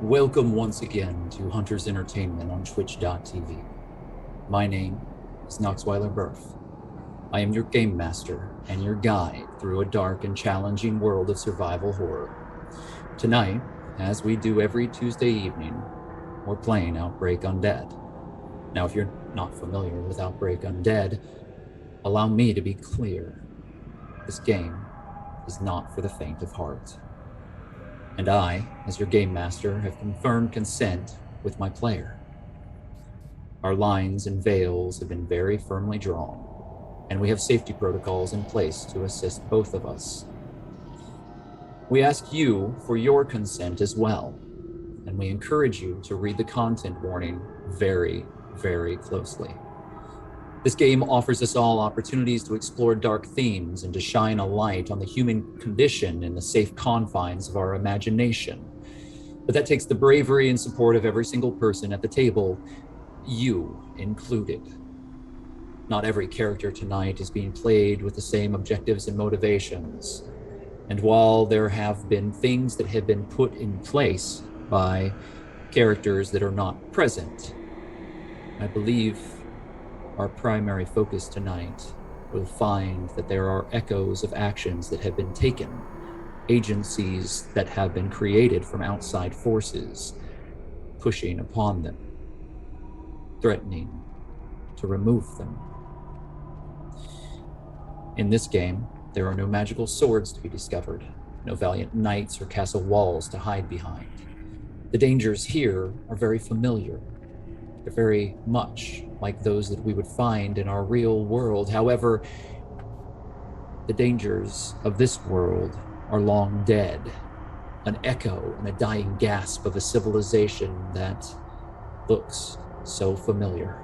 Welcome once again to Hunter's Entertainment on Twitch.tv. My name is Noxweiler Burf. I am your game master and your guide through a dark and challenging world of survival horror. Tonight, as we do every Tuesday evening, we're playing Outbreak Undead. Now, if you're not familiar with Outbreak Undead, allow me to be clear. This game is not for the faint of heart. And I, as your game master, have confirmed consent with my player. Our lines and veils have been very firmly drawn, and we have safety protocols in place to assist both of us. We ask you for your consent as well, and we encourage you to read the content warning very, very closely. This game offers us all opportunities to explore dark themes and to shine a light on the human condition in the safe confines of our imagination. But that takes the bravery and support of every single person at the table, you included. Not every character tonight is being played with the same objectives and motivations. And while there have been things that have been put in place by characters that are not present, I believe our primary focus tonight will find that there are echoes of actions that have been taken, agencies that have been created from outside forces, pushing upon them, threatening to remove them. In this game, there are no magical swords to be discovered, no valiant knights or castle walls to hide behind. The dangers here are very familiar. They're very much like those that we would find in our real world. However, the dangers of this world are long dead, an echo and a dying gasp of a civilization that looks so familiar.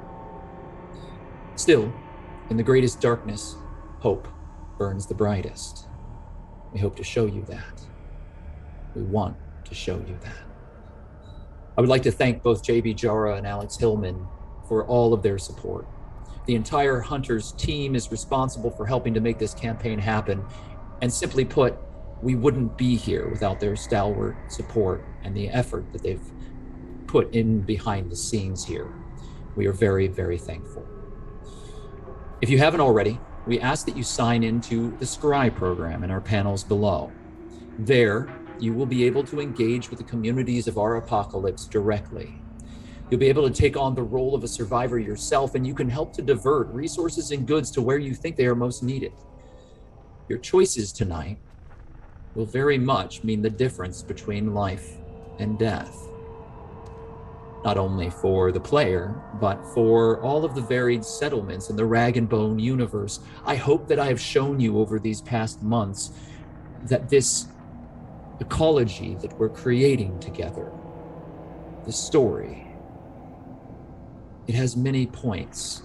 Still, in the greatest darkness, hope burns the brightest. We hope to show you that. We want to show you that. I would like to thank both JB Jara and Alex Hillman for all of their support. The entire Hunters team is responsible for helping to make this campaign happen, and simply put, we wouldn't be here without their stalwart support and the effort that they've put in behind the scenes here. We are very, very thankful. If you haven't already, we ask that you sign into the Scry program in our panels below. There, you will be able to engage with the communities of our apocalypse directly. You'll be able to take on the role of a survivor yourself, and you can help to divert resources and goods to where you think they are most needed. Your choices tonight will very much mean the difference between life and death. Not only for the player, but for all of the varied settlements in the Rag and Bone universe. I hope that I have shown you over these past months that this ecology that we're creating together, the story, it has many points.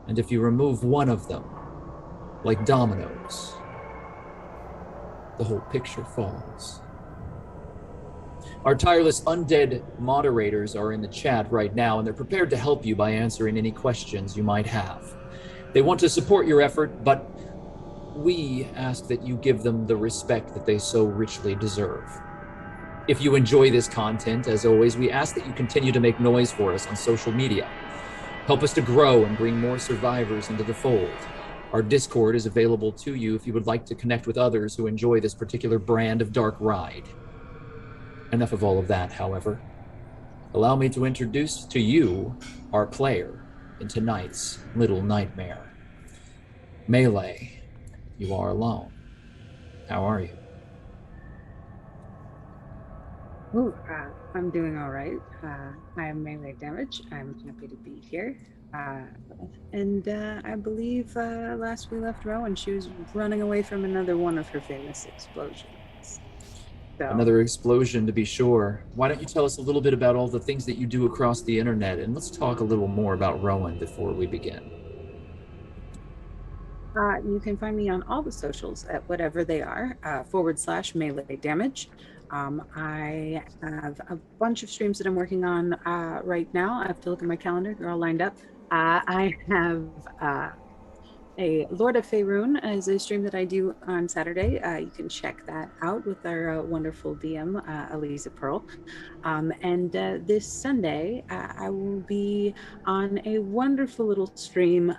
And if you remove one of them, like dominoes, the whole picture falls. Our tireless Undead moderators are in the chat right now, and they're prepared to help you by answering any questions you might have. They want to support your effort, but we ask that you give them the respect that they so richly deserve. If you enjoy this content, as always, we ask that you continue to make noise for us on social media. Help us to grow and bring more survivors into the fold. Our Discord is available to you if you would like to connect with others who enjoy this particular brand of dark ride. Enough of all of that, however. Allow me to introduce to you our player in tonight's little nightmare. Melee. You are alone. How are you? Ooh, I'm doing all right. I am melee damage. I'm happy to be here. And I believe last we left Rowan, she was running away from another one of her famous explosions. So, Another explosion, to be sure. Why don't you tell us a little bit about all the things that you do across the internet, and let's talk a little more about Rowan before we begin. You can find me on all the socials at whatever they are, /melee damage. I have a bunch of streams that I'm working on right now. I have to look at my calendar. They're all lined up. I have a Lord of Faerun is a stream that I do on Saturday. You can check that out with our wonderful DM, Eliza Pearl. And this Sunday, I will be on a wonderful little stream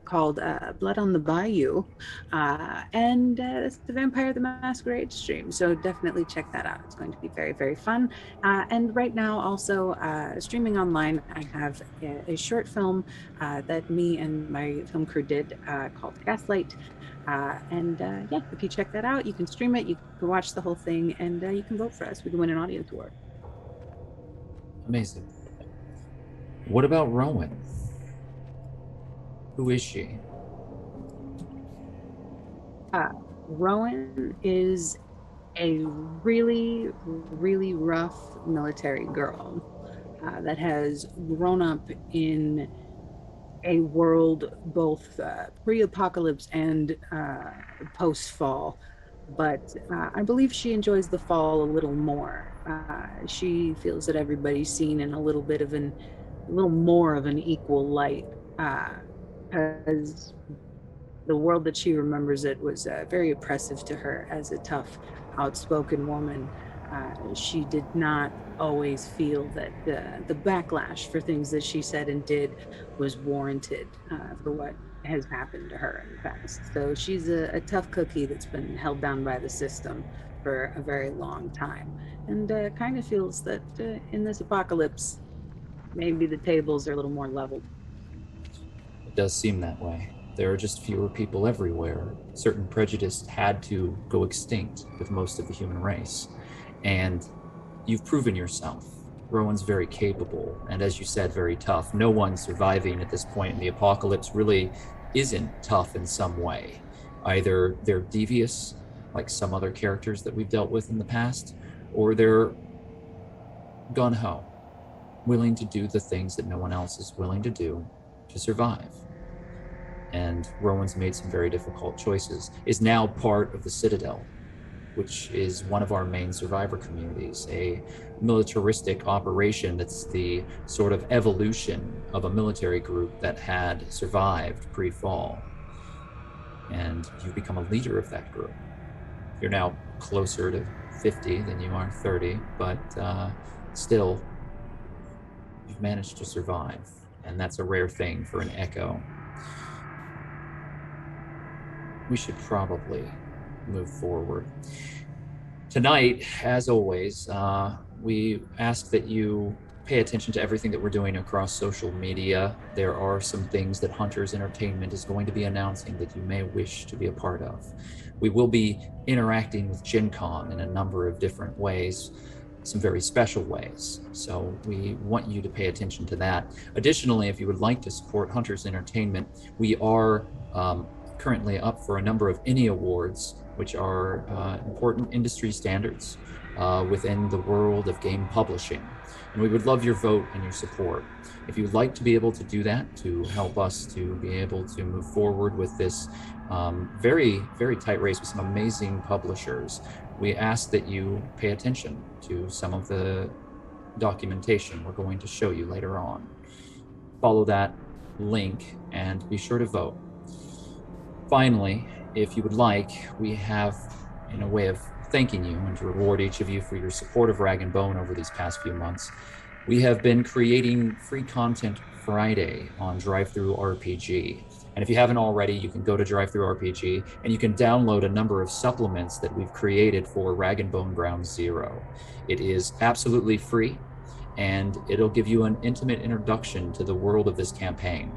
called Blood on the Bayou. And it's the Vampire the Masquerade stream. So definitely check that out. It's going to be very, very fun. And right now, also streaming online, I have a short film that me and my film crew did called Gaslight. And yeah, if you check that out, you can stream it, you can watch the whole thing, and you can vote for us. We can win an audience award. Amazing. What about Rowan? Who is she? Uh, Rowan is a really, really rough military girl that has grown up in a world both pre-apocalypse and post-fall. But I believe she enjoys the fall a little more. She feels that everybody's seen in a little bit of a little more of an equal light. Because the world that she remembers it was very oppressive to her as a tough, outspoken woman. She did not always feel that the backlash for things that she said and did was warranted for what has happened to her in the past. So she's a tough cookie that's been held down by the system for a very long time, and kind of feels that in this apocalypse, maybe the tables are a little more leveled. It does seem that way. There are just fewer people everywhere. Certain prejudice had to go extinct with most of the human race. And you've proven yourself. Rowan's very capable, and as you said, very tough. No one surviving at this point in the apocalypse really isn't tough in some way. Either they're devious, like some other characters that we've dealt with in the past, or they're gun ho, willing to do the things that no one else is willing to do to survive. And Rowan's made some very difficult choices, is now part of the Citadel, which is one of our main survivor communities, a militaristic operation that's the sort of evolution of a military group that had survived pre-fall. And you've become a leader of that group. You're now closer to 50 than you are 30, but still, you've managed to survive. And that's a rare thing for an Echo. We should probably move forward. Tonight, as always, we ask that you pay attention to everything that we're doing across social media. There are some things that Hunters Entertainment is going to be announcing that you may wish to be a part of. We will be interacting with Gen Con in a number of different ways, some very special ways. So we want you to pay attention to that. Additionally, if you would like to support Hunters Entertainment, we are currently up for a number of Any Awards, which are important industry standards within the world of game publishing. And we would love your vote and your support. If you'd like to be able to do that, to help us to be able to move forward with this very, very tight race with some amazing publishers, we ask that you pay attention to some of the documentation we're going to show you later on. Follow that link and be sure to vote. Finally, if you would like, we have, in a way of thanking you and to reward each of you for your support of Rag and Bone over these past few months, we have been creating free content Friday on Drive-Thru RPG. And if you haven't already, you can go to Drive-Thru RPG and you can download a number of supplements that we've created for Rag and Bone Ground Zero. It is absolutely free, and it'll give you an intimate introduction to the world of this campaign.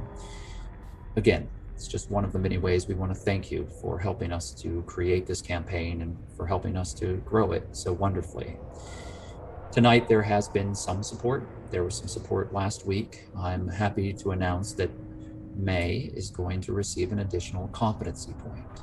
Again, it's just one of the many ways we want to thank you for helping us to create this campaign and for helping us to grow it so wonderfully. Tonight, there has been some support. There was some support last week. I'm happy to announce that May is going to receive an additional competency point.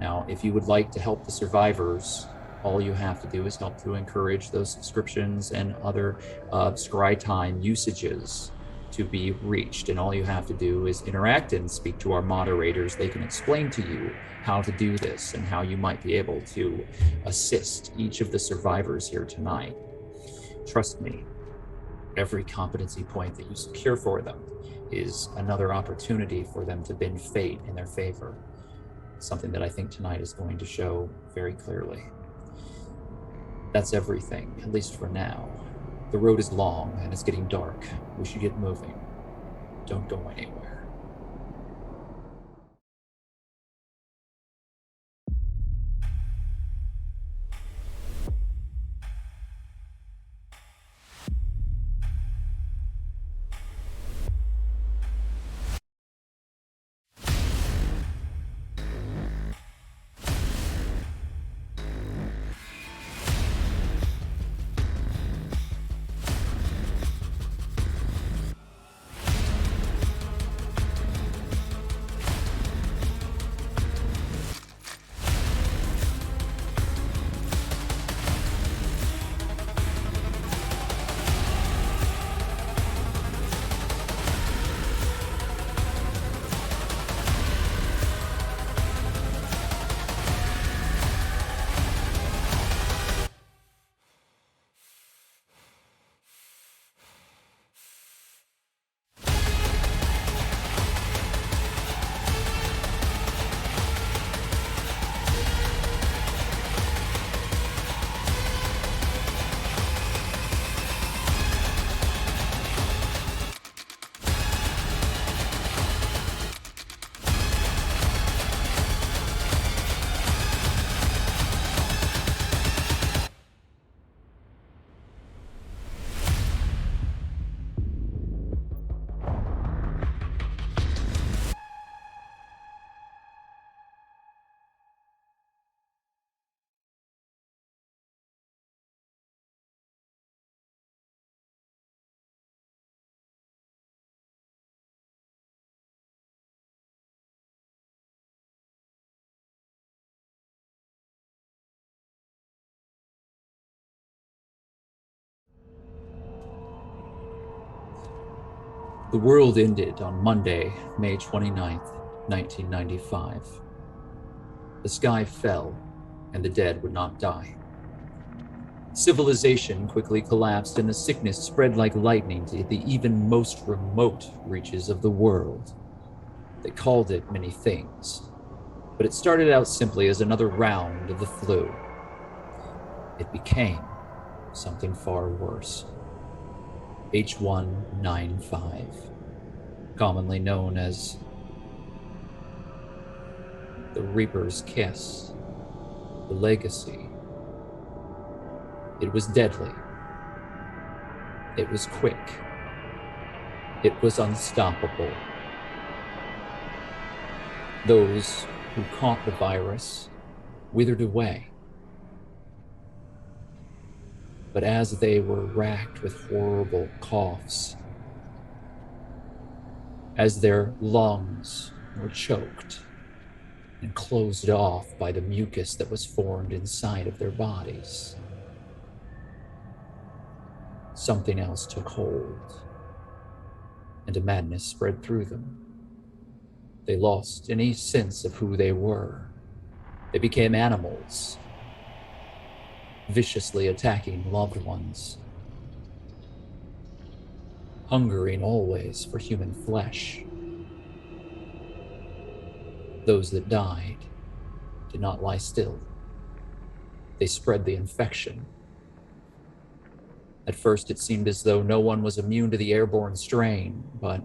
Now, if you would like to help the survivors, all you have to do is help to encourage those subscriptions and other scry time usages to be reached. And all you have to do is interact and speak to our moderators. They can explain to you how to do this and how you might be able to assist each of the survivors here tonight. Trust me, every competency point that you secure for them is another opportunity for them to bend fate in their favor. Something that I think tonight is going to show very clearly. That's everything, at least for now. The road is long and it's getting dark. We should get moving. Don't go anywhere. The world ended on Monday, May 29th, 1995. The sky fell, and the dead would not die. Civilization quickly collapsed, and the sickness spread like lightning to the even most remote reaches of the world. They called it many things, but it started out simply as another round of the flu. It became something far worse. H195, commonly known as the Reaper's Kiss, the legacy. It was deadly. It was quick. It was unstoppable. Those who caught the virus withered away. But as they were racked with horrible coughs, as their lungs were choked and closed off by the mucus that was formed inside of their bodies, something else took hold, and a madness spread through them. They lost any sense of who they were. They became animals, viciously attacking loved ones, hungering always for human flesh. Those that died did not lie still. They spread the infection. At first, it seemed as though no one was immune to the airborne strain, but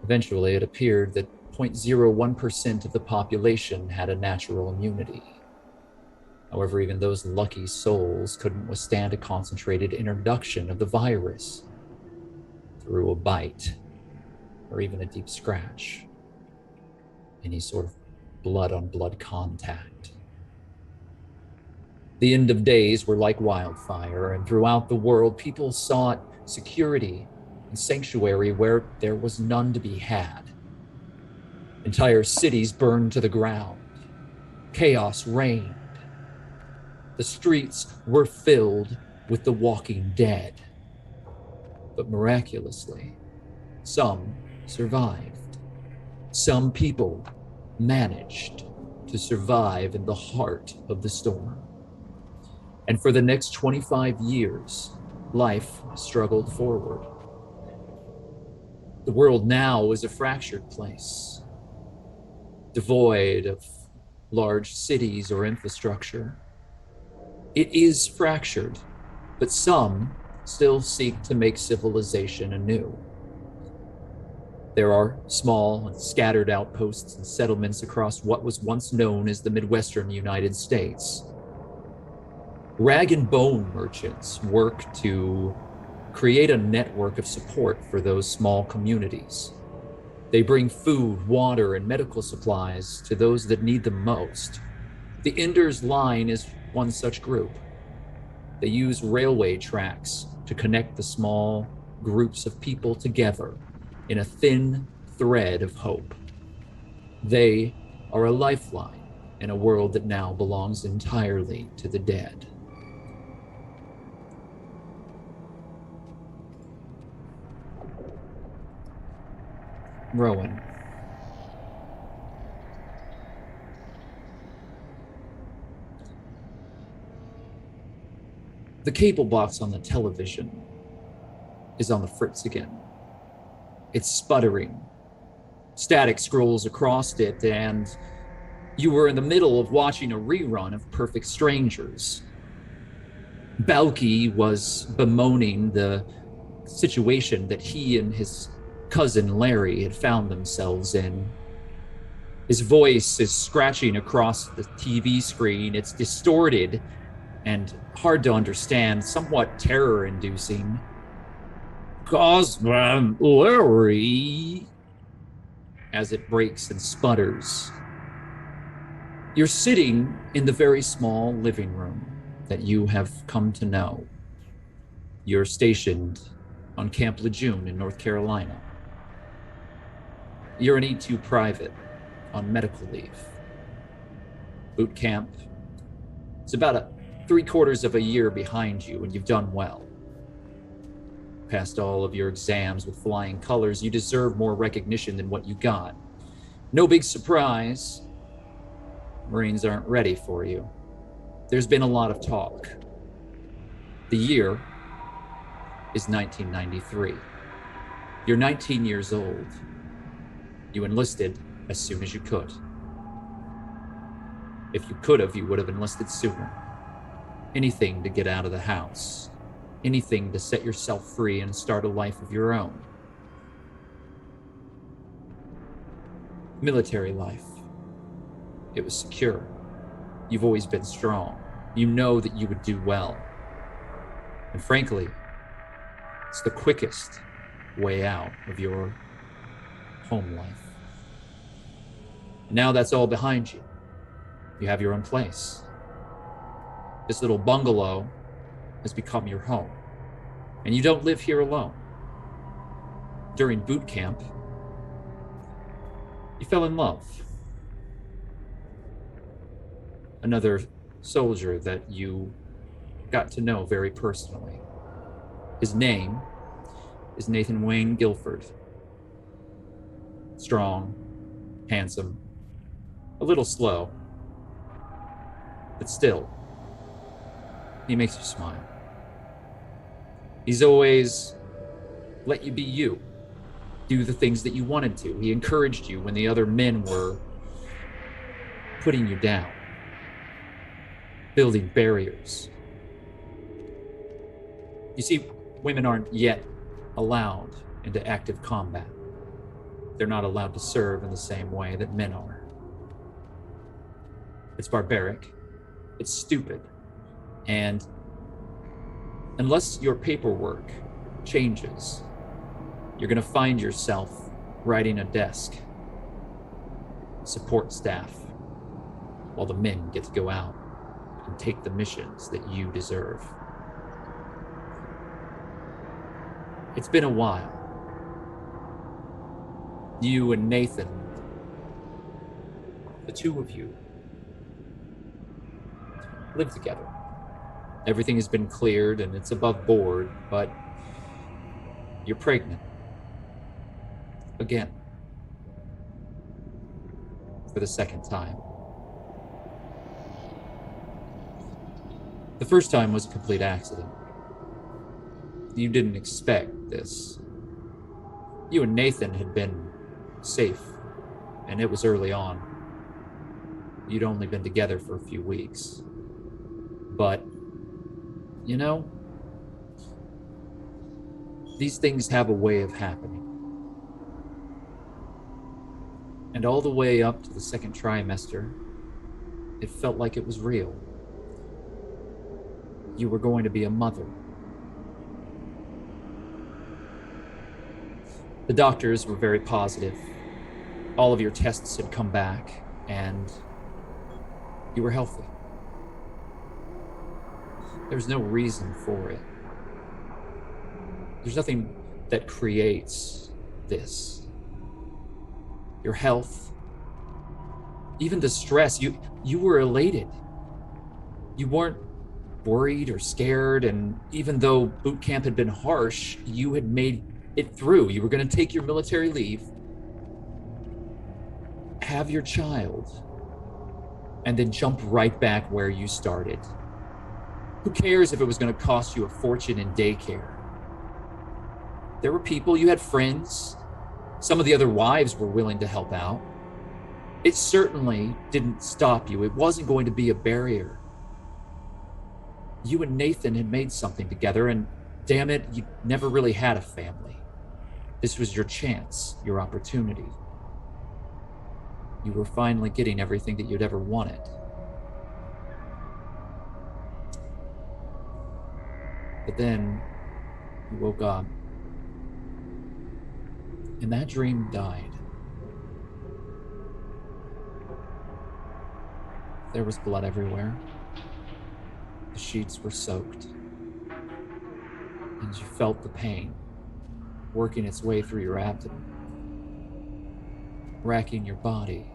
eventually it appeared that 0.01% of the population had a natural immunity. However, even those lucky souls couldn't withstand a concentrated introduction of the virus through a bite or even a deep scratch, any sort of blood-on-blood contact. The end of days were like wildfire, and throughout the world, people sought security and sanctuary where there was none to be had. Entire cities burned to the ground. Chaos reigned. The streets were filled with the walking dead. But miraculously, some survived. Some people managed to survive in the heart of the storm. And for the next 25 years, life struggled forward. The world now is a fractured place, devoid of large cities or infrastructure. It is fractured, but some still seek to make civilization anew. There are small and scattered outposts and settlements across what was once known as the Midwestern United States. Rag and bone merchants work to create a network of support for those small communities. They bring food, water, and medical supplies to those that need them most. The Enders Line is one such group. They use railway tracks to connect the small groups of people together in a thin thread of hope. They are a lifeline in a world that now belongs entirely to the dead. Rowan. The cable box on the television is on the fritz again. It's sputtering. Static scrolls across it, and you were in the middle of watching a rerun of Perfect Strangers. Balky was bemoaning the situation that he and his cousin Larry had found themselves in. His voice is scratching across the TV screen. It's distorted and hard to understand, somewhat terror-inducing. Cousin Larry, as it breaks and sputters. You're sitting in the very small living room that you have come to know. You're stationed on Camp Lejeune in North Carolina. You're an E2 private on medical leave. Boot camp. It's about 3/4 of a year behind you, and you've done well. Passed all of your exams with flying colors. You deserve more recognition than what you got. No big surprise. Marines aren't ready for you. There's been a lot of talk. The year is 1993. You're 19 years old. You enlisted as soon as you could. If you could have, you would have enlisted sooner. Anything to get out of the house. Anything to set yourself free and start a life of your own. Military life. It was secure. You've always been strong. You know that you would do well. And frankly, it's the quickest way out of your home life. And now that's all behind you. You have your own place. This little bungalow has become your home. And you don't live here alone. During boot camp, you fell in love. Another soldier that you got to know very personally. His name is Nathan Wayne Guilford. Strong, handsome, a little slow, but still, he makes you smile. He's always let you be you, do the things that you wanted to. He encouraged you when the other men were putting you down, building barriers. You see, women aren't yet allowed into active combat. They're not allowed to serve in the same way that men are. It's barbaric. It's stupid. And unless your paperwork changes, you're going to find yourself riding a desk, support staff, while the men get to go out and take the missions that you deserve. It's been a while. You and Nathan, the two of you, live together. Everything has been cleared and it's above board, but you're pregnant. Again. For the second time. The first time was a complete accident. You didn't expect this. You and Nathan had been safe, and it was early on. You'd only been together for a few weeks. But, you know, These things have a way of happening. And all the way up to the second trimester, it felt like it was real. You were going to be a mother. The doctors were very positive. All of your tests had come back, and you were healthy. There's no reason for it. There's nothing that creates this. Your health, even the stress, you were elated. You weren't worried or scared, and even though boot camp had been harsh, you had made it through. You were going to take your military leave, have your child, and then jump right back where you started. Who cares if it was going to cost you a fortune in daycare? There were people, you had friends. Some of the other wives were willing to help out. It certainly didn't stop you. It wasn't going to be a barrier. You and Nathan had made something together, and damn it, you never really had a family. This was your chance, your opportunity. You were finally getting everything that you'd ever wanted. But then you woke up, and that dream died. There was blood everywhere. The sheets were soaked. And you felt the pain working its way through your abdomen, racking your body,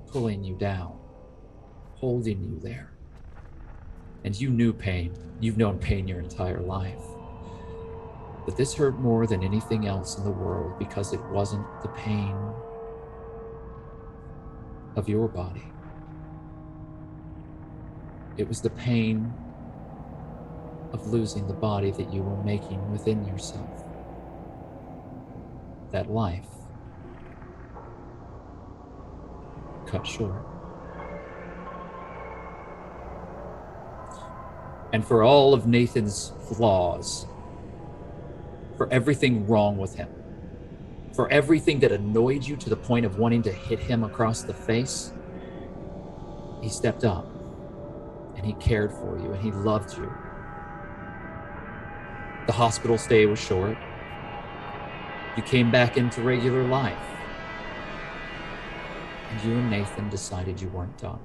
pulling you down, holding you there. And you knew pain. You've known pain your entire life. But this hurt more than anything else in the world because it wasn't the pain of your body. It was the pain of losing the body that you were making within yourself. That life cut short. And for all of Nathan's flaws, for everything wrong with him, for everything that annoyed you to the point of wanting to hit him across the face, he stepped up and he cared for you and he loved you. The hospital stay was short. You came back into regular life. And you and Nathan decided you weren't done.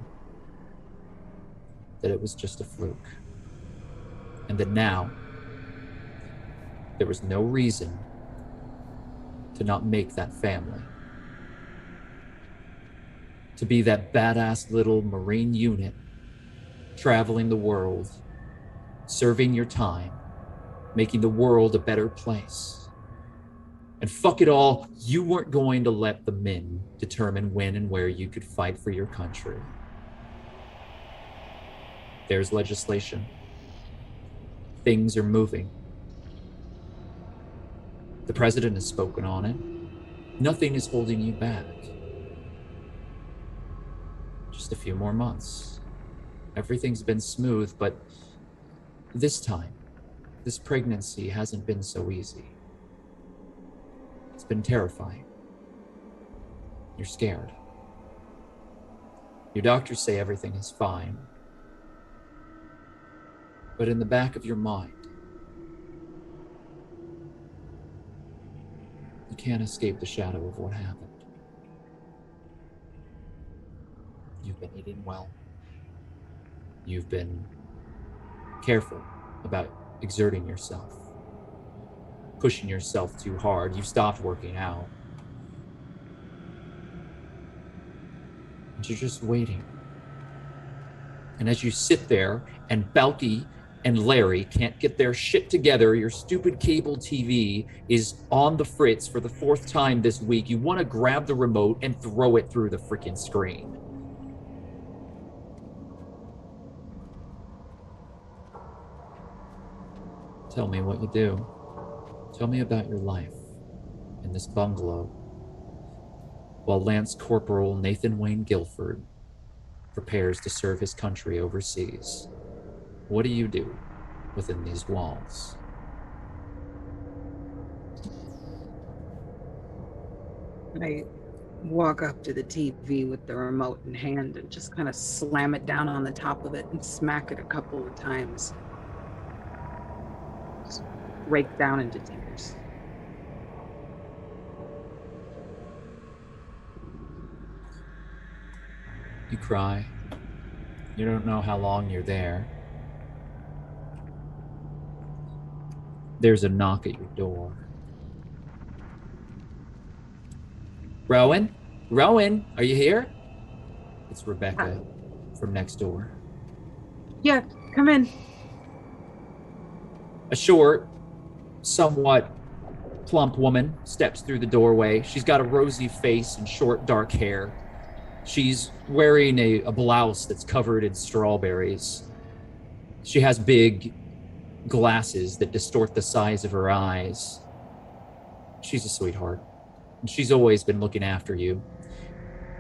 That it was just a fluke. And that now, there was no reason to not make that family. To be that badass little Marine unit, traveling the world, serving your time, making the world a better place. And fuck it all, you weren't going to let the men determine when and where you could fight for your country. There's legislation. Things are moving. The president has spoken on it. Nothing is holding you back. Just a few more months. Everything's been smooth, but this time, this pregnancy hasn't been so easy. It's been terrifying. You're scared. Your doctors say everything is fine. But in the back of your mind, you can't escape the shadow of what happened. You've been eating well. You've been careful about exerting yourself, pushing yourself too hard. You've stopped working out. And you're just waiting. And as you sit there and Balky and Larry can't get their shit together, your stupid cable TV is on the fritz for the 4th time this week, you want to grab the remote and throw it through the freaking screen. Tell me what you do. Tell me about your life in this bungalow while Lance Corporal Nathan Wayne Guilford prepares to serve his country overseas. What do you do within these walls? I walk up to the TV with the remote in hand and just kind of slam it down on the top of it and smack it a couple of times. Just break down into tears. You cry. You don't know how long you're there. There's a knock at your door. Rowan? Rowan, are you here? It's Rebecca from next door. Yeah, come in. A short, somewhat plump woman steps through the doorway. She's got a rosy face and short, dark hair. She's wearing a blouse that's covered in strawberries. She has big glasses that distort the size of her eyes. She's a sweetheart. And she's always been looking after you.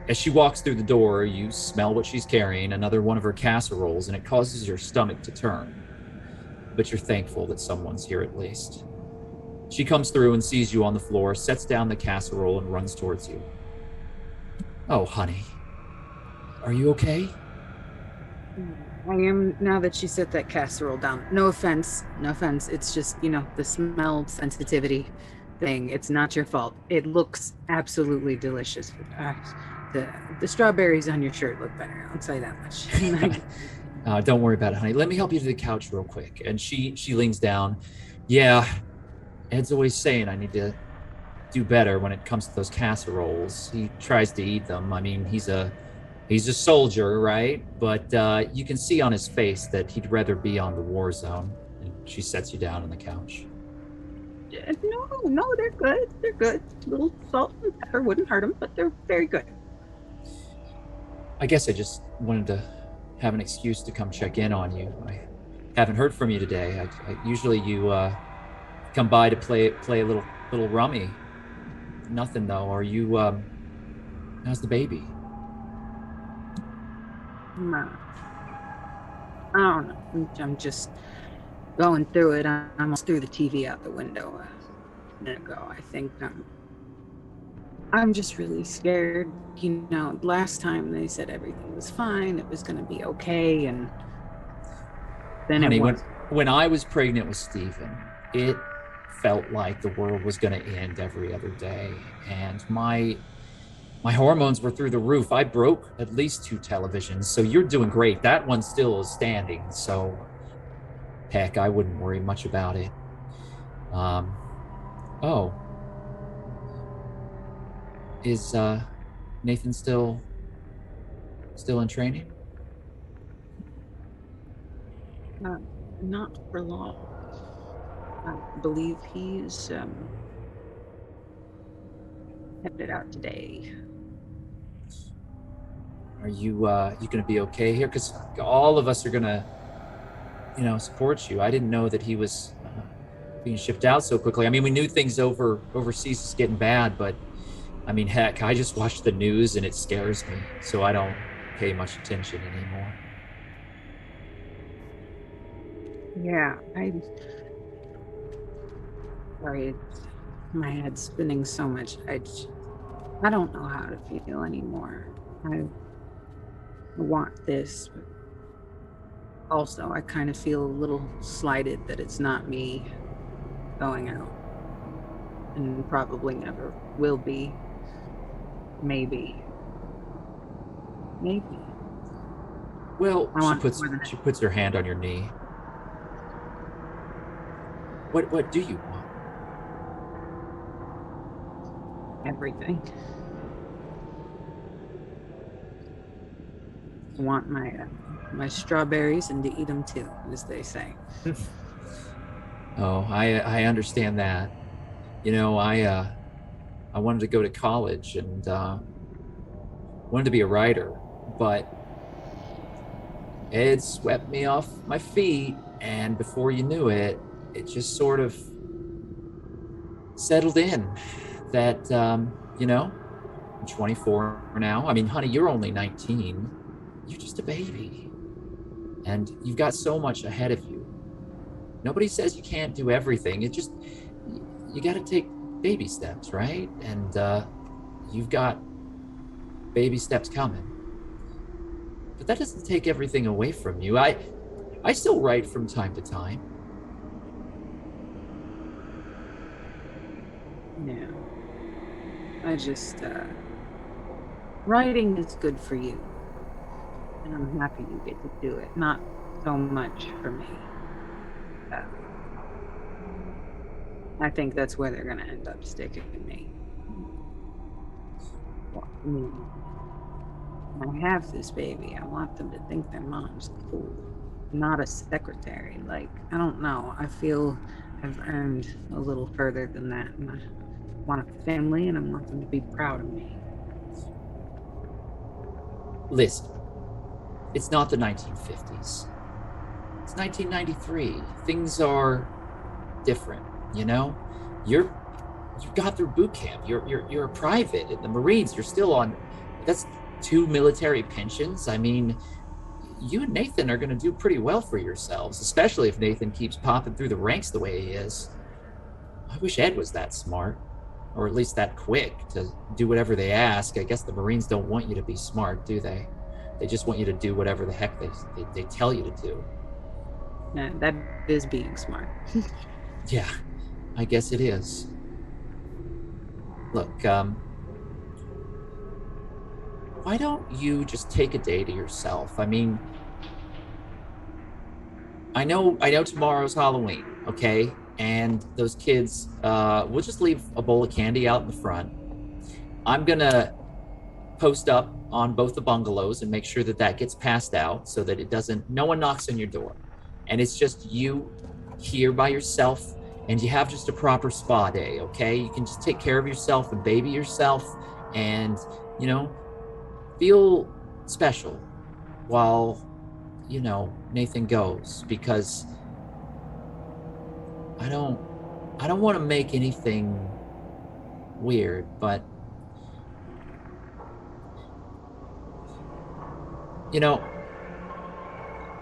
As she walks through the door, you smell what she's carrying, another one of her casseroles, and it causes your stomach to turn. But you're thankful that someone's here at least. She comes through and sees you on the floor, sets down the casserole, and runs towards you. Oh, honey. Are you okay? I am, now that she set that casserole down. No offense. No offense. It's just, the smell sensitivity thing. It's not your fault. It looks absolutely delicious. The strawberries on your shirt look better. I'll tell you that much. Don't worry about it, honey. Let me help you to the couch real quick. And she leans down. Yeah, Ed's always saying I need to do better when it comes to those casseroles. He tries to eat them. I mean, he's a soldier, right? But you can see on his face that he'd rather be on the war zone. And she sets you down on the couch. No, they're good. They're good. A little salt and pepper wouldn't hurt them, but they're very good. I guess I just wanted to have an excuse to come check in on you. I haven't heard from you today. Usually you come by to play a little rummy. Nothing though. Are you? How's the baby? I don't know. I'm just going through it. I almost threw the TV out the window a minute ago. I think I'm just really scared. Last time they said everything was fine. It was going to be okay, and then Honey, it was. When I was pregnant with Stephen, it felt like the world was going to end every other day, and my hormones were through the roof. I broke at least 2 televisions, so you're doing great. That one still is standing, so heck, I wouldn't worry much about it. Oh. Is Nathan still in training? Not for long. I believe he's headed out today. Are you gonna be okay here? Because all of us are gonna, support you. I didn't know that he was being shipped out so quickly. I mean, we knew things overseas is getting bad, but I mean, heck, I just watch the news and it scares me, so I don't pay much attention anymore. Yeah, sorry, my head's spinning so much. I don't know how to feel anymore. I want this, but also I kind of feel a little slighted that it's not me going out, and probably never will be. Maybe. Well, she puts her hand on your knee. What do you want? Everything. I want my strawberries and to eat them too, as they say. Oh, I understand that. I wanted to go to college and wanted to be a writer, but Ed swept me off my feet, and before you knew it, it just sort of settled in that, I'm 24 now. I mean, honey, you're only 19. You're just a baby. And you've got so much ahead of you. Nobody says you can't do everything. You got to take baby steps, right? And you've got baby steps coming. But that doesn't take everything away from you. I still write from time to time. No, I just, writing is good for you. And I'm happy you get to do it. Not so much for me. Uh, I think that's where they're going to end up sticking me. Well, I have this baby. I want them to think their mom's cool, not a secretary. Like, I don't know. I feel I've earned a little further than that. And I want a family and I want them to be proud of me. Listen, it's not the 1950s. It's 1993. Things are different, you know? You got through boot camp. You're a private in the Marines. You're still on. That's 2 military pensions. I mean, you and Nathan are going to do pretty well for yourselves, especially if Nathan keeps popping through the ranks the way he is. I wish Ed was that smart, or at least that quick to do whatever they ask. I guess the Marines don't want you to be smart, do they? They just want you to do whatever the heck they tell you to do. Yeah, that is being smart. Yeah, I guess it is. Look, why don't you just take a day to yourself? I mean, I know tomorrow's Halloween, okay? And those kids, we'll just leave a bowl of candy out in the front. I'm gonna post up on both the bungalows and make sure that gets passed out so that no one knocks on your door. And it's just you here by yourself, and you have just a proper spa day, okay? You can just take care of yourself and baby yourself and, feel special while, Nathan goes, because I don't want to make anything weird, but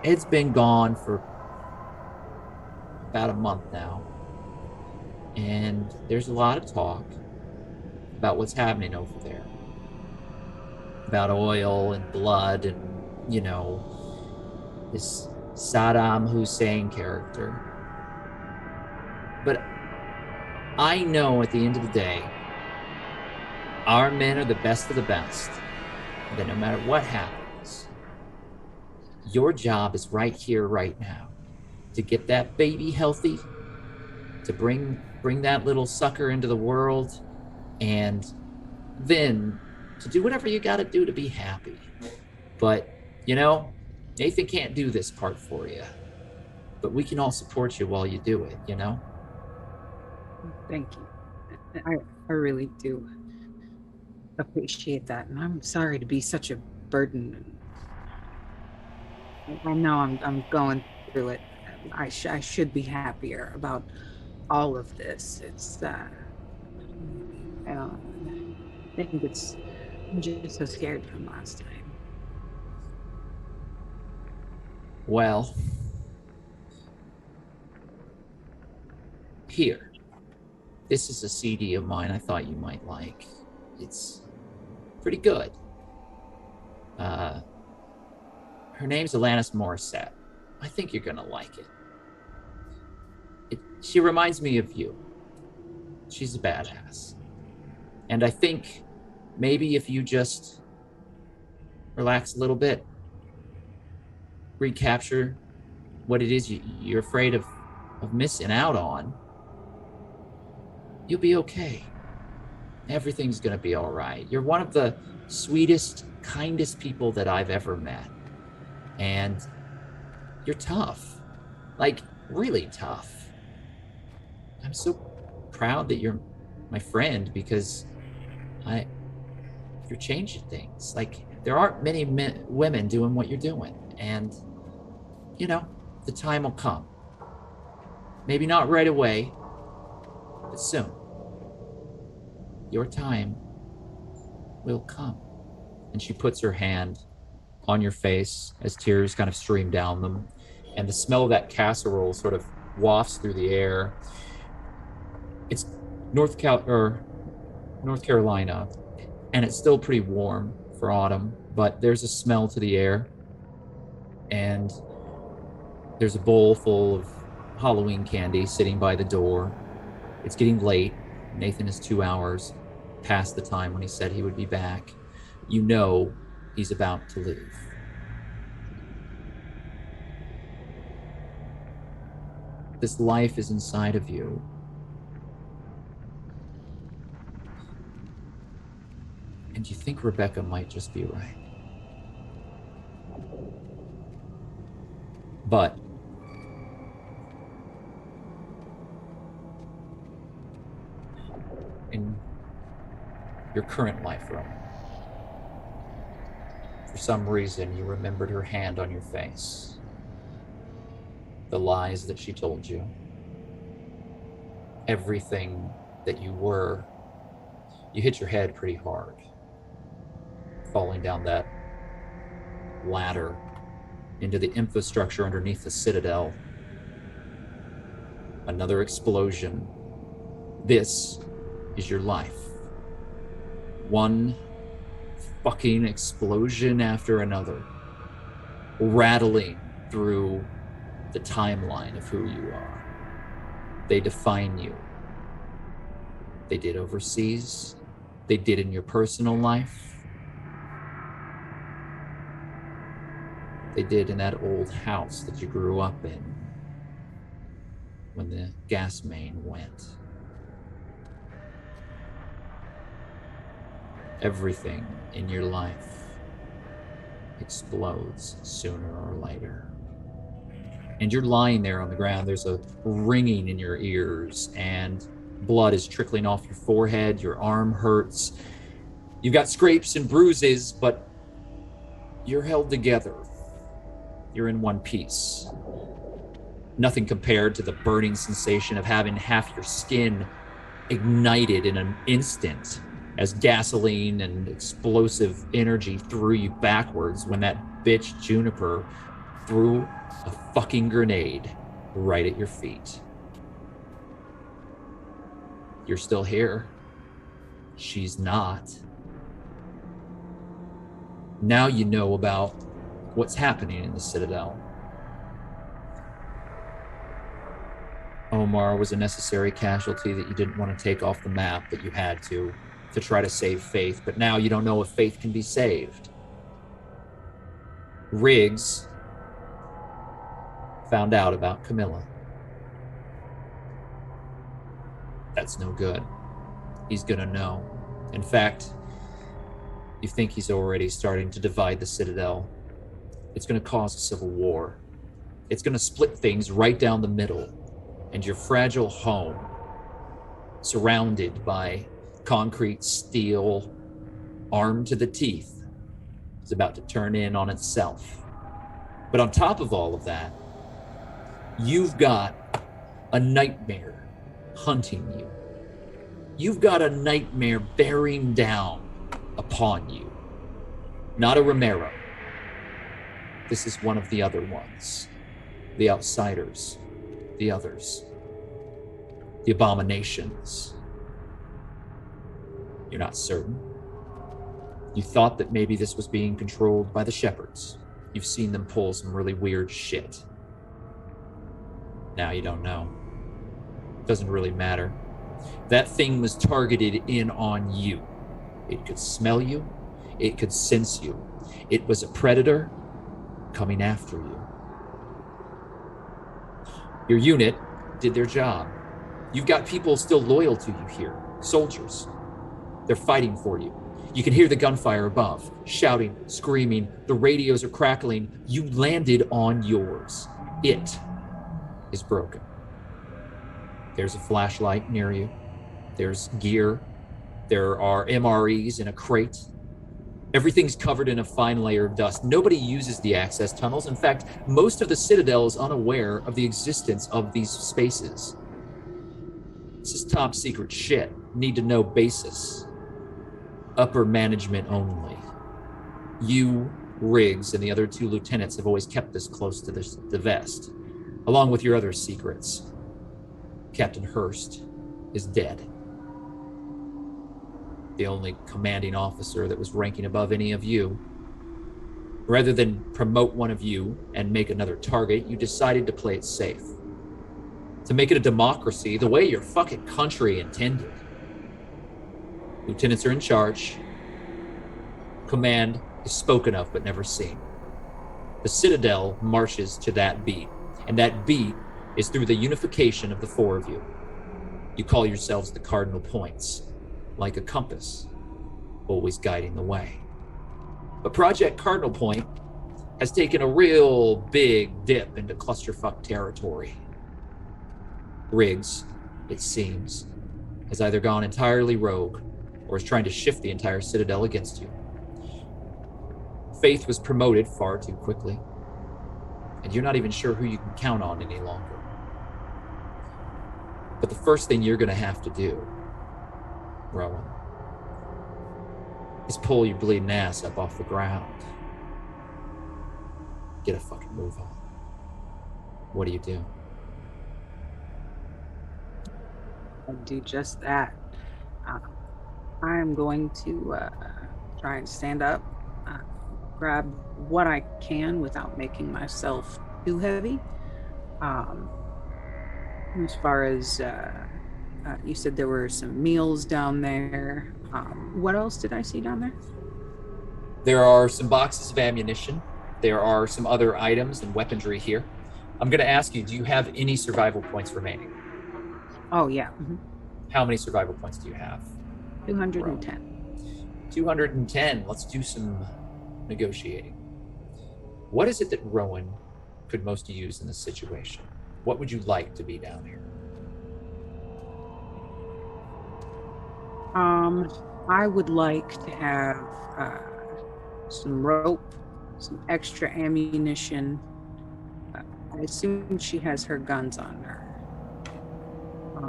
Ed's been gone for about a month now, and there's a lot of talk about what's happening over there, about oil and blood and this Saddam Hussein character. But I know at the end of the day, our men are the best of the best, and that no matter what happens, your job is right here, right now, to get that baby healthy, to bring that little sucker into the world, and then to do whatever you got to do to be happy. But, Nathan can't do this part for you, but we can all support you while you do it, Thank you. I really do appreciate that. And I'm sorry to be such a burden. I know I'm going through it. I should be happier about all of this. It's I think I'm just so scared from last time. Well, here, this is a CD of mine I thought you might like. It's pretty good. Her name's Alanis Morissette. I think you're gonna like it. She reminds me of you. She's a badass. And I think maybe if you just relax a little bit, recapture what it is you're afraid of missing out on, you'll be okay. Everything's gonna be all right. You're one of the sweetest, kindest people that I've ever met. And you're tough. Like, really tough. I'm so proud that you're my friend, because you're changing things. Like, there aren't many women doing what you're doing. And, the time will come. Maybe not right away, but soon. Your time will come. And she puts her hand on your face as tears kind of stream down them. And the smell of that casserole sort of wafts through the air. It's North Carolina. And it's still pretty warm for autumn, but there's a smell to the air. And there's a bowl full of Halloween candy sitting by the door. It's getting late. Nathan is 2 hours past the time when he said he would be back. You know he's about to leave. This life is inside of you. And you think Rebecca might just be right. But in your current life, Rowan, for some reason you remembered her hand on your face. The lies that she told you. Everything that you were. You hit your head pretty hard, falling down that ladder into the infrastructure underneath the citadel. Another explosion. This is your life. One fucking explosion after another, rattling through the timeline of who you are. They define you. They did overseas. They did in your personal life. They did in that old house that you grew up in when the gas main went. Everything in your life explodes sooner or later. And you're lying there on the ground. There's a ringing in your ears, and blood is trickling off your forehead. Your arm hurts. You've got scrapes and bruises, but you're held together. You're in one piece. Nothing compared to the burning sensation of having half your skin ignited in an instant as gasoline and explosive energy threw you backwards when that bitch Juniper threw a fucking grenade right at your feet. You're still here. She's not. Now you know about what's happening in the Citadel. Omar was a necessary casualty that you didn't want to take off the map, but you had to try to save Faith, but now you don't know if Faith can be saved. Riggs found out about Camilla. That's no good. He's gonna know. In fact, you think he's already starting to divide the Citadel. It's gonna cause a civil war. It's gonna split things right down the middle, and your fragile home, surrounded by concrete, steel, armed to the teeth, is about to turn in on itself. But on top of all of that, you've got a nightmare hunting you. You've got a nightmare bearing down upon you. Not a Romero. This is one of the other ones. The outsiders. The others. The abominations. You're not certain. You thought that maybe this was being controlled by the shepherds. You've seen them pull some really weird shit. Now you don't know. Doesn't really matter. That thing was targeted in on you. It could smell you. It could sense you. It was a predator coming after you. Your unit did their job. You've got people still loyal to you here. Soldiers. They're fighting for you. You can hear the gunfire above, shouting, screaming. The radios are crackling. You landed on yours. It is broken. There's a flashlight near you. There's gear. There are MREs in a crate. Everything's covered in a fine layer of dust. Nobody uses the access tunnels. In fact, most of the Citadel is unaware of the existence of these spaces. This is top secret shit. Need to know basis. Upper management only. You, Riggs, and the other 2 lieutenants have always kept this close to the vest, along with your other secrets. Captain Hurst is dead. the only commanding officer that was ranking above any of you. Rather than promote one of you and make another target, you decided to play it safe. To make it a democracy the way your fucking country intended. Lieutenants are in charge. Command is spoken of but never seen. The citadel marches to that beat, and that beat is through the unification of the four of you. You call yourselves the cardinal points, like a compass, always guiding the way. But Project Cardinal Point has taken a real big dip into clusterfuck territory. Riggs, it seems, has either gone entirely rogue or is trying to shift the entire citadel against you. Faith was promoted far too quickly, and you're not even sure who you can count on any longer. But the first thing you're going to have to do, Rowan, is pull your bleeding ass up off the ground. Get a fucking move on. What do you do? I do just that. I am going to try and stand up, grab what I can without making myself too heavy. As far as you said, there were some meals down there. What else did I see down there? There are some boxes of ammunition. There are some other items and weaponry here. I'm going to ask you, do you have any survival points remaining? Oh, yeah. Mm-hmm. How many survival points do you have? 210. 210. Let's do some negotiating. What is it that Rowan could most use in this situation? What would you like to be down here? I would like to have some rope, some extra ammunition. I assume she has her guns on her.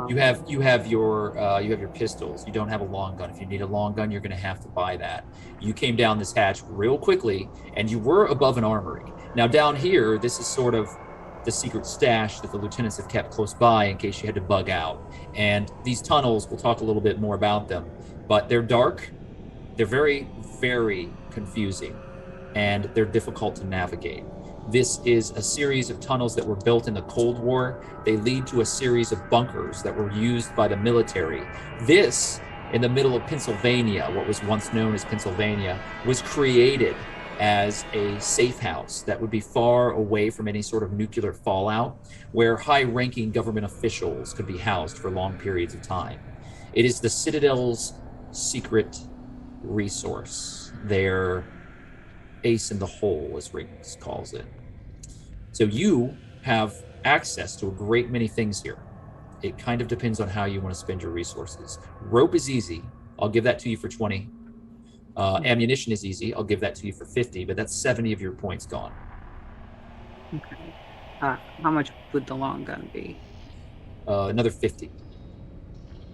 You have your pistols. You don't have a long gun. If you need a long gun, you're going to have to buy that. You came down this hatch real quickly, and you were above an armory. Now down here, this is sort of the secret stash that the lieutenants have kept close by in case you had to bug out. And these tunnels, we'll talk a little bit more about them, but they're dark. They're very, very confusing, and they're difficult to navigate. This is a series of tunnels that were built in the Cold War. They lead to a series of bunkers that were used by the military. This, in the middle of Pennsylvania, what was once known as Pennsylvania, was created as a safe house that would be far away from any sort of nuclear fallout, where high-ranking government officials could be housed for long periods of time. It is the Citadel's secret resource, their ace in the hole, as Riggs calls it. So you have access to a great many things here. It kind of depends on how you want to spend your resources. Rope is easy. I'll give that to you for 20. Ammunition is easy. I'll give that to you for 50, but that's 70 of your points gone. Okay. How much would the long gun be? Another 50.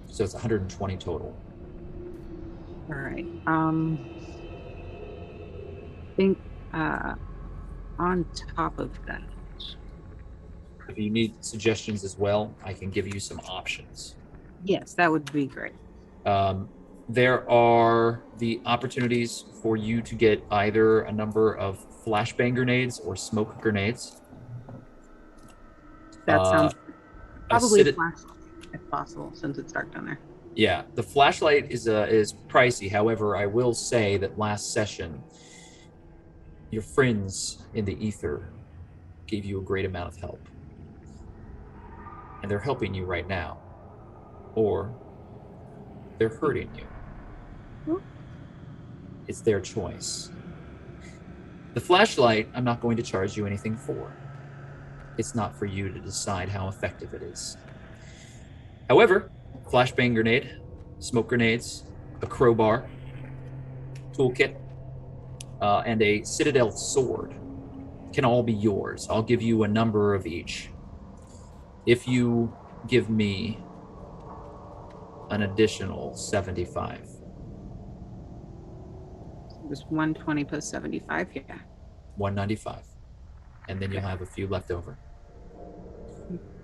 So it's 120 total. All right. I think on top of that. If you need suggestions as well, I can give you some options. Yes, that would be great. There are the opportunities for you to get either a number of flashbang grenades or smoke grenades. That sounds probably a flashlight, if possible, since it's dark down there. Yeah, the flashlight is pricey. However, I will say that last session, your friends in the ether gave you a great amount of help. And they're helping you right now. Or they're hurting you. It's their choice. The flashlight, I'm not going to charge you anything for. It's not for you to decide how effective it is. However, flashbang grenade, smoke grenades, a crowbar, toolkit, and a citadel sword can all be yours. I'll give you a number of each. If you give me an additional 75. It was 120 plus 75, yeah. 195. And then you'll have a few left over.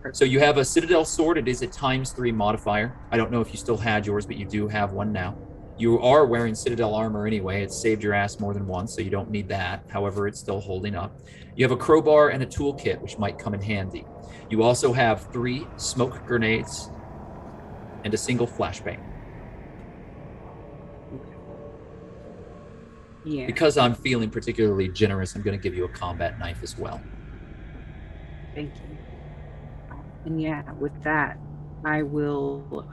Perfect. So you have a citadel sword. It is a ×3 modifier. I don't know if you still had yours, but you do have one now. You are wearing Citadel armor anyway. It's saved your ass more than once, so you don't need that. However, it's still holding up. You have a crowbar and a toolkit, which might come in handy. You also have 3 smoke grenades and a single flashbang. Yeah. Because I'm feeling particularly generous, I'm going to give you a combat knife as well. Thank you. And yeah, with that, I will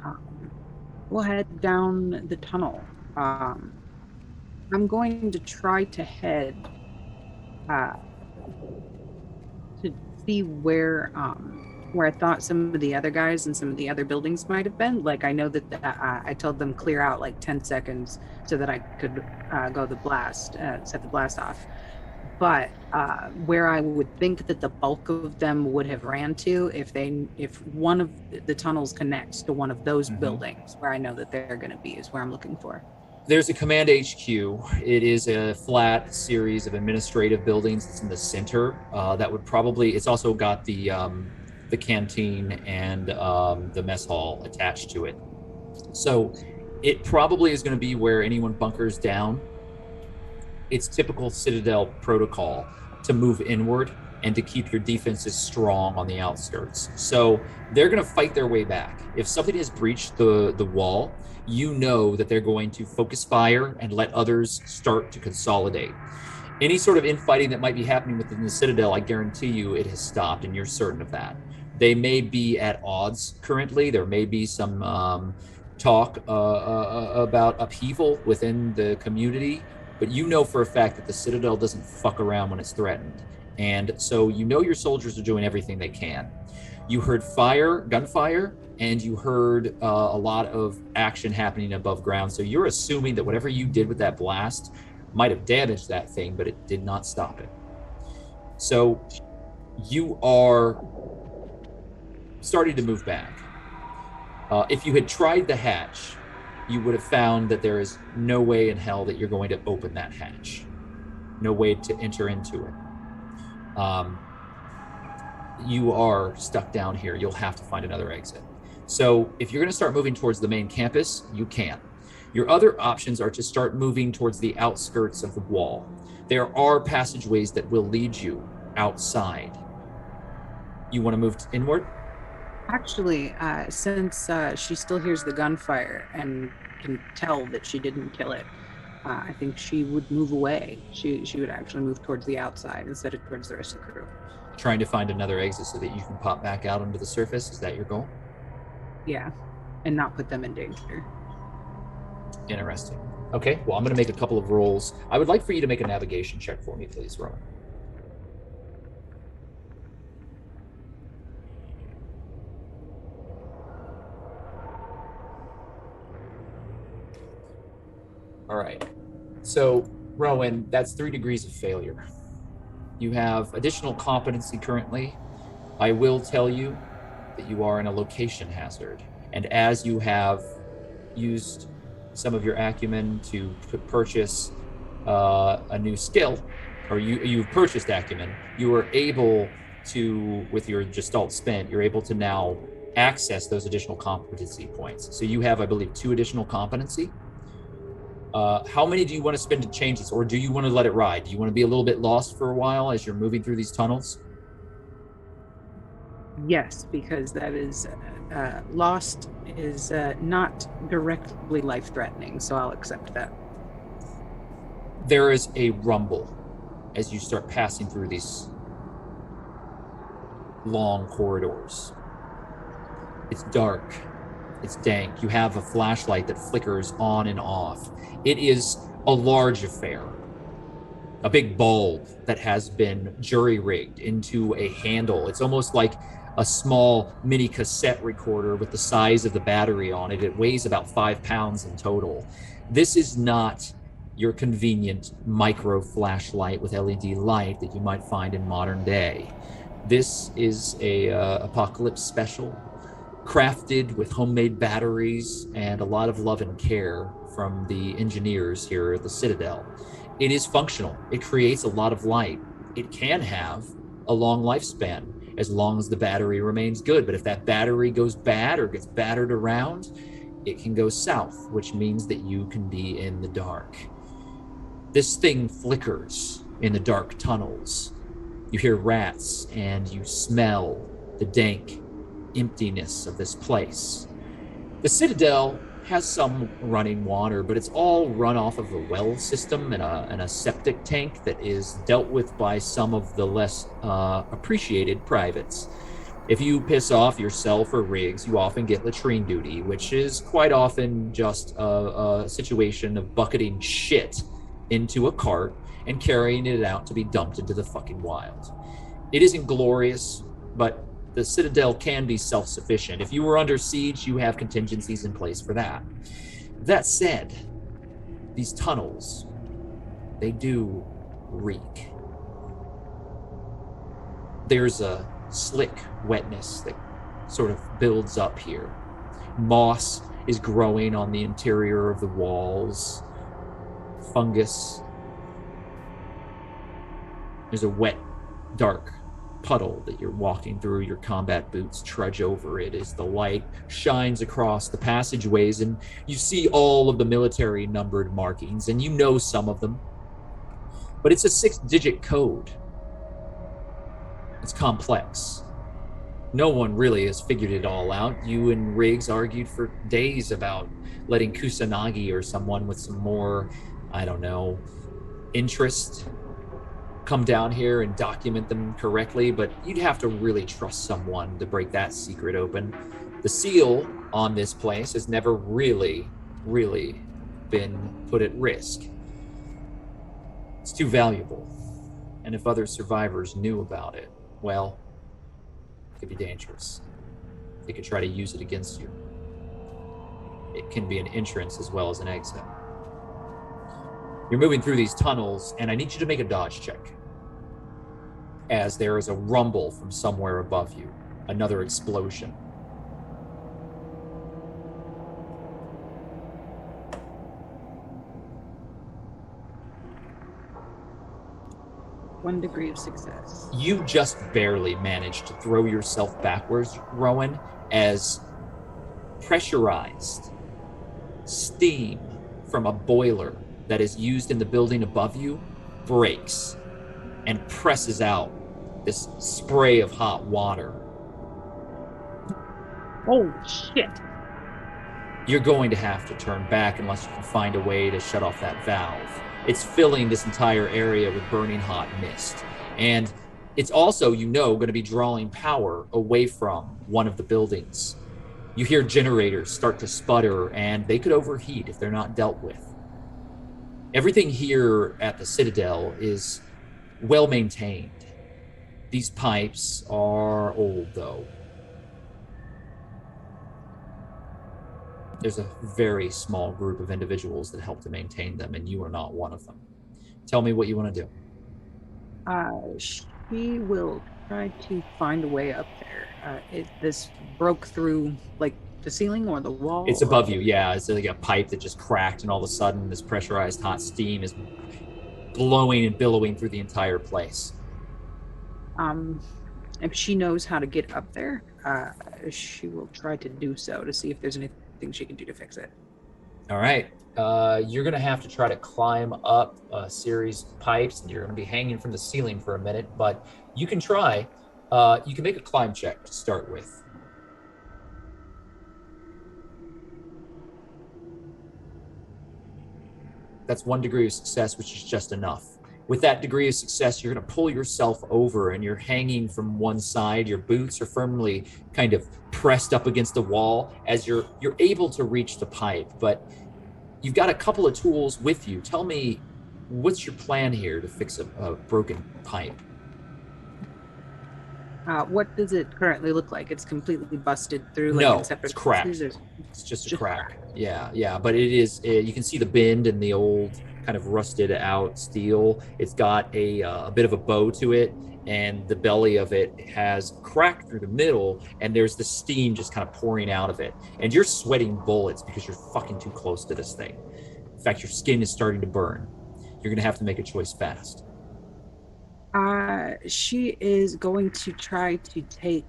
we'll head down the tunnel. I'm going to try to head to see where I thought some of the other guys and some of the other buildings might have been. Like I know that I told them clear out like 10 seconds so that I could go the blast, set the blast off. But where I would think that the bulk of them would have ran to if one of the tunnels connects to one of those buildings where I know that they're going to be is where I'm looking for. There's a command HQ. It is a flat series of administrative buildings. It's in the center. That would probably. It's also got the canteen and the mess hall attached to it. So it probably is going to be where anyone bunkers down. It's typical Citadel protocol to move inward and to keep your defenses strong on the outskirts. So they're going to fight their way back. If something has breached the wall, you know that they're going to focus fire and let others start to consolidate. Any sort of infighting that might be happening within the Citadel, I guarantee you it has stopped, and you're certain of that. They may be at odds currently. There may be some talk about upheaval within the community, but you know for a fact that the Citadel doesn't fuck around when it's threatened. And so you know your soldiers are doing everything they can. You heard fire, gunfire, and you heard a lot of action happening above ground. So you're assuming that whatever you did with that blast might have damaged that thing, but it did not stop it. So you are starting to move back. If you had tried the hatch, you would have found that there is no way in hell that you're going to open that hatch. No way to enter into it. You are stuck down here. You'll have to find another exit. So if you're going to start moving towards the main campus, you can. Your other options are to start moving towards the outskirts of the wall. There are passageways that will lead you outside. You want to move inward? Actually, since she still hears the gunfire and can tell that she didn't kill it, I think she would move away. She would actually move towards the outside instead of towards the rest of the crew. Trying to find another exit so that you can pop back out onto the surface? Is that your goal? Yeah, and not put them in danger. Interesting. Okay, well, I'm going to make a couple of rolls. I would like for you to make a navigation check for me, please, Rowan. All right. So, Rowan, that's 3 degrees of failure. You have additional competency currently. I will tell you that you are in a location hazard. And as you have used some of your acumen to purchase a new skill, or you've purchased acumen, you are able to, with your gestalt spent, you're able to now access those additional competency points. So you have, I believe, 2 additional competency. How many do you want to spend to change this, or do you want to let it ride? Do you want to be a little bit lost for a while as you're moving through these tunnels? Yes, because that is lost is not directly life-threatening, so I'll accept that. There is a rumble as you start passing through these long corridors. It's dark. It's dank. You have a flashlight that flickers on and off. It is a large affair. A big bulb that has been jury-rigged into a handle. It's almost like a small mini cassette recorder with the size of the battery on it. It weighs about 5 pounds in total. This is not your convenient micro flashlight with LED light that you might find in modern day. This is a apocalypse special, crafted with homemade batteries and a lot of love and care from the engineers here at the Citadel. It is functional. It creates a lot of light. It can have a long lifespan as long as the battery remains good. But if that battery goes bad or gets battered around, it can go south, which means that you can be in the dark. This thing flickers in the dark tunnels. You hear rats and you smell the dank emptiness of this place. The citadel has some running water, but it's all run off of a well system and a septic tank that is dealt with by some of the less appreciated privates. If you piss off yourself or rigs, you often get latrine duty, which is quite often just a situation of bucketing shit into a cart and carrying it out to be dumped into the fucking wild. It isn't glorious, but the citadel can be self-sufficient. If you were under siege, you have contingencies in place for that. That said, these tunnels, they do reek. There's a slick wetness that sort of builds up here. Moss is growing on the interior of the walls. Fungus. There's a wet, dark puddle that you're walking through. Your combat boots trudge over it as the light shines across the passageways, and you see all of the military numbered markings, and you know some of them. But it's a 6-digit code. It's complex. No one really has figured it all out. You and Riggs argued for days about letting Kusanagi or someone with some more, I don't know, interest come down here and document them correctly, but you'd have to really trust someone to break that secret open. The seal on this place has never really been put at risk. It's too valuable. And if other survivors knew about it, well, it could be dangerous. They could try to use it against you. It can be an entrance as well as an exit. You're moving through these tunnels, and I need you to make a dodge check, as there is a rumble from somewhere above you. Another explosion. One degree of success. You just barely managed to throw yourself backwards, Rowan, as pressurized steam from a boiler that is used in the building above you breaks and presses out this spray of hot water. Oh, shit. You're going to have to turn back unless you can find a way to shut off that valve. It's filling this entire area with burning hot mist. And it's also, going to be drawing power away from one of the buildings. You hear generators start to sputter, and they could overheat if they're not dealt with. Everything here at the Citadel is well maintained. These pipes are old, though. There's a very small group of individuals that help to maintain them, and you are not one of them. Tell me what you want to do. She will try to find a way up there. This broke through, like, the ceiling or the wall? It's above you, yeah. It's like a pipe that just cracked, and all of a sudden this pressurized hot steam is blowing and billowing through the entire place. If she knows how to get up there, she will try to do so to see if there's anything she can do to fix it. All right. You're going to have to try to climb up a series of pipes, and you're going to be hanging from the ceiling for a minute, but you can try. You can make a climb check to start with. That's 1 degree of success, which is just enough. With that degree of success, you're going to pull yourself over, and you're hanging from one side. Your boots are firmly kind of pressed up against the wall as you're able to reach the pipe, but you've got a couple of tools with you. Tell me, what's your plan here to fix a broken pipe? What does it currently look like? It's completely busted through? No, it's cracked. It's just a crack. Yeah. But it is, you can see the bend in the old kind of rusted out steel. It's got a bit of a bow to it, and the belly of it has cracked through the middle, and there's the steam just kind of pouring out of it. And you're sweating bullets because you're fucking too close to this thing. In fact, your skin is starting to burn. You're going to have to make a choice fast. She is going to try to take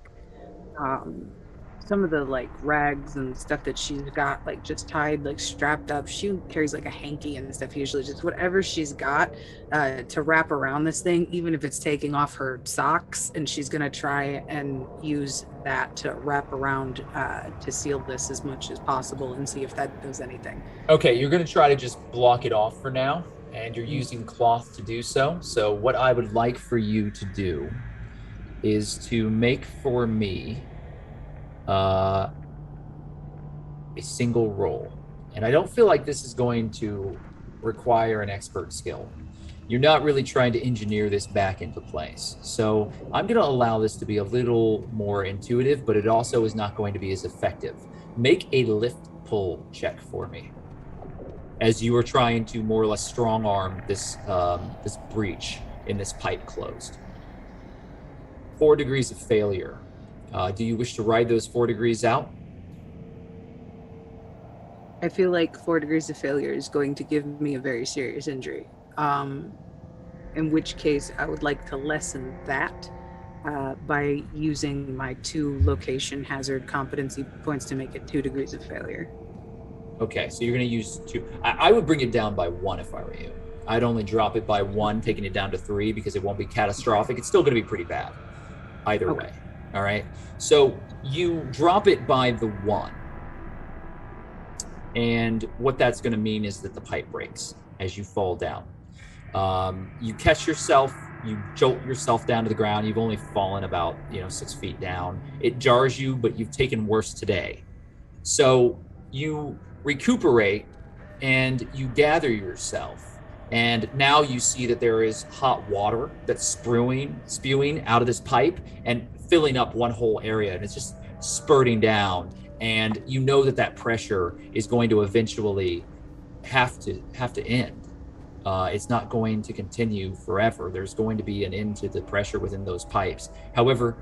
some of the like rags and stuff that she's got like just tied, like strapped up. She carries like a hanky and stuff usually, just whatever she's got to wrap around this thing, even if it's taking off her socks, and she's gonna try and use that to wrap around to seal this as much as possible and see if that does anything. Okay, you're going to try to just block it off for now, and you're Mm. using cloth to do so. So, what I would like for you to do is to make for me uh, a single roll. And I don't feel like this is going to require an expert skill. You're not really trying to engineer this back into place. So I'm going to allow this to be a little more intuitive, but it also is not going to be as effective. Make a lift pull check for me as you are trying to more or less strong arm this breach in this pipe closed. 4 degrees of failure. Do you wish to ride those 4 degrees out? I feel like 4 degrees of failure is going to give me a very serious injury. In which case, I would like to lessen that by using my 2 location hazard competency points to make it 2 degrees of failure. Okay, so you're going to use 2. I would bring it down by 1 if I were you. I'd only drop it by 1, taking it down to 3 because it won't be catastrophic. It's still going to be pretty bad either Okay. way. All right. So you drop it by the 1. And what that's going to mean is that the pipe breaks as you fall down. You catch yourself, you jolt yourself down to the ground. You've only fallen about 6 feet down. It jars you, but you've taken worse today. So you recuperate and you gather yourself. And now you see that there is hot water that's spewing out of this pipe and filling up one whole area. And it's just spurting down. And you know that pressure is going to eventually have to end. It's not going to continue forever. There's going to be an end to the pressure within those pipes. However,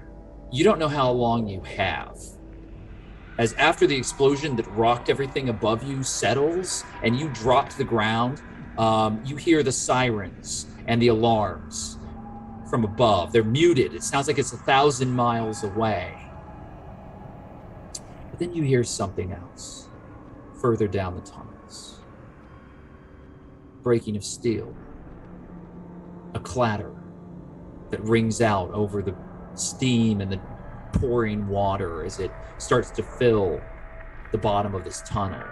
you don't know how long you have. As after the explosion that rocked everything above you settles and you drop to the ground, you hear the sirens and the alarms from above. They're muted. It sounds like it's 1,000 miles away. But then you hear something else further down the tunnels. Breaking of steel. A clatter that rings out over the steam and the pouring water as it starts to fill the bottom of this tunnel.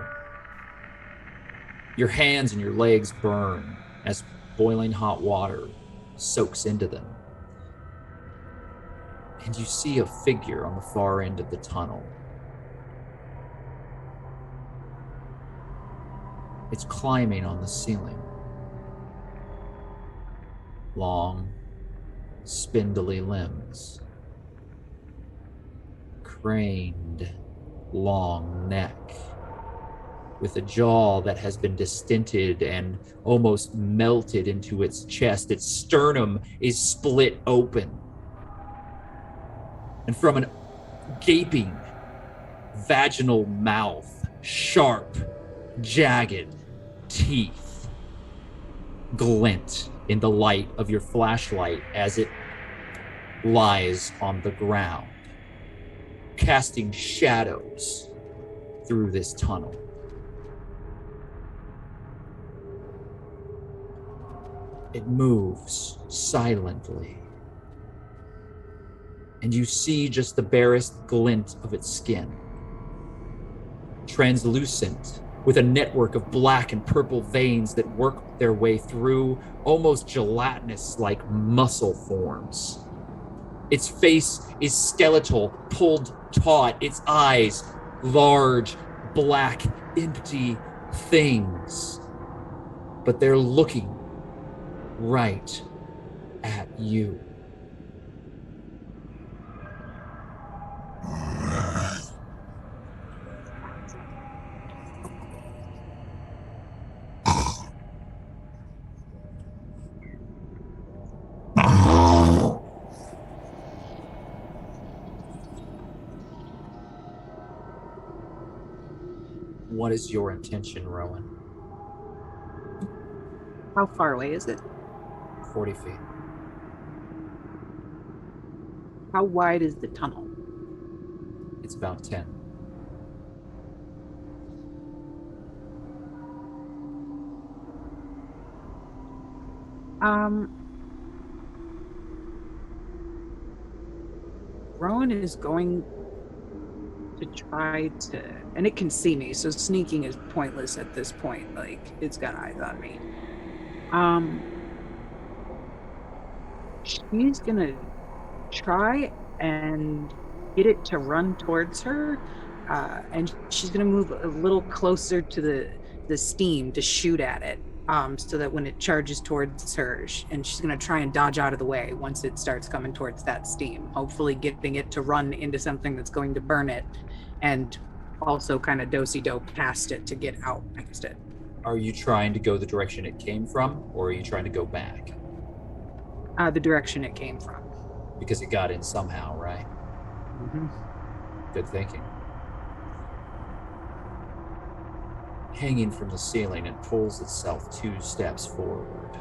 Your hands and your legs burn as boiling hot water soaks into them. And you see a figure on the far end of the tunnel. It's climbing on the ceiling. Long, spindly limbs. Craned, long neck. With a jaw that has been distended and almost melted into its chest. Its sternum is split open. And from an gaping, vaginal mouth, sharp, jagged teeth glint in the light of your flashlight as it lies on the ground, casting shadows through this tunnel. It moves silently, and you see just the barest glint of its skin, translucent, with a network of black and purple veins that work their way through almost gelatinous like muscle forms. Its face is skeletal, pulled taut, its eyes large, black, empty things. But they're looking right at you. What is your intention, Rowan? How far away is it? 40 feet. How wide is the tunnel? It's about 10. Um, Rowan is going to try to, and it can see me, so sneaking is pointless at this point. Like, it's got eyes on me. Um, she's gonna try and get it to run towards her, and she's gonna move a little closer to the steam to shoot at it, so that when it charges towards her, and she's gonna try and dodge out of the way once it starts coming towards that steam, hopefully getting it to run into something that's going to burn it, and also kind of do-si-do past it to get out past it. Are you trying to go the direction it came from, or are you trying to go back? The direction it came from. Because it got in somehow, right? Mm-hmm. Good thinking. Hanging from the ceiling, it pulls itself 2 steps forward.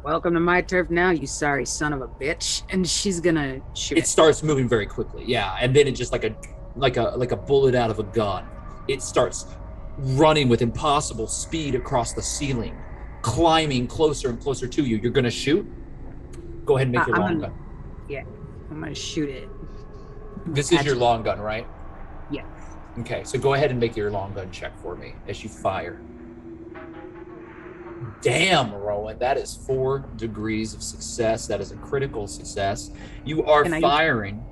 Welcome to my turf now, you sorry son of a bitch. And she's gonna shoot It starts moving very quickly, yeah, and then it just like a bullet out of a gun. It starts running with impossible speed across the ceiling, climbing closer and closer to you. You're gonna shoot? Go ahead and make your long gun. Yeah, I'm gonna shoot it. This is your long gun, right? Yes. Okay, so go ahead and make your long gun check for me as you fire. Damn, Rowan, that is 4 degrees of success. That is a critical success. You are firing.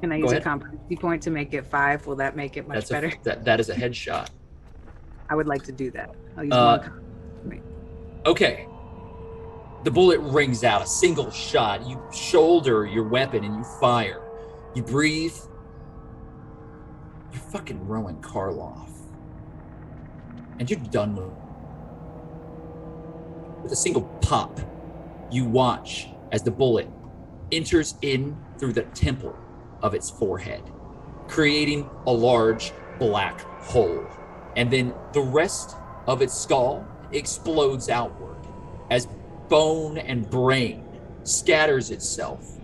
Can I use a competency point to make it 5? Will that make it much better? That is a headshot. I would like to do that. I'll use one. Okay. The bullet rings out, a single shot. You shoulder your weapon and you fire. You breathe. You're fucking Rowan Karloff. And you're done with a single pop. You watch as the bullet enters in through the temple of its forehead, creating a large black hole. And then the rest of its skull explodes outward as bone and brain scatters itself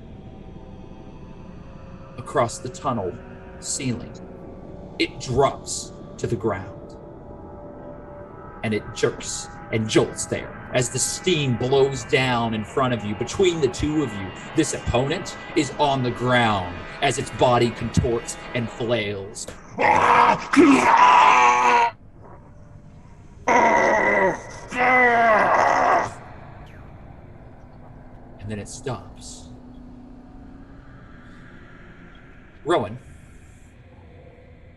across the tunnel ceiling. It drops to the ground and it jerks and jolts there as the steam blows down in front of you. Between the two of you, this opponent is on the ground as its body contorts and flails. And then it stops. Rowan,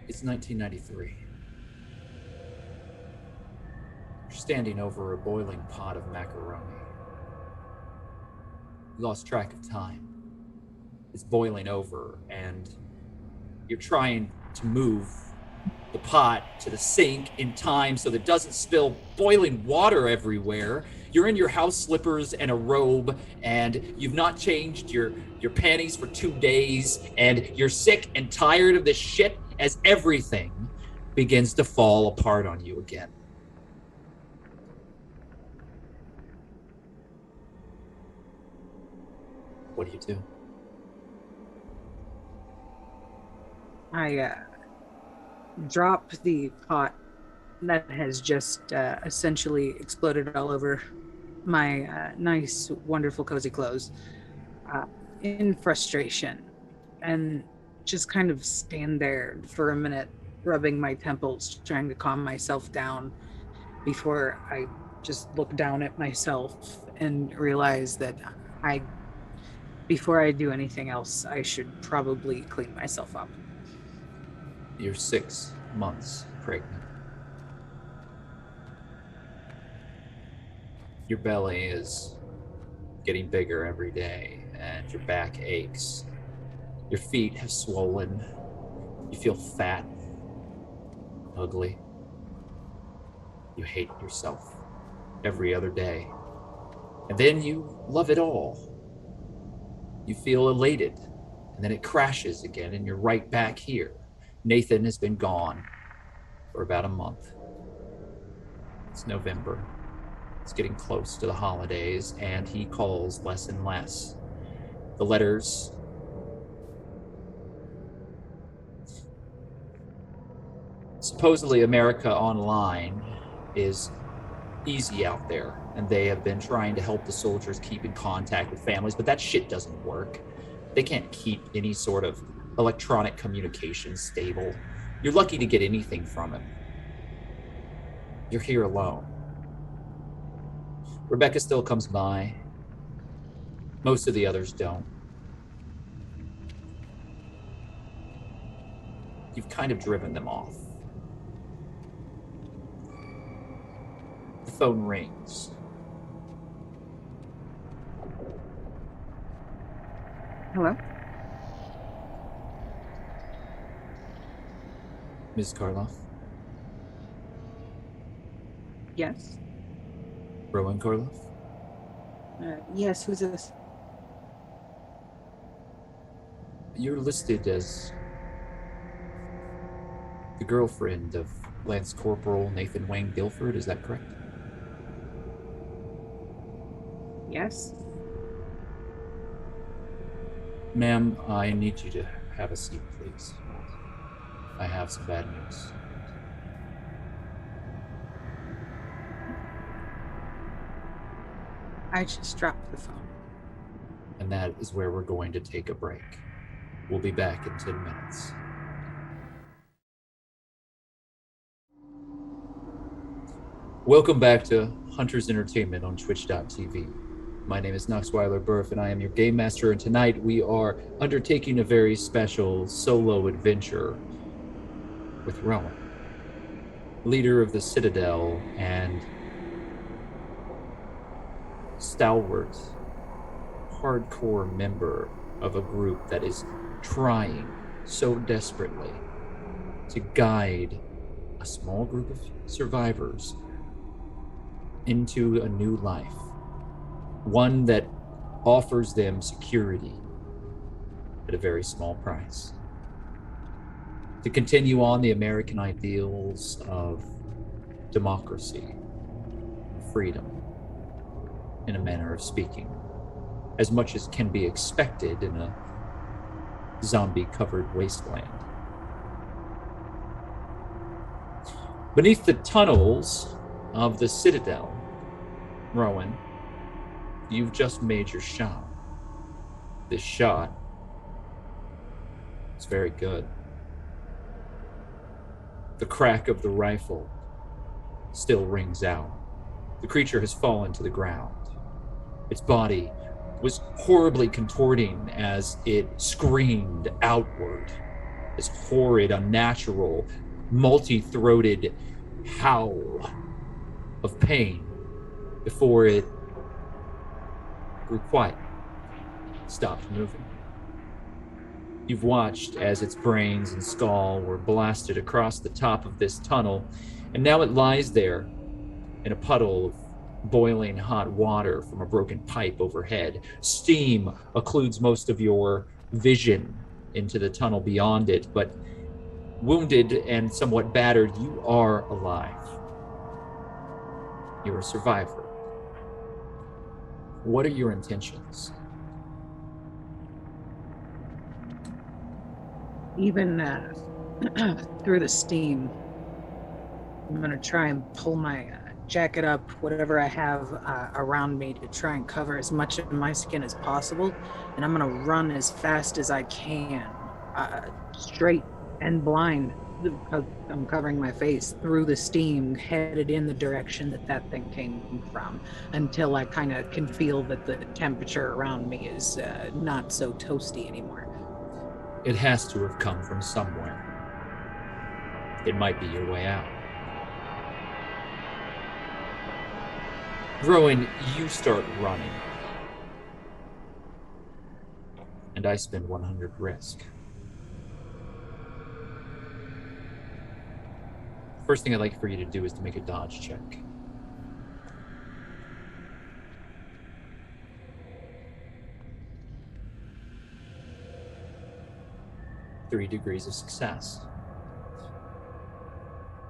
it's 1993. You're standing over a boiling pot of macaroni. You lost track of time. It's boiling over, and you're trying to move the pot to the sink in time so that it doesn't spill boiling water everywhere. You're in your house slippers and a robe, and you've not changed your panties for 2 days, and you're sick and tired of this shit as everything begins to fall apart on you again. What do you do? I drop the pot that has just essentially exploded all over my nice, wonderful, cozy clothes in frustration, and just kind of stand there for a minute, rubbing my temples, trying to calm myself down before I just look down at myself and realize that before I do anything else, I should probably clean myself up. You're 6 months pregnant. Your belly is getting bigger every day, and your back aches. Your feet have swollen. You feel fat, ugly. You hate yourself every other day. And then you love it all. You feel elated, and then it crashes again, and you're right back here. Nathan has been gone for about a month. It's November. It's getting close to the holidays, and he calls less and less. The letters supposedly America Online is easy out there, and they have been trying to help the soldiers keep in contact with families, but that shit doesn't work. They can't keep any sort of electronic communication stable. You're lucky to get anything from him. You're here alone. Rebecca still comes by. Most of the others don't. You've kind of driven them off. The phone rings. Hello? Ms. Karloff? Yes? Rowan Karloff? Yes, who's this? You're listed as the girlfriend of Lance Corporal Nathan Wayne Guilford, is that correct? Yes? Ma'am, I need you to have a seat, please. I have some bad news. I just dropped the phone. And that is where we're going to take a break. We'll be back in 10 minutes. Welcome back to Hunters Entertainment on Twitch.tv. My name is Knoxweiler Burf, and I am your game master, and tonight we are undertaking a very special solo adventure with Rowan, leader of the Citadel and stalwart, hardcore member of a group that is trying so desperately to guide a small group of survivors into a new life, one that offers them security at a very small price, to continue on the American ideals of democracy, freedom, in a manner of speaking, as much as can be expected in a zombie-covered wasteland. Beneath the tunnels of the Citadel, Rowan, you've just made your shot. This shot is very good. The crack of the rifle still rings out. The creature has fallen to the ground. Its body was horribly contorting as it screamed outward. This horrid, unnatural, multi-throated howl of pain before it grew quiet, stopped moving. You've watched as its brains and skull were blasted across the top of this tunnel, and now it lies there in a puddle of boiling hot water from a broken pipe overhead. Steam occludes most of your vision into the tunnel beyond it, but wounded and somewhat battered, you are alive. You're a survivor. What are your intentions? Even through the steam, I'm going to try and pull my jacket up, whatever I have around me, to try and cover as much of my skin as possible. And I'm going to run as fast as I can, straight and blind, because I'm covering my face, through the steam, headed in the direction that thing came from, until I kind of can feel that the temperature around me is not so toasty anymore. It has to have come from somewhere. It might be your way out. Rowan, you start running. And I spend 100 risk. First thing I'd like for you to do is to make a dodge check. Three degrees of success.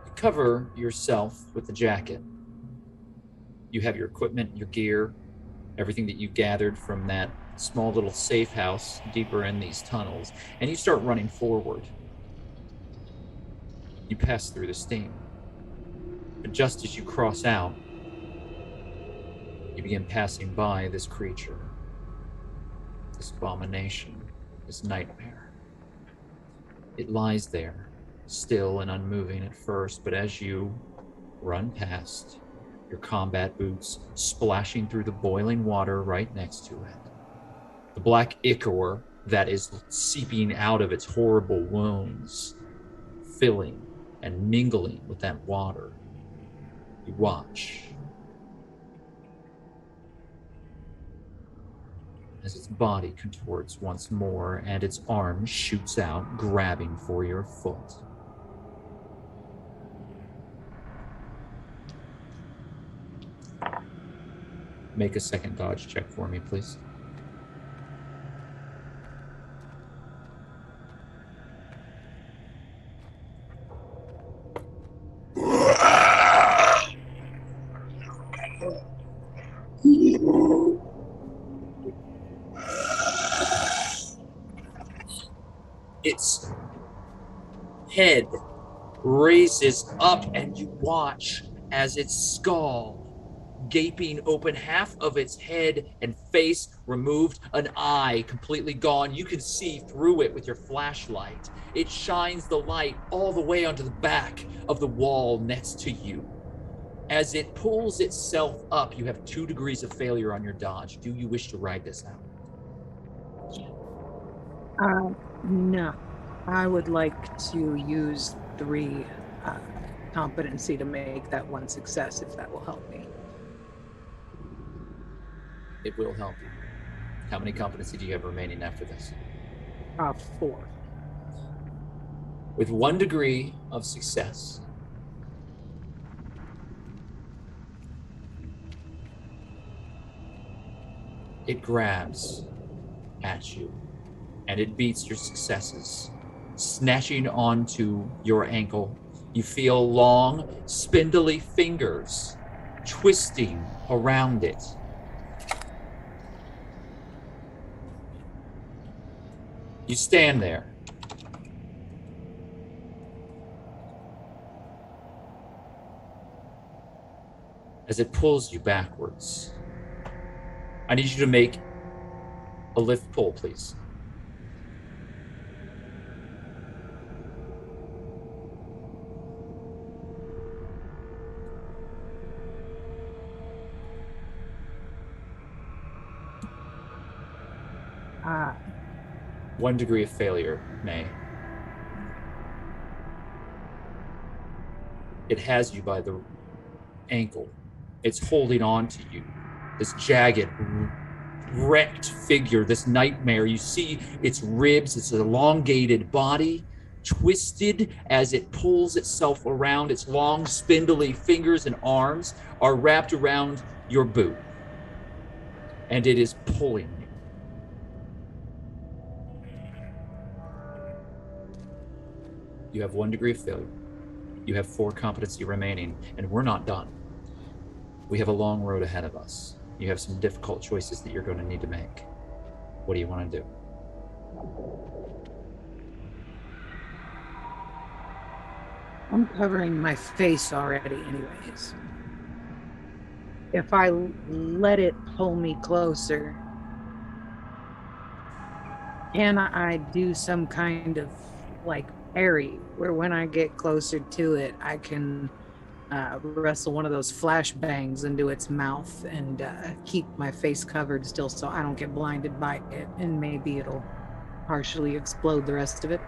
You cover yourself with the jacket, You have your equipment, your gear, everything that you gathered from that small little safe house deeper in these tunnels, and you start running forward. You pass through the steam. But just as you cross out, you begin passing by this creature, this abomination, this nightmare. It lies there, still and unmoving at first, but as you run past, your combat boots splashing through the boiling water right next to it, the black ichor that is seeping out of its horrible wounds, filling and mingling with that water. You watch as its body contorts once more and its arm shoots out, grabbing for your foot. Make a second dodge check for me, please. Its head raises up and you watch as its skull, gaping open, half of its head and face removed, an eye completely gone. You can see through it with your flashlight. It shines the light all the way onto the back of the wall next to you. As it pulls itself up, you have 2 degrees of failure on your dodge. Do you wish to ride this out? No. I would like to use 3 competency to make that 1 success, if that will help me. It will help you. How many competency do you have remaining after this? 4. With 1 degree of success, it grabs at you and it beats your successes, snatching onto your ankle. You feel long, spindly fingers twisting around it. You stand there. As it pulls you backwards. I need you to make a lift pull, please. Ah. 1 degree of failure, May. It has you by the ankle. It's holding on to you. This jagged, wrecked figure, this nightmare. You see its ribs, its elongated body, twisted as it pulls itself around. Its long, spindly fingers and arms are wrapped around your boot. And it is pulling you. You have 1 degree of failure. You have 4 competency remaining, and we're not done. We have a long road ahead of us. You have some difficult choices that you're going to need to make. What do you want to do? I'm covering my face already anyways. If I let it pull me closer, can I do some kind of like parry where when I get closer to it, I can wrestle one of those flashbangs into its mouth and keep my face covered still so I don't get blinded by it, and maybe it'll partially explode the rest of it?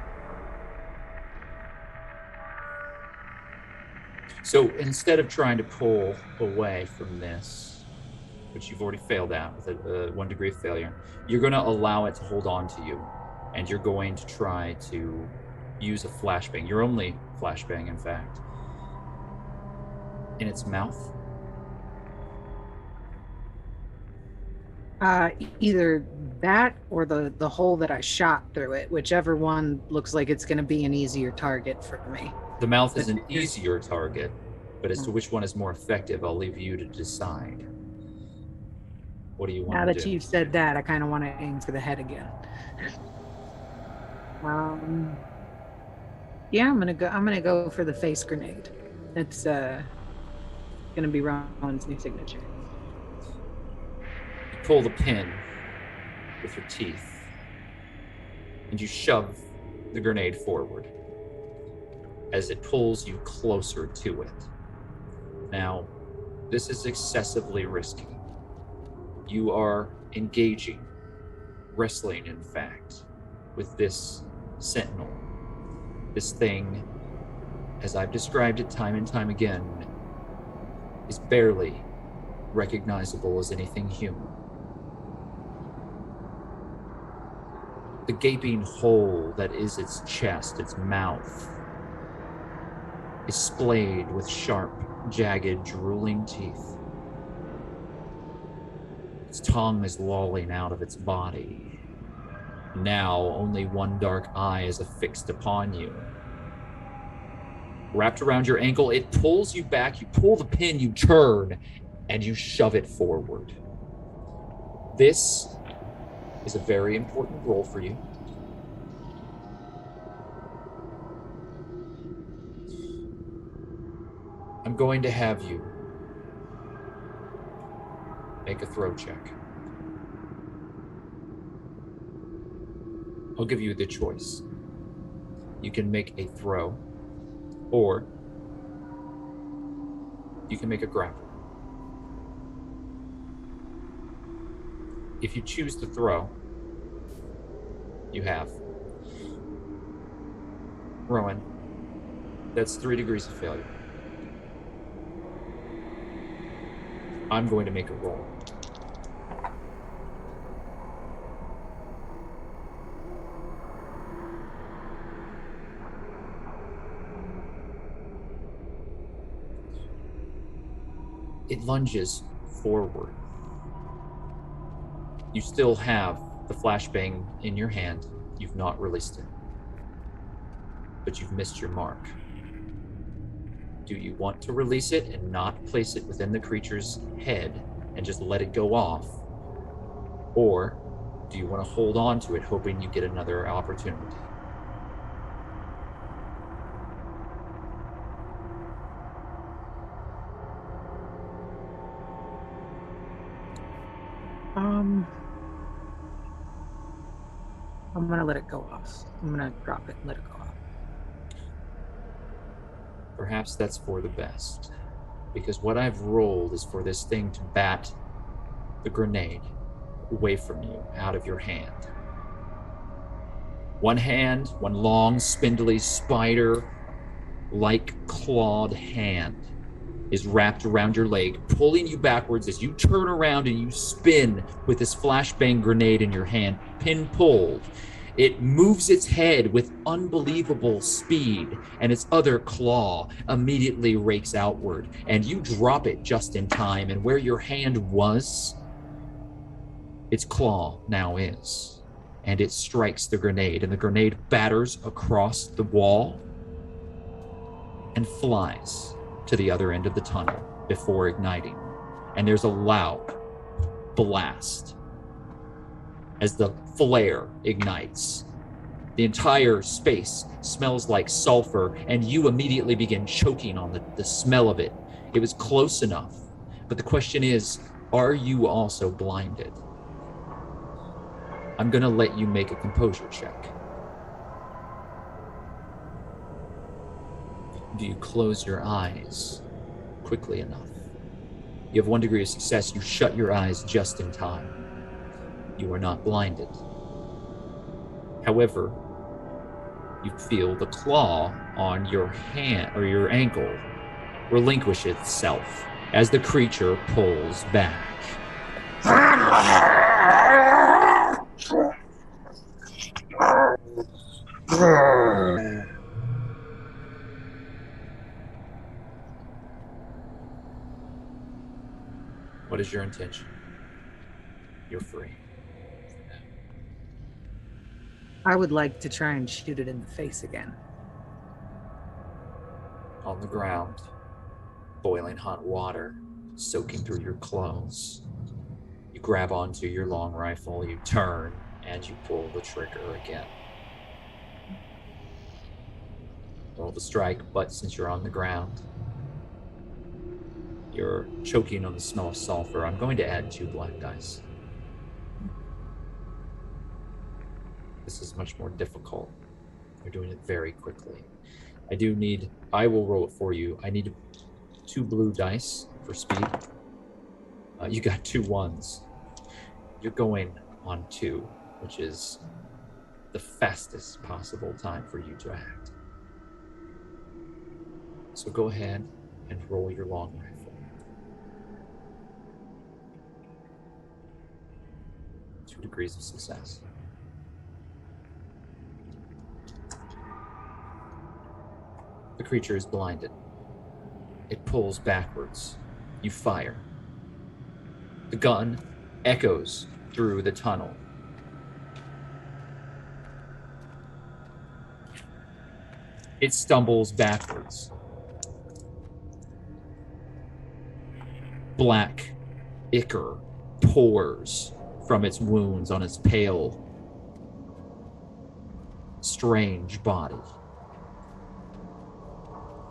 So instead of trying to pull away from this, which you've already failed at with a 1 degree of failure, you're going to allow it to hold on to you, and you're going to try to use a flashbang, your only flashbang, in fact, in its mouth. Either that or the hole that I shot through it, whichever one looks like it's going to be an easier target for me. The mouth is an easier target. But as to which one is more effective, I'll leave you to decide. What do you want Now to that do? you've said that, I kind of want to aim for the head again. Yeah, I'm gonna go for the face grenade. It's gonna be Rowan's new signature. You pull the pin with your teeth, and you shove the grenade forward as it pulls you closer to it. Now, this is excessively risky. You are engaging, wrestling, in fact, with this sentinel. This thing, as I've described it time and time again, is barely recognizable as anything human. The gaping hole that is its chest, its mouth, is splayed with sharp, jagged, drooling teeth. Its tongue is lolling out of its body. Now, only one dark eye is affixed upon you. Wrapped around your ankle, it pulls you back. You pull the pin, you turn, and you shove it forward. This is a very important role for you. I'm going to have you make a throw check. I'll give you the choice. You can make a throw, or you can make a grapple. If you choose to throw, you have Rowan. That's 3 degrees of failure. I'm going to make a roll. It lunges forward. You still have the flashbang in your hand. You've not released it. But you've missed your mark. Do you want to release it and not place it within the creature's head and just let it go off? Or do you want to hold on to it, hoping you get another opportunity? I'm gonna let it go off. I'm gonna drop it and let it go off. Perhaps that's for the best, because what I've rolled is for this thing to bat the grenade away from you, out of your hand. One hand, one long, spindly, spider-like clawed hand is wrapped around your leg, pulling you backwards as you turn around and you spin with this flashbang grenade in your hand, pin pulled. It moves its head with unbelievable speed, and its other claw immediately rakes outward, and you drop it just in time, and where your hand was, its claw now is, and it strikes the grenade, and the grenade batters across the wall and flies to the other end of the tunnel before igniting. And there's a loud blast as the flare ignites. The entire space smells like sulfur, and you immediately begin choking on the smell of it. It was close enough, but the question is, are you also blinded? I'm going to let you make a composure check. Do you close your eyes quickly enough? You have 1 degree of success. You shut your eyes just in time. You are not blinded. However, you feel the claw on your hand or your ankle relinquish itself as the creature pulls back. What is your intention? You're free. I would like to try and shoot it in the face again. On the ground, boiling hot water soaking through your clothes. You grab onto your long rifle, you turn, and you pull the trigger again. Roll the strike, but since you're on the ground, you're choking on the smell of sulfur. I'm going to add 2 black dice. This is much more difficult. You're doing it very quickly. I will roll it for you. I need 2 blue dice for speed. You got 2 ones. You're going on 2, which is the fastest possible time for you to act. So go ahead and roll your long rifle. 2 degrees of success. The creature is blinded. It pulls backwards. You fire. The gun echoes through the tunnel. It stumbles backwards. Black ichor pours from its wounds on its pale, strange body.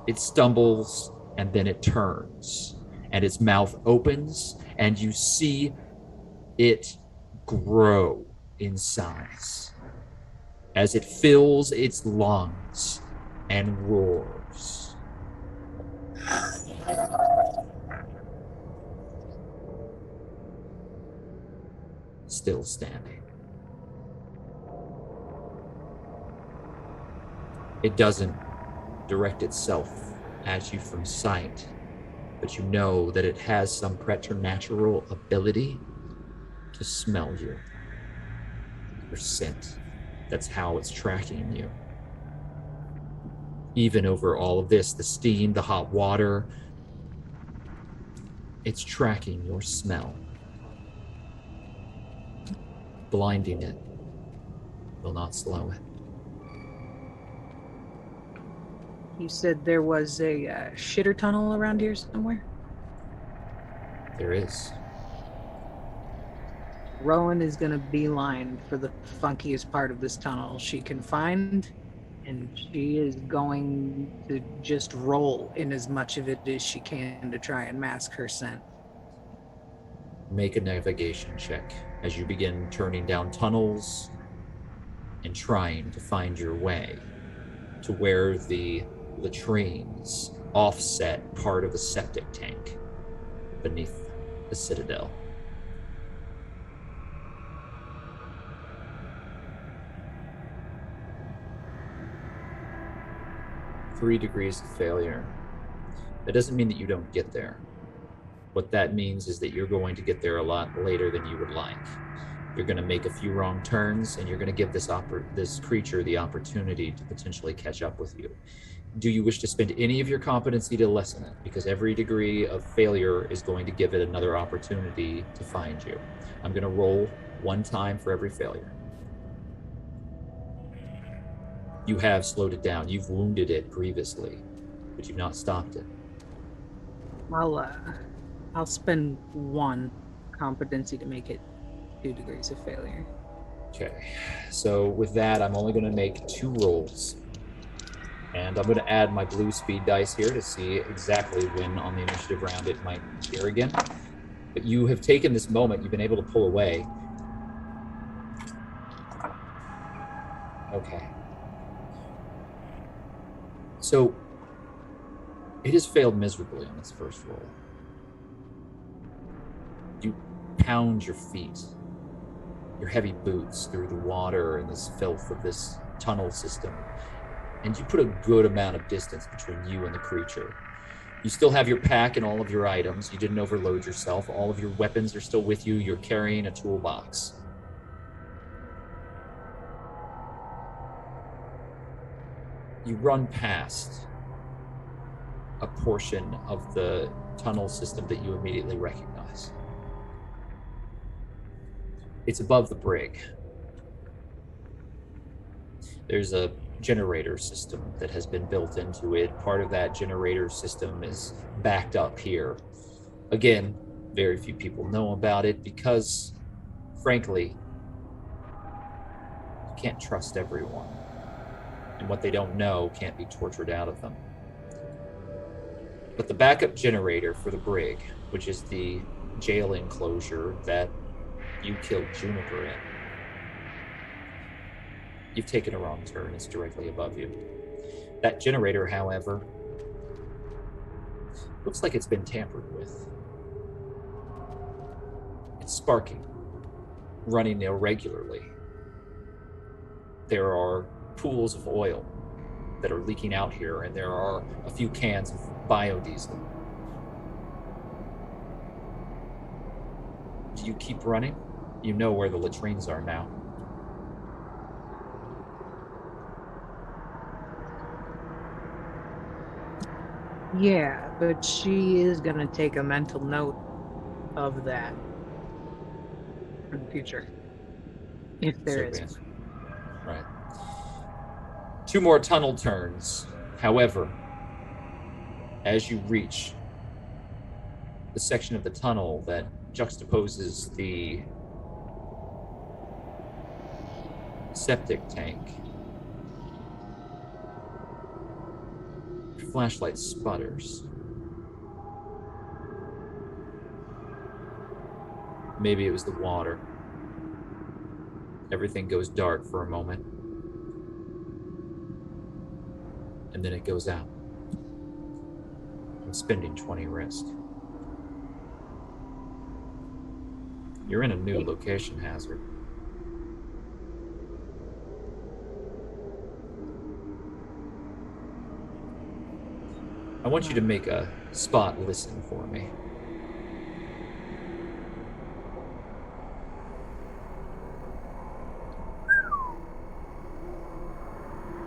It stumbles and then it turns, and its mouth opens, and you see it grow in size as it fills its lungs and roars. Still standing. It doesn't direct itself at you from sight, but you know that it has some preternatural ability to smell you. Your scent. That's how it's tracking you. Even over all of this, the steam, the hot water, it's tracking your smell. Blinding it will not slow it. You said there was a shitter tunnel around here somewhere? There is. Rowan is going to beeline for the funkiest part of this tunnel she can find, and she is going to just roll in as much of it as she can to try and mask her scent. Make a navigation check as you begin turning down tunnels and trying to find your way to where the latrines offset part of the septic tank beneath the citadel. Three degrees of failure. That doesn't mean that you don't get there. What that means is that you're going to get there a lot later than you would like. You're going to make a few wrong turns, and you're going to give this creature the opportunity to potentially catch up with you. Do you wish to spend any of your competency to lessen it? Because every degree of failure is going to give it another opportunity to find you. I'm going to roll 1 time for every failure. You have slowed it down. You've wounded it grievously, but you've not stopped it. I'll spend 1 competency to make it 2 degrees of failure. Okay, so with that, I'm only going to make 2 rolls. And I'm going to add my blue speed dice here to see exactly when on the initiative round it might appear again. But you have taken this moment. You've been able to pull away. Okay. So it has failed miserably on its first roll. You pound your feet, your heavy boots through the water and this filth of this tunnel system, and you put a good amount of distance between you and the creature. You still have your pack and all of your items. You didn't overload yourself. All of your weapons are still with you. You're carrying a toolbox. You run past a portion of the tunnel system that you immediately recognize. It's above the brig. There's a generator system that has been built into it. Part of that generator system is backed up here. Again, very few people know about it because, frankly, you can't trust everyone. And what they don't know can't be tortured out of them. But the backup generator for the brig, which is the jail enclosure that you killed Juniper in, you've taken a wrong turn. It's directly above you. That generator, however, looks like it's been tampered with. It's sparking, running irregularly. There are pools of oil that are leaking out here, and there are a few cans of biodiesel. Do you keep running? You know where the latrines are now. Yeah, but she is gonna take a mental note of that for the future. If there is. Right. 2 more tunnel turns. However, as you reach the section of the tunnel that juxtaposes the septic tank, your flashlight sputters. Maybe it was the water. Everything goes dark for a moment, and then it goes out. I'm spending 20 risk. You're in a new location hazard. I want you to make a spot listen for me.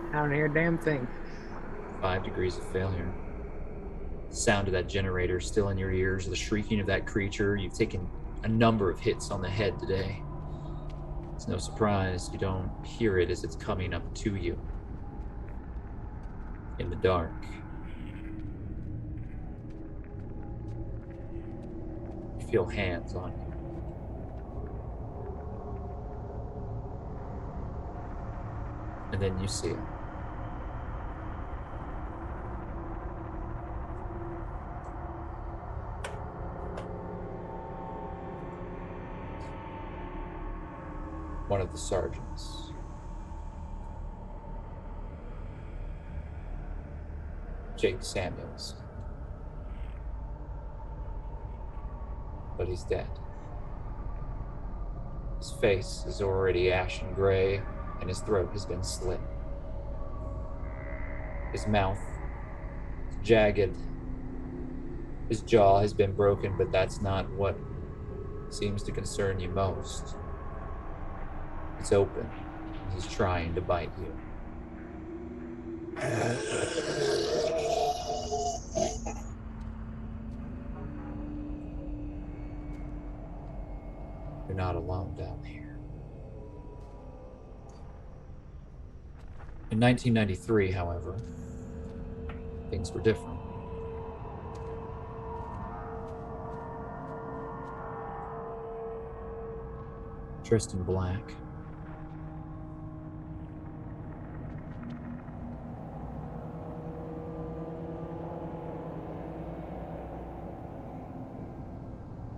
I don't hear a damn thing. 5 degrees of failure. The sound of that generator still in your ears, the shrieking of that creature. You've taken a number of hits on the head today. It's no surprise you don't hear it as it's coming up to you in the dark. You feel hands on you. And then you see it. One of the sergeants. Jake Samuels. But he's dead. His face is already ashen gray, and his throat has been slit. His mouth is jagged. His jaw has been broken, but that's not what seems to concern you most. It's open. He's trying to bite you. You're not alone down here. In 1993, however, things were different. Dressed in black,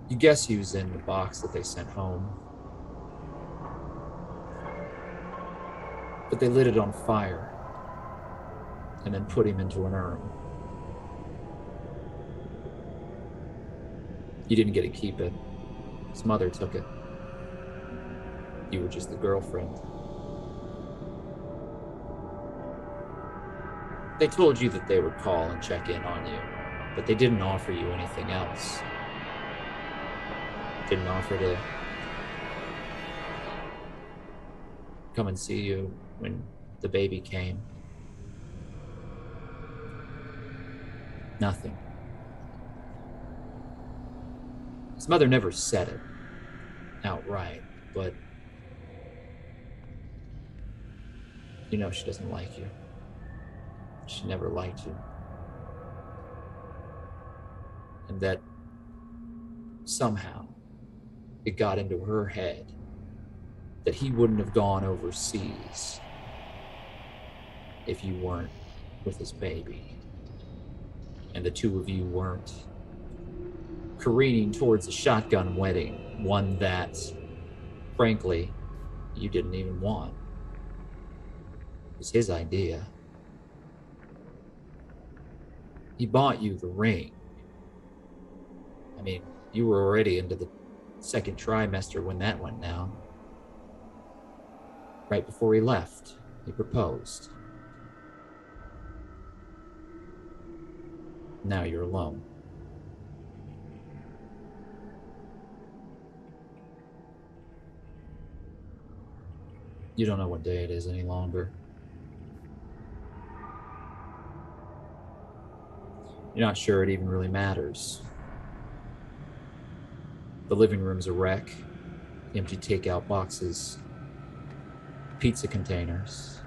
you guess he was in the box that they sent home. But they lit it on fire and then put him into an urn. You didn't get to keep it. His mother took it. You were just the girlfriend. They told you that they would call and check in on you, but they didn't offer you anything else. Didn't offer to come and see you when the baby came. Nothing. His mother never said it outright, but You know she doesn't like you. She never liked you. And that somehow it got into her head that he wouldn't have gone overseas if you weren't with his baby. And the two of you weren't careening towards a shotgun wedding, one that, frankly, you didn't even want. It was his idea. He bought you the ring. I mean, you were already into the second trimester when that went down. Right before he left, he proposed. Now you're alone. You don't know what day it is any longer. You're not sure it even really matters. The living room's a wreck. Empty takeout boxes. Pizza containers.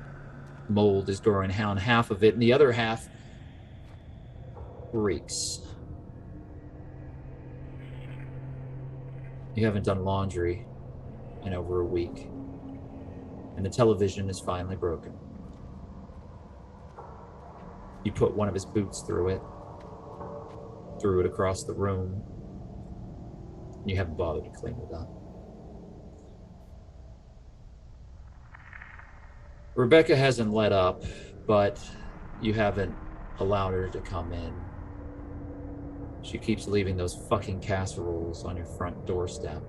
Mold is growing on half of it, and the other half reeks. You haven't done laundry in over a week, and the television is finally broken. You put one of his boots through it, threw it across the room. You haven't bothered to clean it up. Rebecca hasn't let up, but you haven't allowed her to come in. She keeps leaving those fucking casseroles on your front doorstep.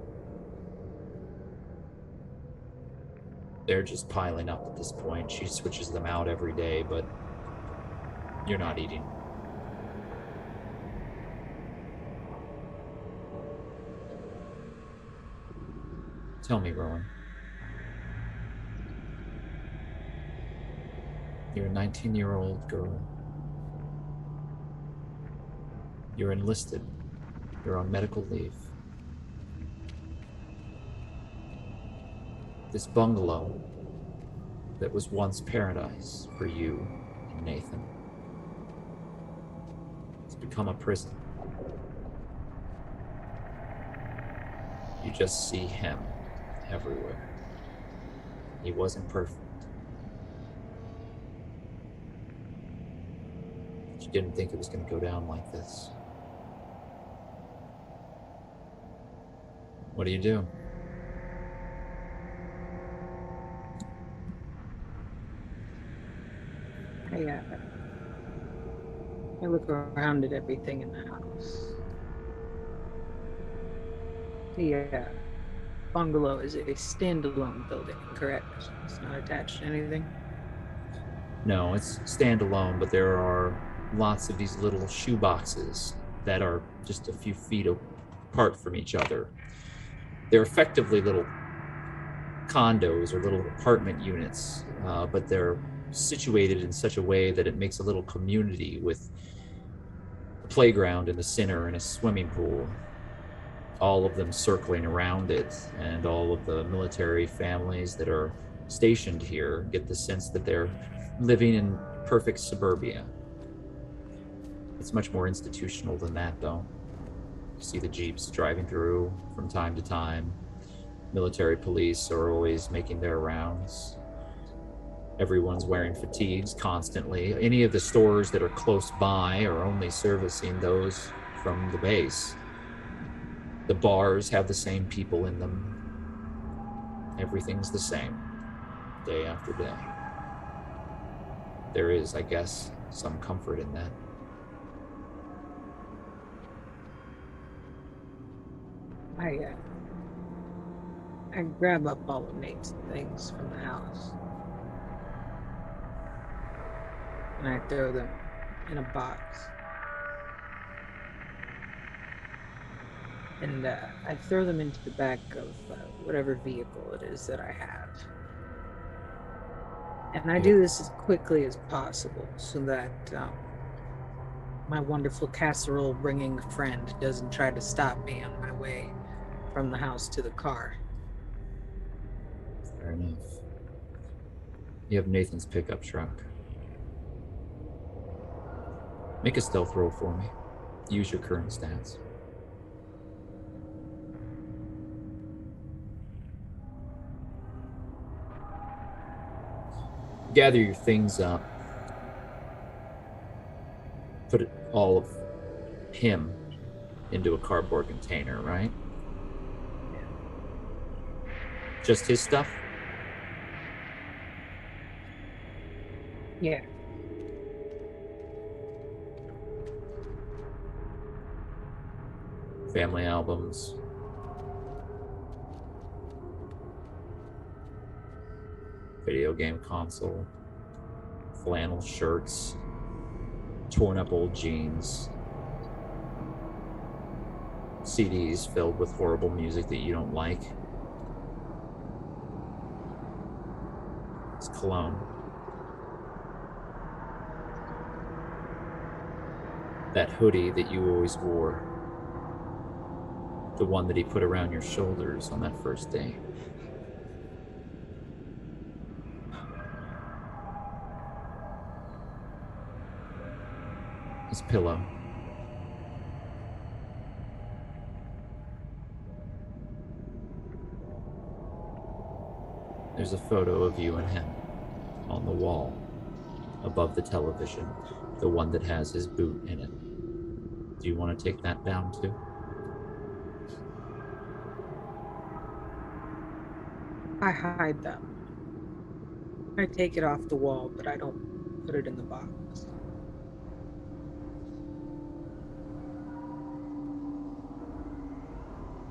They're just piling up at this point. She switches them out every day, but you're not eating. Tell me, Rowan. You're a 19-year-old girl. You're enlisted. You're on medical leave. This bungalow that was once paradise for you and Nathan, it's become a prison. You just see him everywhere. He wasn't perfect. But you didn't think it was going to go down like this. What do you do? I look around at everything in the house. The bungalow is a standalone building, correct? It's not attached to anything? No, it's standalone, but there are lots of these little shoe boxes that are just a few feet apart from each other. They're effectively little condos or little apartment units, but they're situated in such a way that it makes a little community with a playground in the center and a swimming pool, all of them circling around it, and all of the military families that are stationed here get the sense that they're living in perfect suburbia. It's much more institutional than that, though. You see the jeeps driving through from time to time. Military police are always making their rounds. Everyone's wearing fatigues constantly. Any of the stores that are close by are only servicing those from the base. The bars have the same people in them. Everything's the same, day after day. There is, I guess, some comfort in that. I grab up all of Nate's things from the house, and I throw them in a box. And I throw them into the back of whatever vehicle it is that I have. And I do this as quickly as possible so that my wonderful casserole bringing friend doesn't try to stop me on my way from the house to the car. Fair enough. You have Nathan's pickup truck. Make a stealth roll for me. Use your current stats. Gather your things up. Put all of him into a cardboard container, right? Just his stuff? Yeah. Family albums. Video game console. Flannel shirts. Torn up old jeans. CDs filled with horrible music that you don't like. It's cologne. That hoodie that you always wore. The one that he put around your shoulders on that first day. His pillow. There's a photo of you and him on the wall above the television, the one that has his boot in it. Do you want to take that down too? I hide them. I take it off the wall, but I don't put it in the box.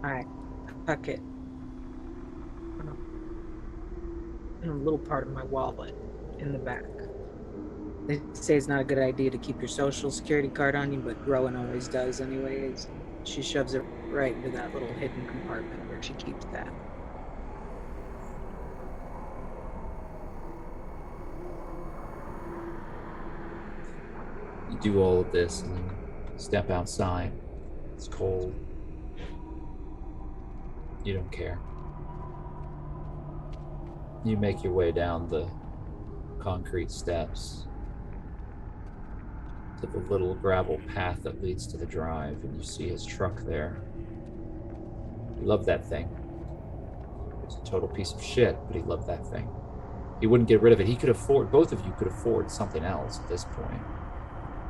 I tuck it in a little part of my wallet in the back. They say it's not a good idea to keep your social security card on you, but Rowan always does anyways. She shoves it right into that little hidden compartment where she keeps that. You do all of this and then step outside. It's cold. You don't care. You make your way down the concrete steps to the little gravel path that leads to the drive, and you see his truck there. He loved that thing. It's a total piece of shit, but he loved that thing. He wouldn't get rid of it. He could afford, both of you could afford something else at this point.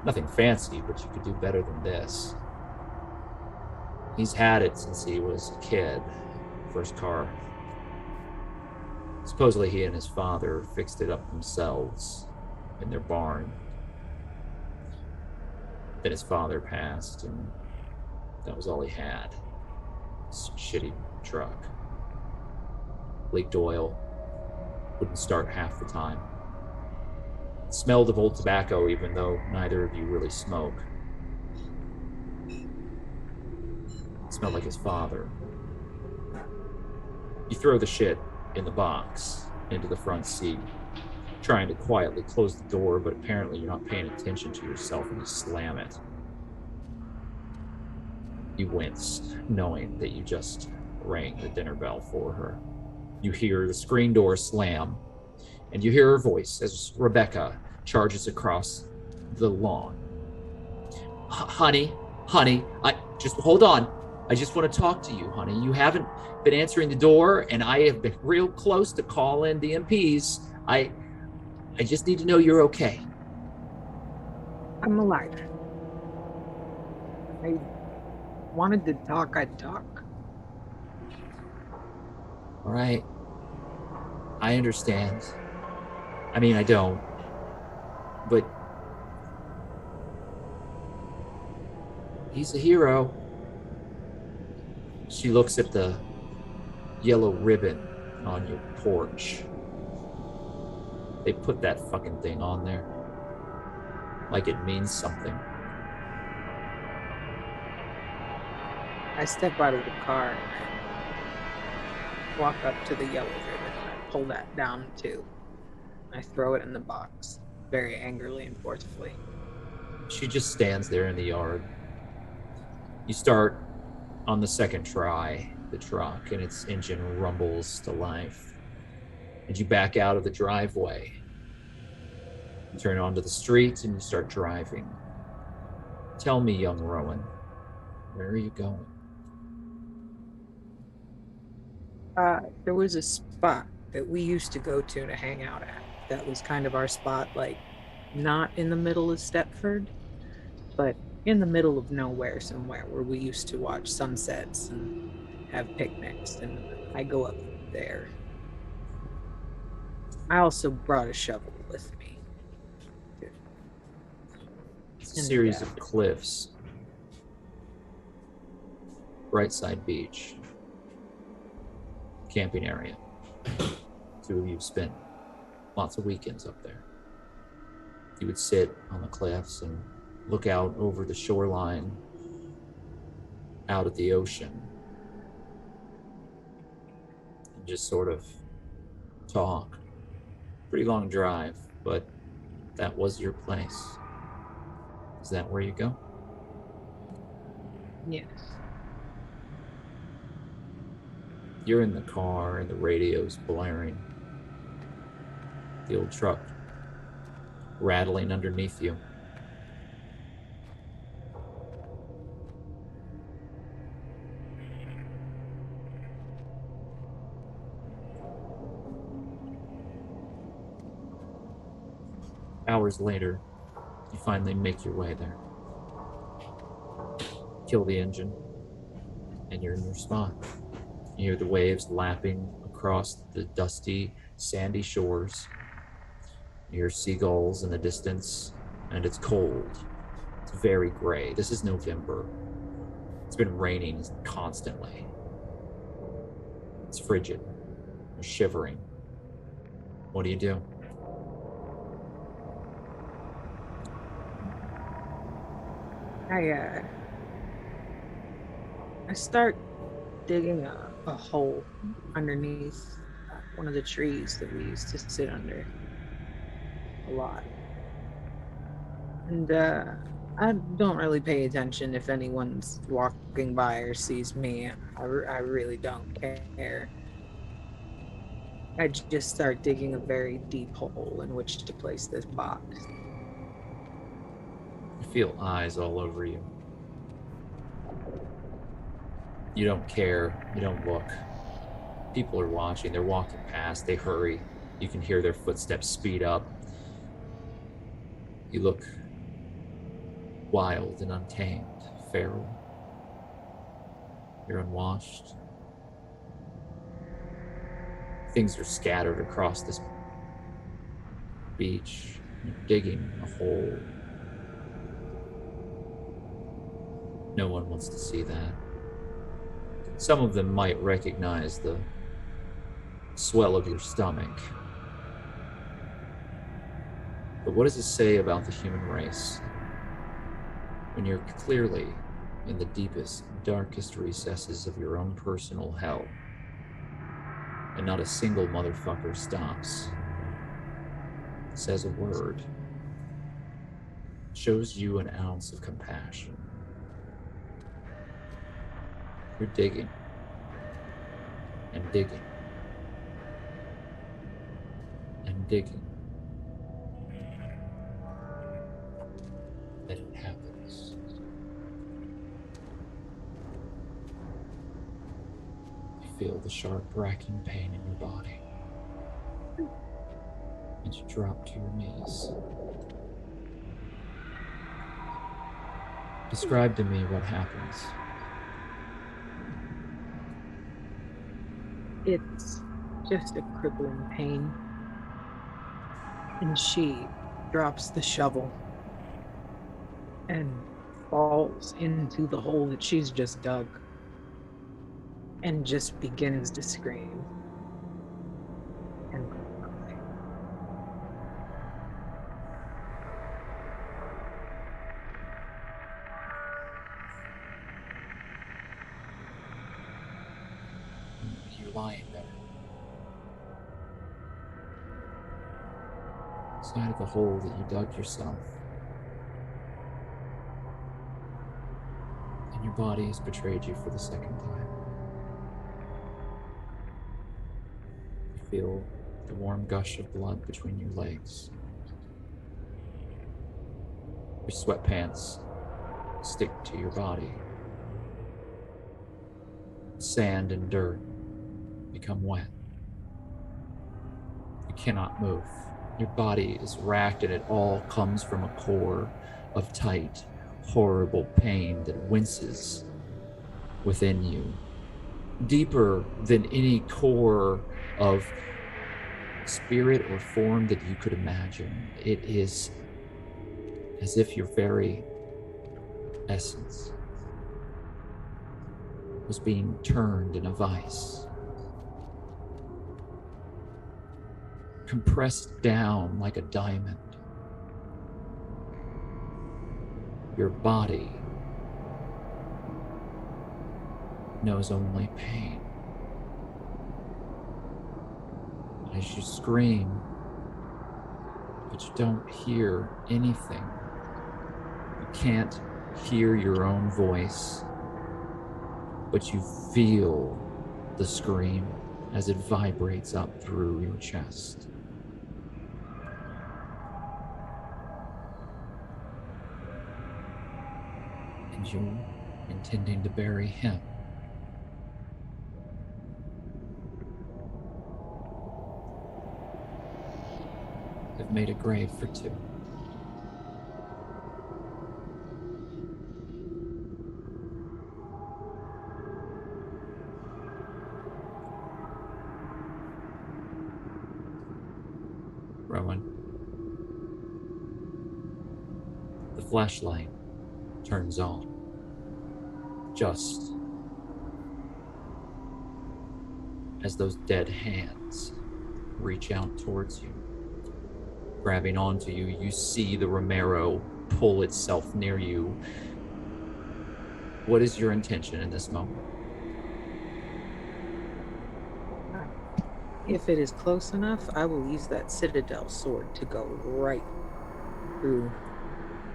Nothing fancy, but you could do better than this. He's had it since he was a kid. First car. Supposedly he and his father fixed it up themselves in their barn. Then his father passed, and that was all he had. This shitty truck. Leaked oil. Wouldn't start half the time. It smelled of old tobacco, even though neither of you really smoke. It smelled like his father. You throw the shit in the box into the front seat, trying to quietly close the door, but apparently you're not paying attention to yourself and you slam it. You wince, knowing that you just rang the dinner bell for her. You hear the screen door slam, and you hear her voice as Rebecca charges across the lawn. Honey, I just hold on. I just want to talk to you, honey. You haven't been answering the door, and I have been real close to calling the MPs. I just need to know you're okay. I'm alive. I wanted to talk, I'd talk. All right. I understand. I mean, I don't. But he's a hero. She looks at the yellow ribbon on your porch. They put that fucking thing on there like it means something. I step out of the car and I walk up to the yellow ribbon and I pull that down too. I throw it in the box, very angrily and forcefully. She just stands there in the yard. You start on the second try, the truck, and its engine rumbles to life. And you back out of the driveway. You turn onto the street and you start driving. Tell me, young Rowan, where are you going? There was a spot that we used to go to hang out at. That was kind of our spot, like not in the middle of Stepford, but in the middle of nowhere somewhere where we used to watch sunsets and have picnics. And I go up there. I also brought a shovel with me. It's a series of cliffs. Brightside Beach. Camping area. Two of you spent lots of weekends up there. You would sit on the cliffs and look out over the shoreline, out at the ocean, and just sort of talk. Pretty long drive, but that was your place. Is that where you go? Yes. You're in the car and the radio's blaring. The old truck rattling underneath you. Hours later, you finally make your way there. Kill the engine, and you're in your spot. You hear the waves lapping across the dusty, sandy shores. You hear seagulls in the distance, and it's cold. It's very gray. This is November. It's been raining constantly. It's frigid. You're shivering. What do you do? I start digging a hole underneath one of the trees that we used to sit under a lot. And I don't really pay attention if anyone's walking by or sees me. I really don't care. I just start digging a very deep hole in which to place this box. You feel eyes all over you. You don't care. You don't look. People are watching. They're walking past. They hurry. You can hear their footsteps speed up. You look wild and untamed, feral. You're unwashed. Things are scattered across this beach. You're digging a hole. No one wants to see that. Some of them might recognize the swell of your stomach. But what does it say about the human race when you're clearly in the deepest, darkest recesses of your own personal hell, and not a single motherfucker stops, says a word, shows you an ounce of compassion? You're digging and digging and digging. Then it happens. You feel the sharp, racking pain in your body. And you drop to your knees. Describe to me what happens. It's just a crippling pain. And she drops the shovel and falls into the hole that she's just dug and just begins to scream and cry. You're lying there, inside of the hole that you dug yourself. And your body has betrayed you for the second time. You feel The warm gush of blood between your legs. Your sweatpants stick to your body. Sand and dirt become wet. You cannot move. Your body is racked, and it all comes from a core of tight, horrible pain that winces within you. Deeper than any core of spirit or form that you could imagine. It is as if your very essence was being turned in a vice, compressed down like a diamond. Your body knows only pain. As you scream, but you don't hear anything. You can't hear your own voice, but you feel the scream as it vibrates up through your chest. And you're intending to bury him. Have made a grave for two. Rowan. The flashlight turns on. Just as those dead hands reach out towards you, grabbing onto you, you see the Romero pull itself near you. What is your intention in this moment? If it is close enough, I will use that citadel sword to go right through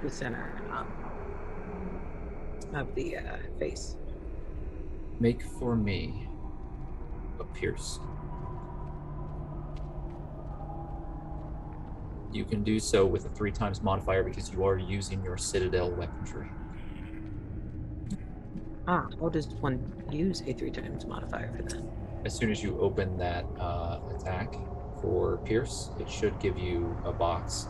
the center of the face. Make for me a pierce. You can do so with a 3 times modifier because you are using your citadel weaponry. How does one use a 3 times modifier for that? As soon as you open that attack for pierce, it should give you a box,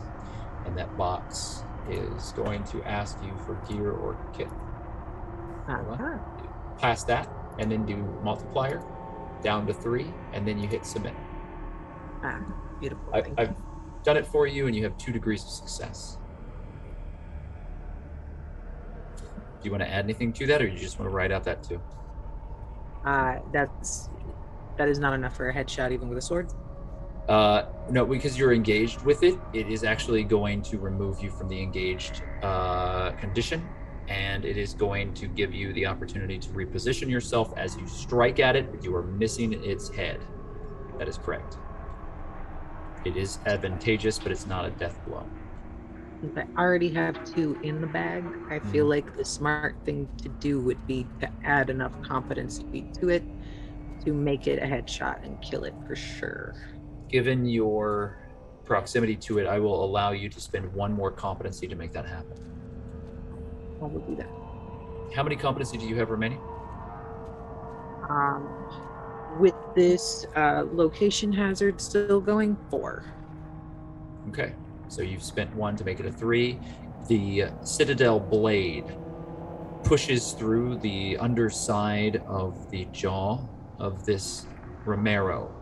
and that box is going to ask you for gear or kit. Pass that, and then do multiplier down to 3, and then you hit submit. Beautiful. I've done it for you, and you have 2 degrees of success. Do you want to add anything to that, or you just want to write out that too? That is not enough for a headshot, even with a sword. No, because you're engaged with it, it is actually going to remove you from the engaged condition, and it is going to give you the opportunity to reposition yourself as you strike at it, but you are missing its head. That is correct. It is advantageous, but it's not a death blow. Since I already have 2 in the bag, I feel like the smart thing to do would be to add enough competency to it to make it a headshot and kill it for sure. Given your proximity to it, I will allow you to spend 1 more competency to make that happen. I will do that. How many competency do you have remaining? With this location hazard still going, 4. Okay, so you've spent 1 to make it a 3. The citadel blade pushes through the underside of the jaw of this Romero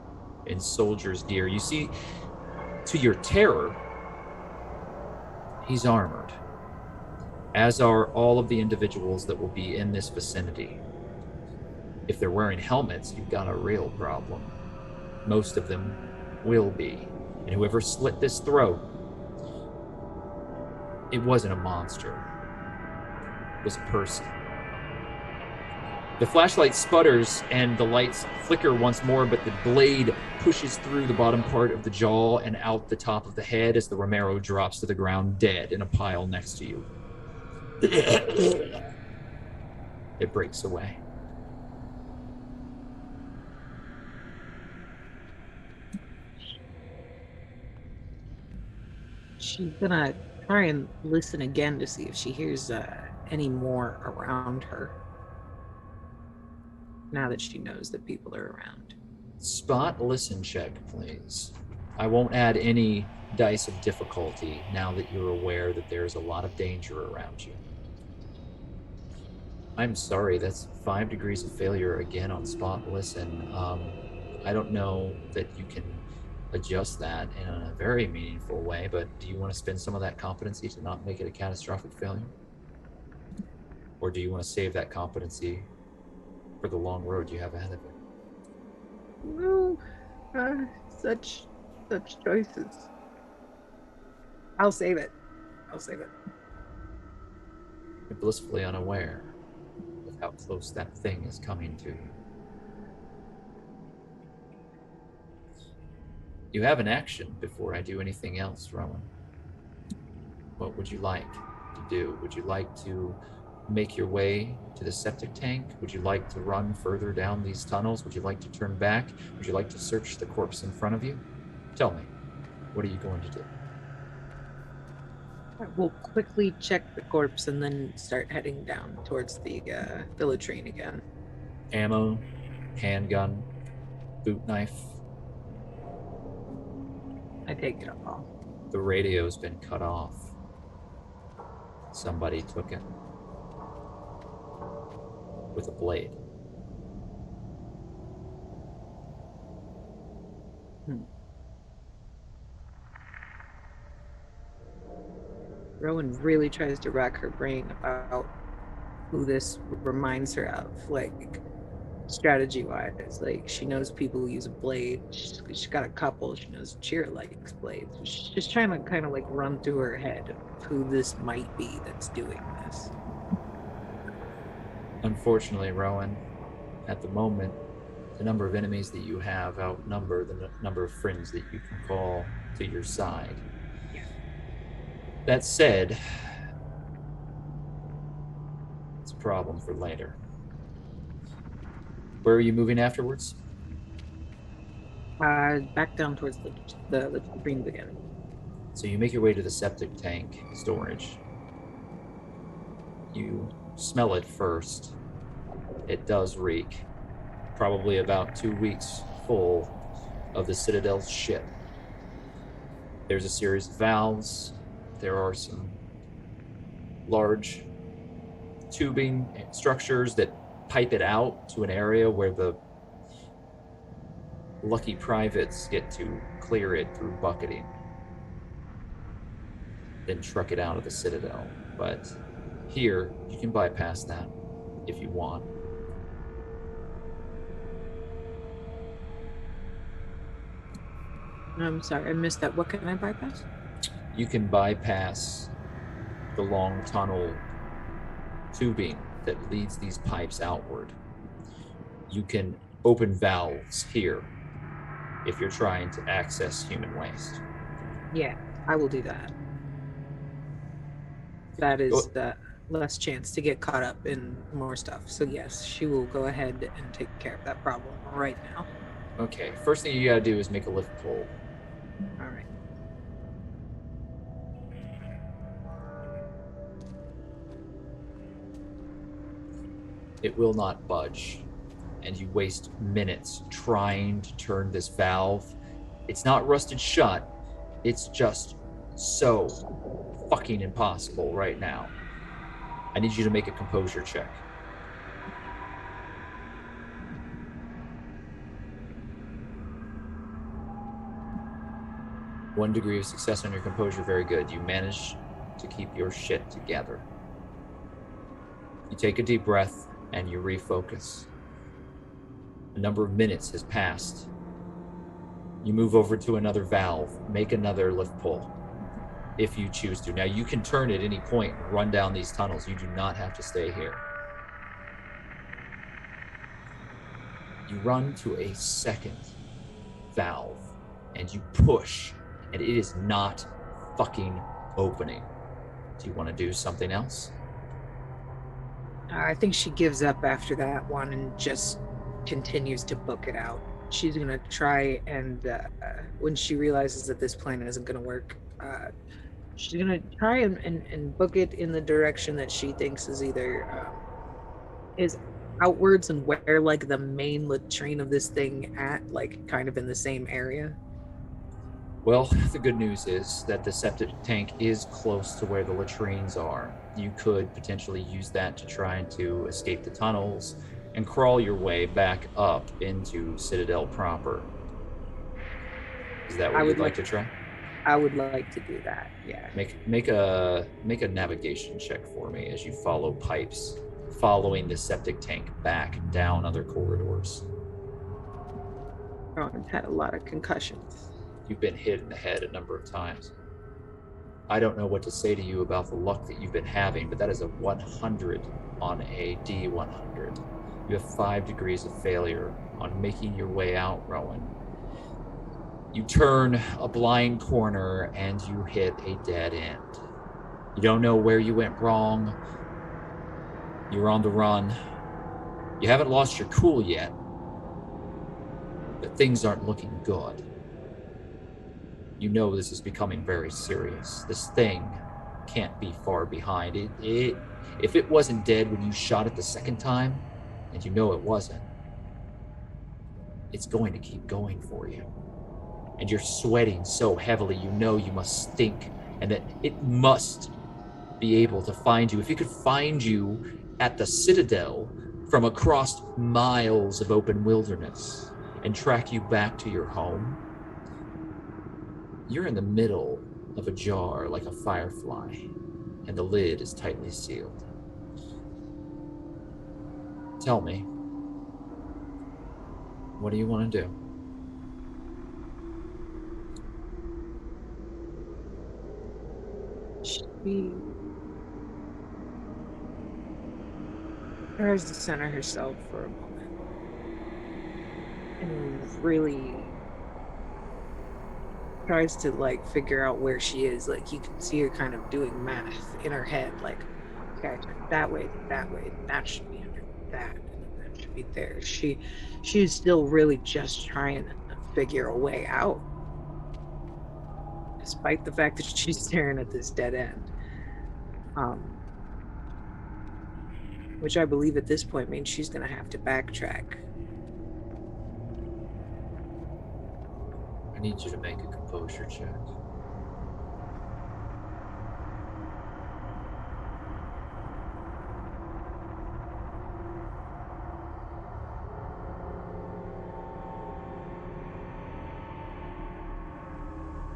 in soldier's gear. You see, to your terror, he's armored, as are all of the individuals that will be in this vicinity. If they're wearing helmets, you've got a real problem. Most of them will be. And whoever slit this throat, it wasn't a monster. It was a person. The flashlight sputters and the lights flicker once more, but the blade pushes through the bottom part of the jaw and out the top of the head as the Romero drops to the ground dead in a pile next to you. It breaks away. She's gonna try and listen again to see if she hears any more around her. Now that she knows that people are around. Spot listen check, please. I won't add any dice of difficulty now that you're aware that there's a lot of danger around you. I'm sorry, that's 5 degrees of failure again on spot listen. I don't know that you can adjust that in a very meaningful way, but do you want to spend some of that competency to not make it a catastrophic failure? Or do you want to save that competency for the long road you have ahead of you? No, such choices. I'll save it. You're blissfully unaware of how close that thing is coming to you. You have an action before I do anything else, Rowan. What would you like to do? Would you like to make your way to the septic tank? Would you like to run further down these tunnels? Would you like to turn back? Would you like to search the corpse in front of you? Tell me, what are you going to do? We'll quickly check the corpse and then start heading down towards the train again. Ammo, handgun, boot knife. I take it all. The radio's been cut off. Somebody took it with a blade. Rowan really tries to rack her brain about who this reminds her of, like strategy-wise. Like, she knows people who use a blade. She's got a couple. She knows Cheer likes blades. She's just trying to kind of like run through her head of who this might be that's doing this. Unfortunately, Rowan, at the moment, the number of enemies that you have outnumber the number of friends that you can call to your side. That said, it's a problem for later. Where are you moving afterwards? Back down towards the green again. So you make your way to the septic tank storage. You smell it first. It does reek. Probably about 2 weeks full of the Citadel's shit. There's a series of valves. There are some large tubing structures that pipe it out to an area where the lucky privates get to clear it through bucketing, then truck it out of the Citadel. But here, you can bypass that if you want. I'm sorry, I missed that. What can I bypass? You can bypass the long tunnel tubing that leads these pipes outward. You can open valves here if you're trying to access human waste. Yeah, I will do that. That is the less chance to get caught up in more stuff. So yes, she will go ahead and take care of that problem right now. Okay, first thing you gotta do is make a lift pull. All right. It will not budge, and you waste minutes trying to turn this valve. It's not rusted shut, it's just so fucking impossible right now. I need you to make a composure check. One degree of success on your composure, very good. You manage to keep your shit together. You take a deep breath and you refocus. A number of minutes has passed. You move over to another valve, make another lift pull, if you choose to. Now, you can turn at any point and run down these tunnels. You do not have to stay here. You run to a second valve, and you push, and it is not fucking opening. Do you want to do something else? I think she gives up after that one and just continues to book it out. She's going to try and, when she realizes that this plan isn't going to work, She's gonna try and book it in the direction that she thinks is either is outwards and where like the main latrine of this thing at, like kind of in the same area. Well, the good news is that the septic tank is close to where the latrines are. You could potentially use that to try to escape the tunnels and crawl your way back up into Citadel proper. Is that what you'd like to try? I would like to do that. Yeah. Make a navigation check for me as you follow pipes, following the septic tank back down other corridors. Rowan's had a lot of concussions. You've been hit in the head a number of times. I don't know what to say to you about the luck that you've been having, but that is a 100 on a D100. You have 5 degrees of failure on making your way out, Rowan. You turn a blind corner and you hit a dead end. You don't know where you went wrong. You're on the run. You haven't lost your cool yet, but things aren't looking good. You know this is becoming very serious. This thing can't be far behind. If it wasn't dead when you shot it the second time, and you know it wasn't, it's going to keep going for you. And you're sweating so heavily, you know you must stink, and that it must be able to find you. If it could find you at the Citadel from across miles of open wilderness and track you back to your home, you're in the middle of a jar like a firefly, and the lid is tightly sealed. Tell me, what do you want to do? She tries to center herself for a moment and really tries to like figure out where she is. Like you can see her kind of doing math in her head, like, okay, that way, that should be under that, and that should be there. She's still really just trying to figure a way out, despite the fact that she's staring at this dead end. Which I believe at this point means she's gonna have to backtrack. I need you to make a composure check.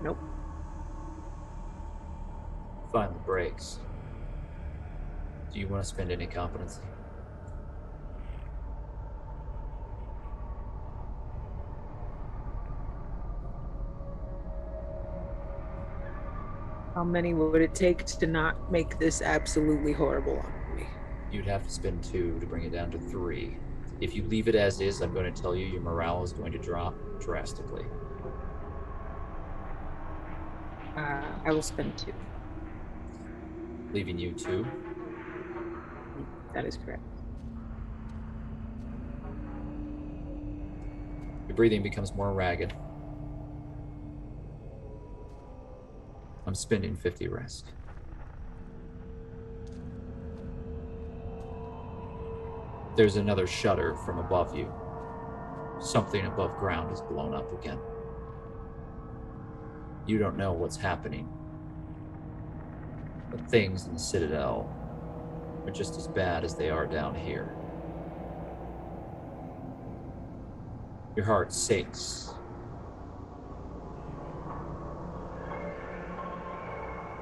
Nope. Finally breaks. Do you want to spend any competency? How many would it take to not make this absolutely horrible on me? You'd have to spend 2 to bring it down to 3. If you leave it as is, I'm going to tell you your morale is going to drop drastically. I will spend 2. Leaving you 2. That is correct. Your breathing becomes more ragged. I'm spending 50 rest. There's another shudder from above you. Something above ground is blown up again. You don't know what's happening, but things in the Citadel are just as bad as they are down here. Your heart sinks.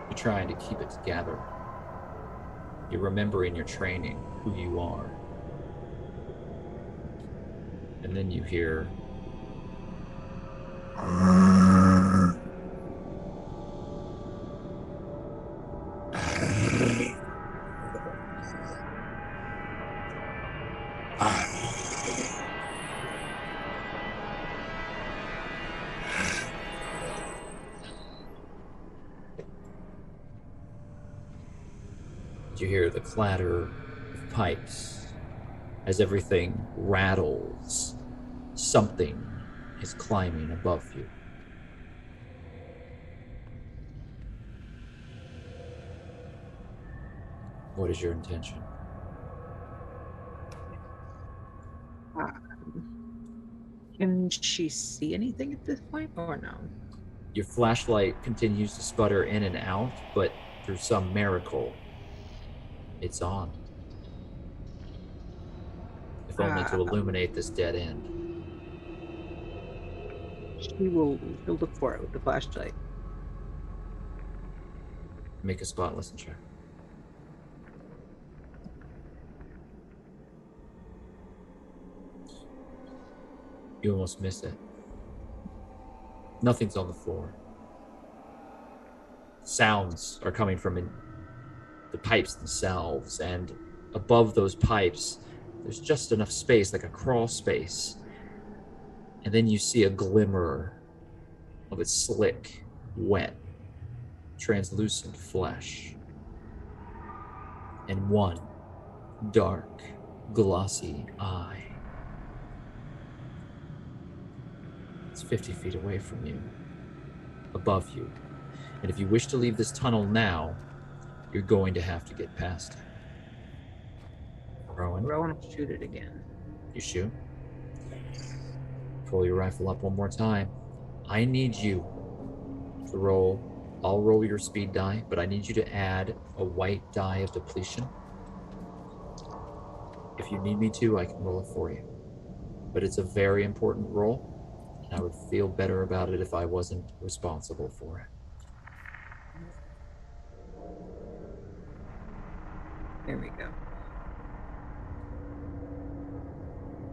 You're trying to keep it together. You're remembering your training, who you are. And then you hear you hear the clatter of pipes as everything rattles. Something is climbing above you. What is your intention? Can she see anything at this point, or no? Your flashlight continues to sputter in and out, but through some miracle, it's on. If only to illuminate this dead end. She'll look for it with the flashlight. Make a spot listen check. You almost miss it. Nothing's on the floor. Sounds are coming from the pipes themselves, and above those pipes, there's just enough space, like a crawl space. And then you see a glimmer of its slick, wet, translucent flesh. And one dark, glossy eye. It's 50 feet away from you, above you. And if you wish to leave this tunnel now, you're going to have to get past it. Rowan? Rowan will shoot it again. You shoot. Pull your rifle up one more time. I need you to roll. I'll roll your speed die, but I need you to add a white die of depletion. If you need me to, I can roll it for you. But it's a very important roll. I would feel better about it if I wasn't responsible for it. There we go.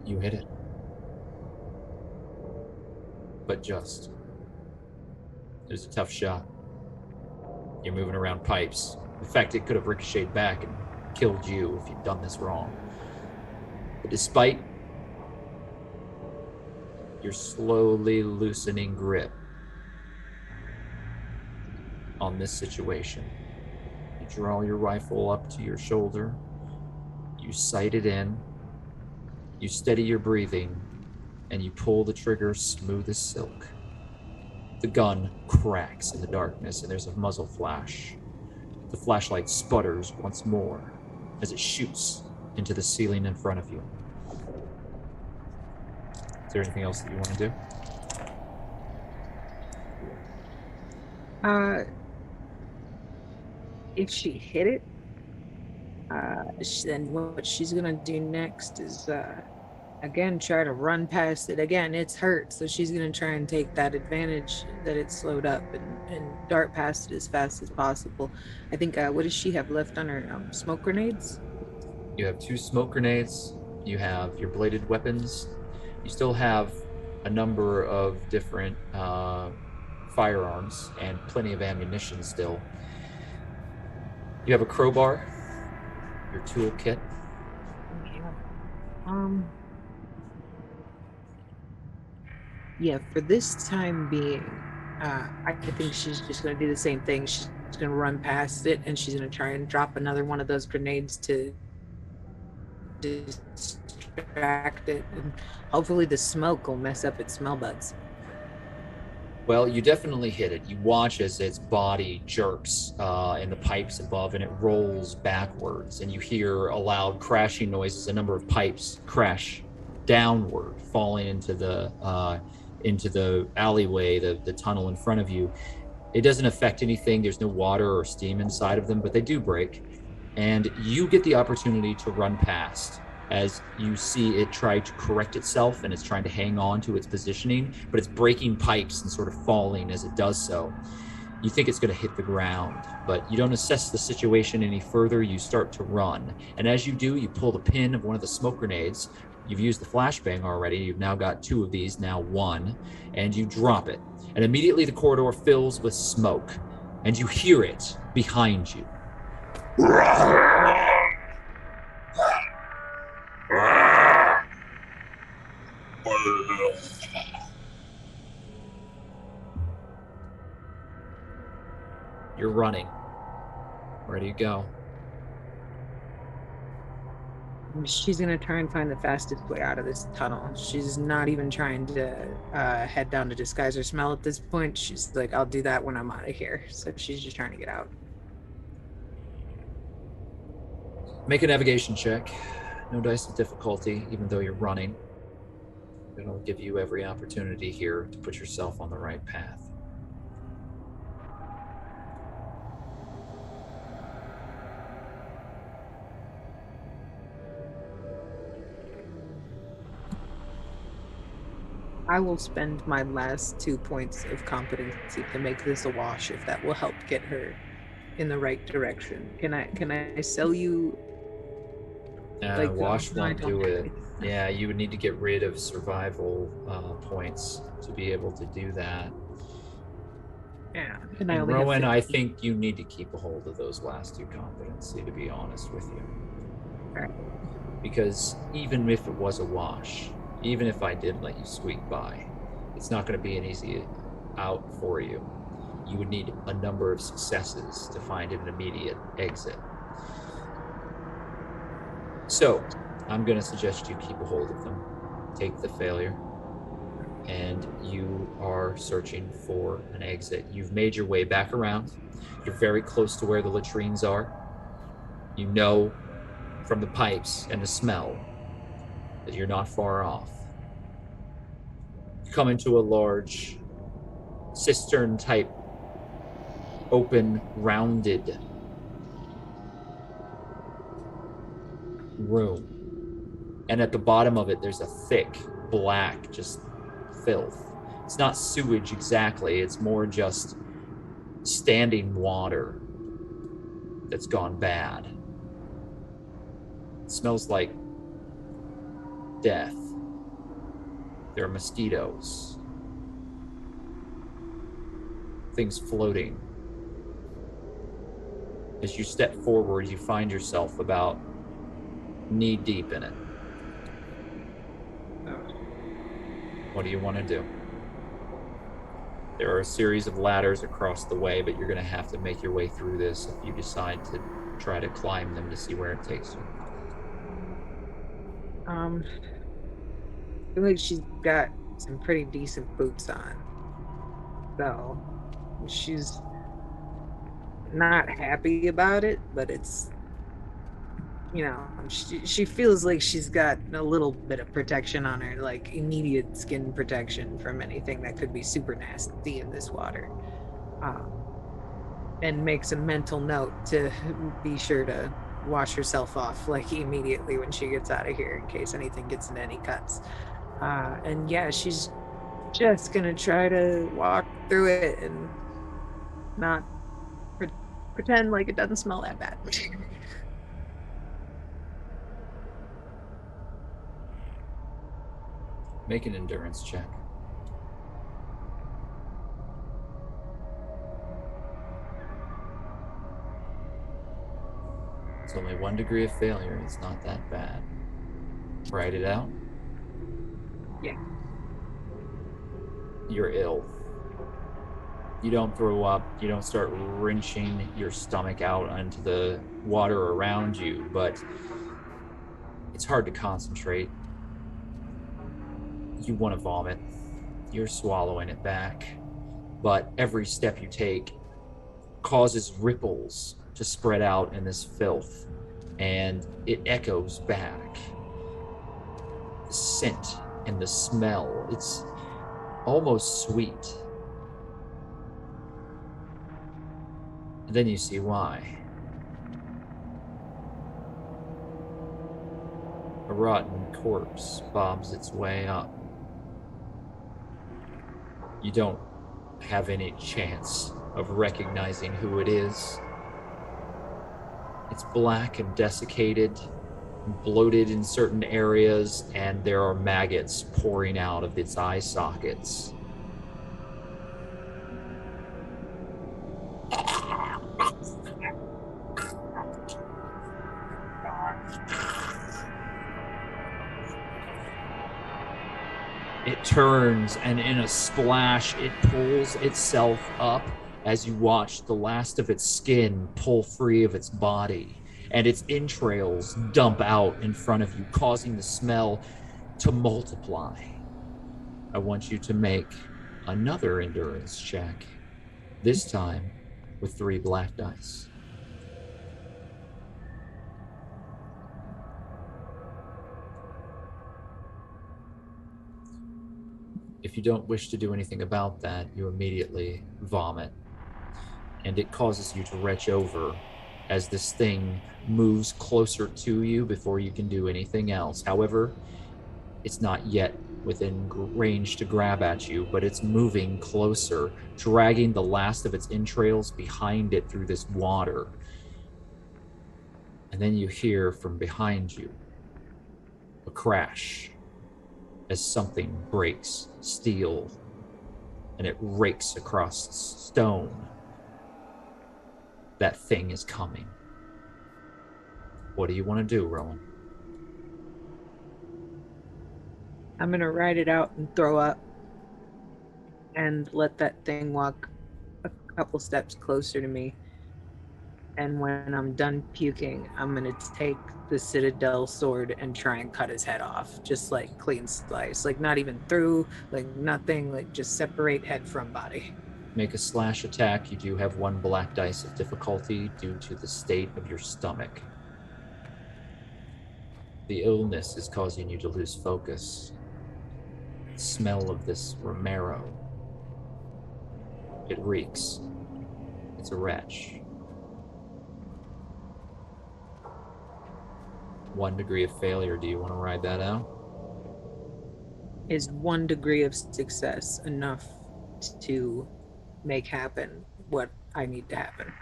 You hit it. But just. It was a tough shot. You're moving around pipes. In fact, it could have ricocheted back and killed you if you'd done this wrong. But despite your slowly loosening grip on this situation, you draw your rifle up to your shoulder, you sight it in, you steady your breathing, and you pull the trigger smooth as silk. The gun cracks in the darkness and there's a muzzle flash. The flashlight sputters once more as it shoots into the ceiling in front of you. Is there anything else that you want to do? If she hit it, then what she's gonna do next is again try to run past it. Again, it's hurt, so she's gonna try and take that advantage that it's slowed up and dart past it as fast as possible. I think what does she have left on her smoke grenades? You have 2 smoke grenades, you have your bladed weapons, you still have a number of different firearms and plenty of ammunition still. You have a crowbar, your toolkit. Yeah, for this time being, I think she's just going to do the same thing. She's going to run past it, and she's going to try and drop another one of those grenades to distract it. And hopefully the smoke will mess up its smell buds. Well, you definitely hit it. You watch as its body jerks in the pipes above, and it rolls backwards, and you hear a loud crashing noise as a number of pipes crash downward, falling into the alleyway, the tunnel in front of you. It doesn't affect anything. There's no water or steam inside of them, but they do break. And you get the opportunity to run past as you see it try to correct itself, and it's trying to hang on to its positioning, but it's breaking pipes and sort of falling as it does so. You think it's going to hit the ground, but you don't assess the situation any further. You start to run. And as you do, you pull the pin of one of the smoke grenades. You've used the flashbang already. You've now got 2 of these, now 1, and you drop it. And immediately the corridor fills with smoke, and you hear it behind you. You're running. Where do you go? She's going to try and find the fastest way out of this tunnel. She's not even trying to head down to disguise her smell at this point. She's like, I'll do that when I'm out of here. So she's just trying to get out. Make a navigation check. No dice of difficulty, even though you're running. It'll give you every opportunity here to put yourself on the right path. I will spend my last 2 points of competency to make this a wash if that will help get her in the right direction. Can I sell you like Wash I won't don't do have it. anything. Yeah, you would need to get rid of survival points to be able to do that. Yeah, and I And only Rowan, have I 50. think you need to keep a hold of those last 2 competency, to be honest with you. Alright. Because even if it was a wash, even if I did let you squeak by, it's not going to be an easy out for you. You would need a number of successes to find an immediate exit. So, I'm going to suggest you keep a hold of them. Take the failure. And you are searching for an exit. You've made your way back around. You're very close to where the latrines are. You know from the pipes and the smell that you're not far off. You come into a large cistern type, open, rounded room. And at the bottom of it, there's a thick, black, just filth. It's not sewage exactly, it's more just standing water that's gone bad. It smells like death. There are mosquitoes. Things floating. As you step forward, you find yourself about knee deep in it. What do you want to do? There are a series of ladders across the way, but you're going to have to make your way through this if you decide to try to climb them to see where it takes you. I feel like she's got some pretty decent boots on. So she's not happy about it, but it's, you know, she feels like she's got a little bit of protection on her, like immediate skin protection from anything that could be super nasty in this water. And makes a mental note to be sure to wash herself off like immediately when she gets out of here in case anything gets in any cuts. And yeah, she's just gonna try to walk through it and not pretend like it doesn't smell that bad. Make an endurance check. It's only 1 degree of failure. It's not that bad. Write it out. Yeah. You're ill. You don't throw up. You don't start wrenching your stomach out into the water around you, but it's hard to concentrate. You want to vomit. You're swallowing it back. But every step you take causes ripples to spread out in this filth, and it echoes back. The scent and the smell, it's almost sweet. And then you see why. A rotten corpse bobs its way up. You don't have any chance of recognizing who it is. It's black and desiccated, bloated in certain areas, and there are maggots pouring out of its eye sockets. It turns, and in a splash, it pulls itself up as you watch the last of its skin pull free of its body, and its entrails dump out in front of you, causing the smell to multiply. I want you to make another endurance check, this time with 3 black dice. If you don't wish to do anything about that, you immediately vomit, and it causes you to retch over as this thing moves closer to you before you can do anything else. However, it's not yet within range to grab at you, but it's moving closer, dragging the last of its entrails behind it through this water. And then you hear from behind you a crash as something breaks steel and it rakes across stone. That thing is coming. What do you want to do, Rowan? I'm going to ride it out and throw up and let that thing walk a couple steps closer to me. And when I'm done puking, I'm going to take the citadel sword and try and cut his head off. Just like clean slice. Like not even through, like nothing, like just separate head from body. Make a slash attack. You do have 1 black dice of difficulty due to the state of your stomach. The illness is causing you to lose focus. The smell of this Romero. It reeks. It's a wretch. 1 degree of failure. Do you want to ride that out? Is 1 degree of success enough to make happen what I need to happen?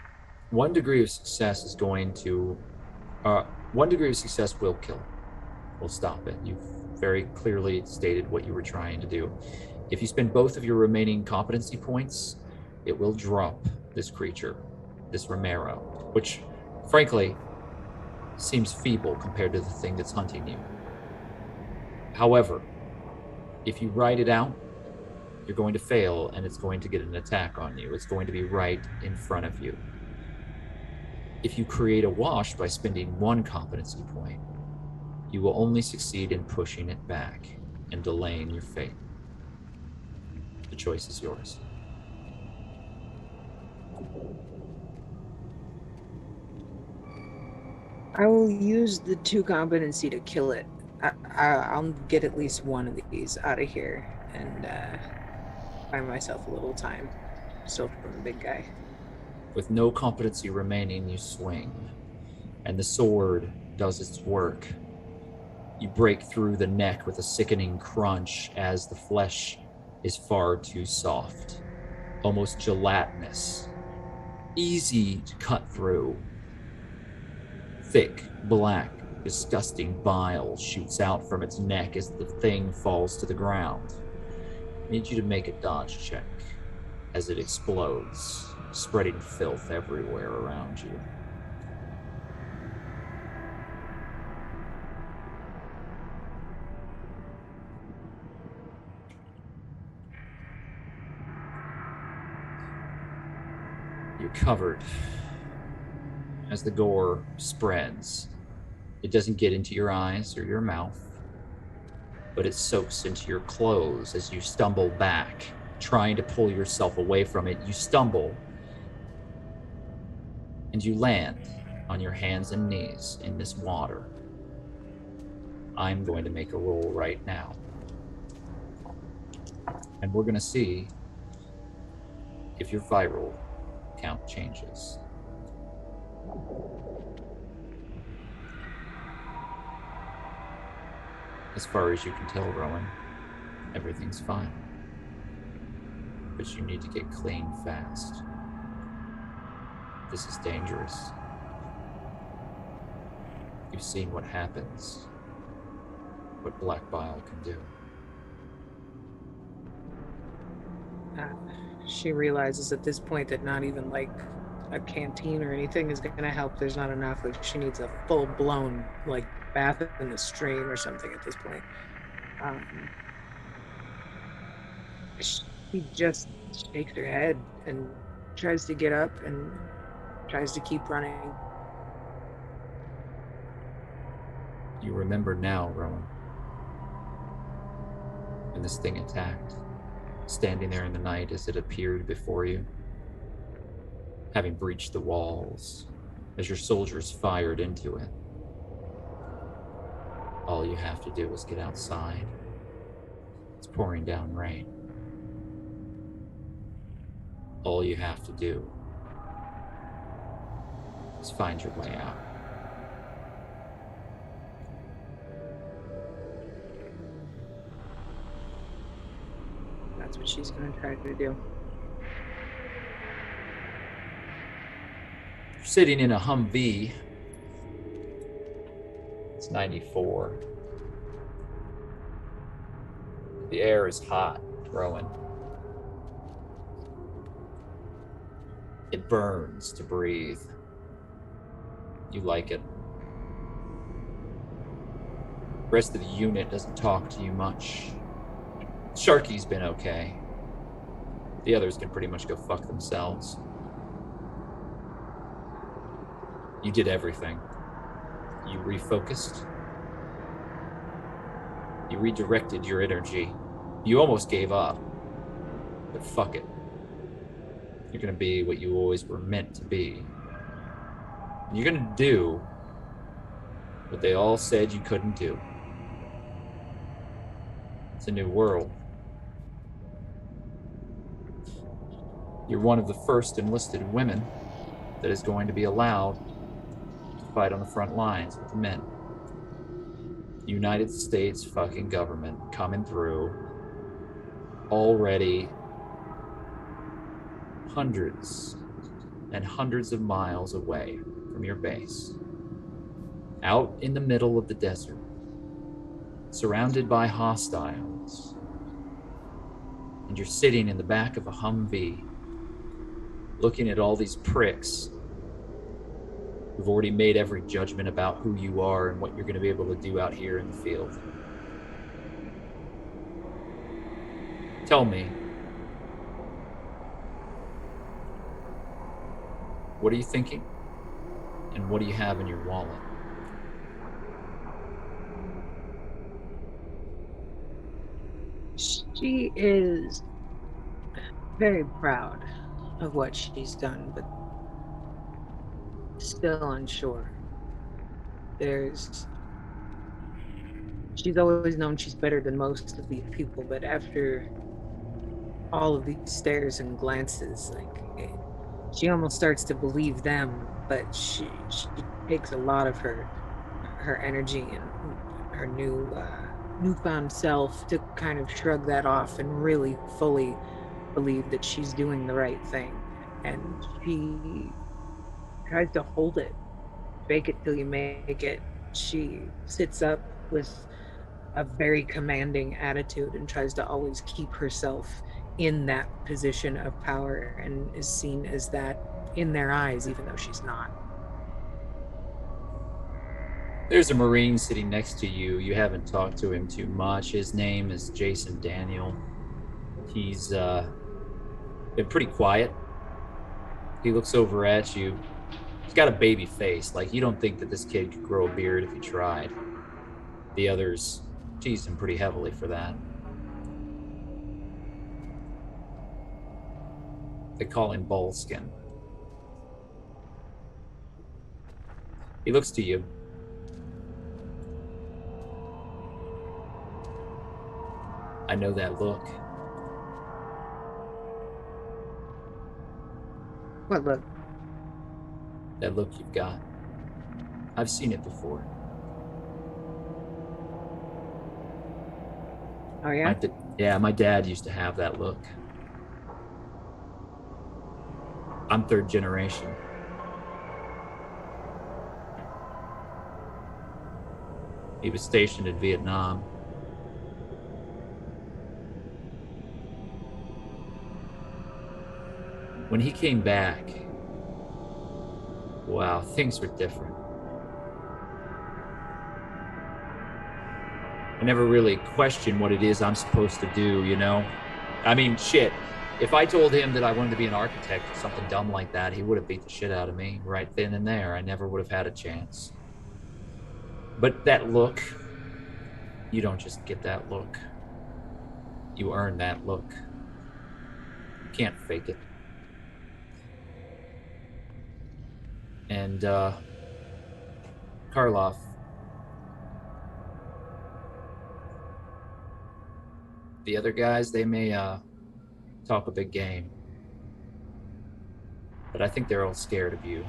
1 degree of success is going to... 1 degree of success will kill it. Will stop it. You've very clearly stated what you were trying to do. If you spend both of your remaining competency points, it will drop this creature, this Romero, which, frankly, seems feeble compared to the thing that's hunting you. However, if you ride it out, you're going to fail, and it's going to get an attack on you. It's going to be right in front of you. If you create a wash by spending 1 competency point, you will only succeed in pushing it back and delaying your fate. The choice is yours. I will use the 2 competency to kill it. I'll get at least 1 of these out of here and buy myself a little time. Still from the big guy. With no competency remaining, you swing, and the sword does its work. You break through the neck with a sickening crunch as the flesh is far too soft, almost gelatinous, easy to cut through. Thick, black, disgusting bile shoots out from its neck as the thing falls to the ground. I need you to make a dodge check as it explodes, spreading filth everywhere around you. You're covered as the gore spreads. It doesn't get into your eyes or your mouth, but it soaks into your clothes as you stumble back, trying to pull yourself away from it. You stumble, and you land on your hands and knees in this water. I'm going to make a roll right now, and we're going to see if your viral count changes. As far as you can tell, Rowan, everything's fine. But you need to get clean fast. This is dangerous. You've seen what happens, what black bile can do. She realizes at this point that not even like a canteen or anything is going to help. There's not enough. Like she needs a full-blown like bath in the stream or something at this point. She just shakes her head and tries to get up and tries to keep running. You remember now, Rowan, when this thing attacked, standing there in the night as it appeared before you, having breached the walls, as your soldiers fired into it. All you have to do is get outside. It's pouring down rain. All you have to do is find your way out. That's what she's going to try to do. You're sitting in a Humvee. It's 94. The air is hot, Rowan. It burns to breathe. You like it. The rest of the unit doesn't talk to you much. Sharky's been okay. The others can pretty much go fuck themselves. You did everything. You refocused. You redirected your energy. You almost gave up. But fuck it. You're gonna be what you always were meant to be. You're gonna do what they all said you couldn't do. It's a new world. You're one of the first enlisted women that is going to be allowed to fight on the front lines with the men. United States fucking government coming through, already hundreds and hundreds of miles away from your base, out in the middle of the desert, surrounded by hostiles, and you're sitting in the back of a Humvee looking at all these pricks who've already made every judgment about who you are and what you're going to be able to do out here in the field. Tell me, what are you thinking? And what do you have in your wallet? She is very proud of what she's done, but still unsure. She's always known she's better than most of these people, but after all of these stares and glances, she almost starts to believe them, but she takes a lot of her energy and her newfound self to kind of shrug that off and really fully believe that she's doing the right thing. And she tries to hold it, fake it till you make it. She sits up with a very commanding attitude and tries to always keep herself in that position of power and is seen as that in their eyes, even though she's not. There's a Marine sitting next to you. You haven't talked to him too much. His name is Jason Daniel. He's been pretty quiet. He looks over at you. He's got a baby face. Like, you don't think that this kid could grow a beard if he tried. The others teased him pretty heavily for that. They call him Ballskin. He looks to you. I know that look. What look? That look you've got. I've seen it before. Oh, yeah? Yeah, my dad used to have that look. I'm third generation. He was stationed in Vietnam. When he came back, wow, things were different. I never really questioned what it is I'm supposed to do, you know? I mean, shit. If I told him that I wanted to be an architect or something dumb like that, he would have beat the shit out of me right then and there. I never would have had a chance. But that look, you don't just get that look. You earn that look. You can't fake it. And, Karloff, the other guys, they may talk a big game, but I think they're all scared of you.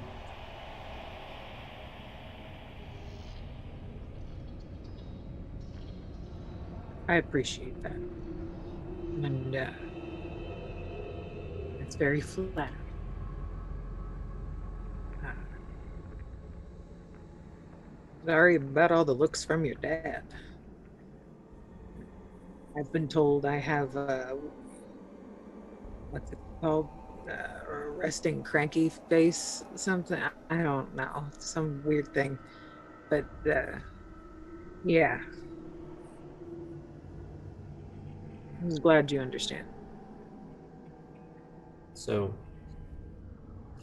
I appreciate that. And it's very flattering. Uh, Sorry about all the looks from your dad. I've been told I have, what's it called? Resting cranky face, something. I don't know. Some weird thing. But, yeah. I'm just glad you understand. So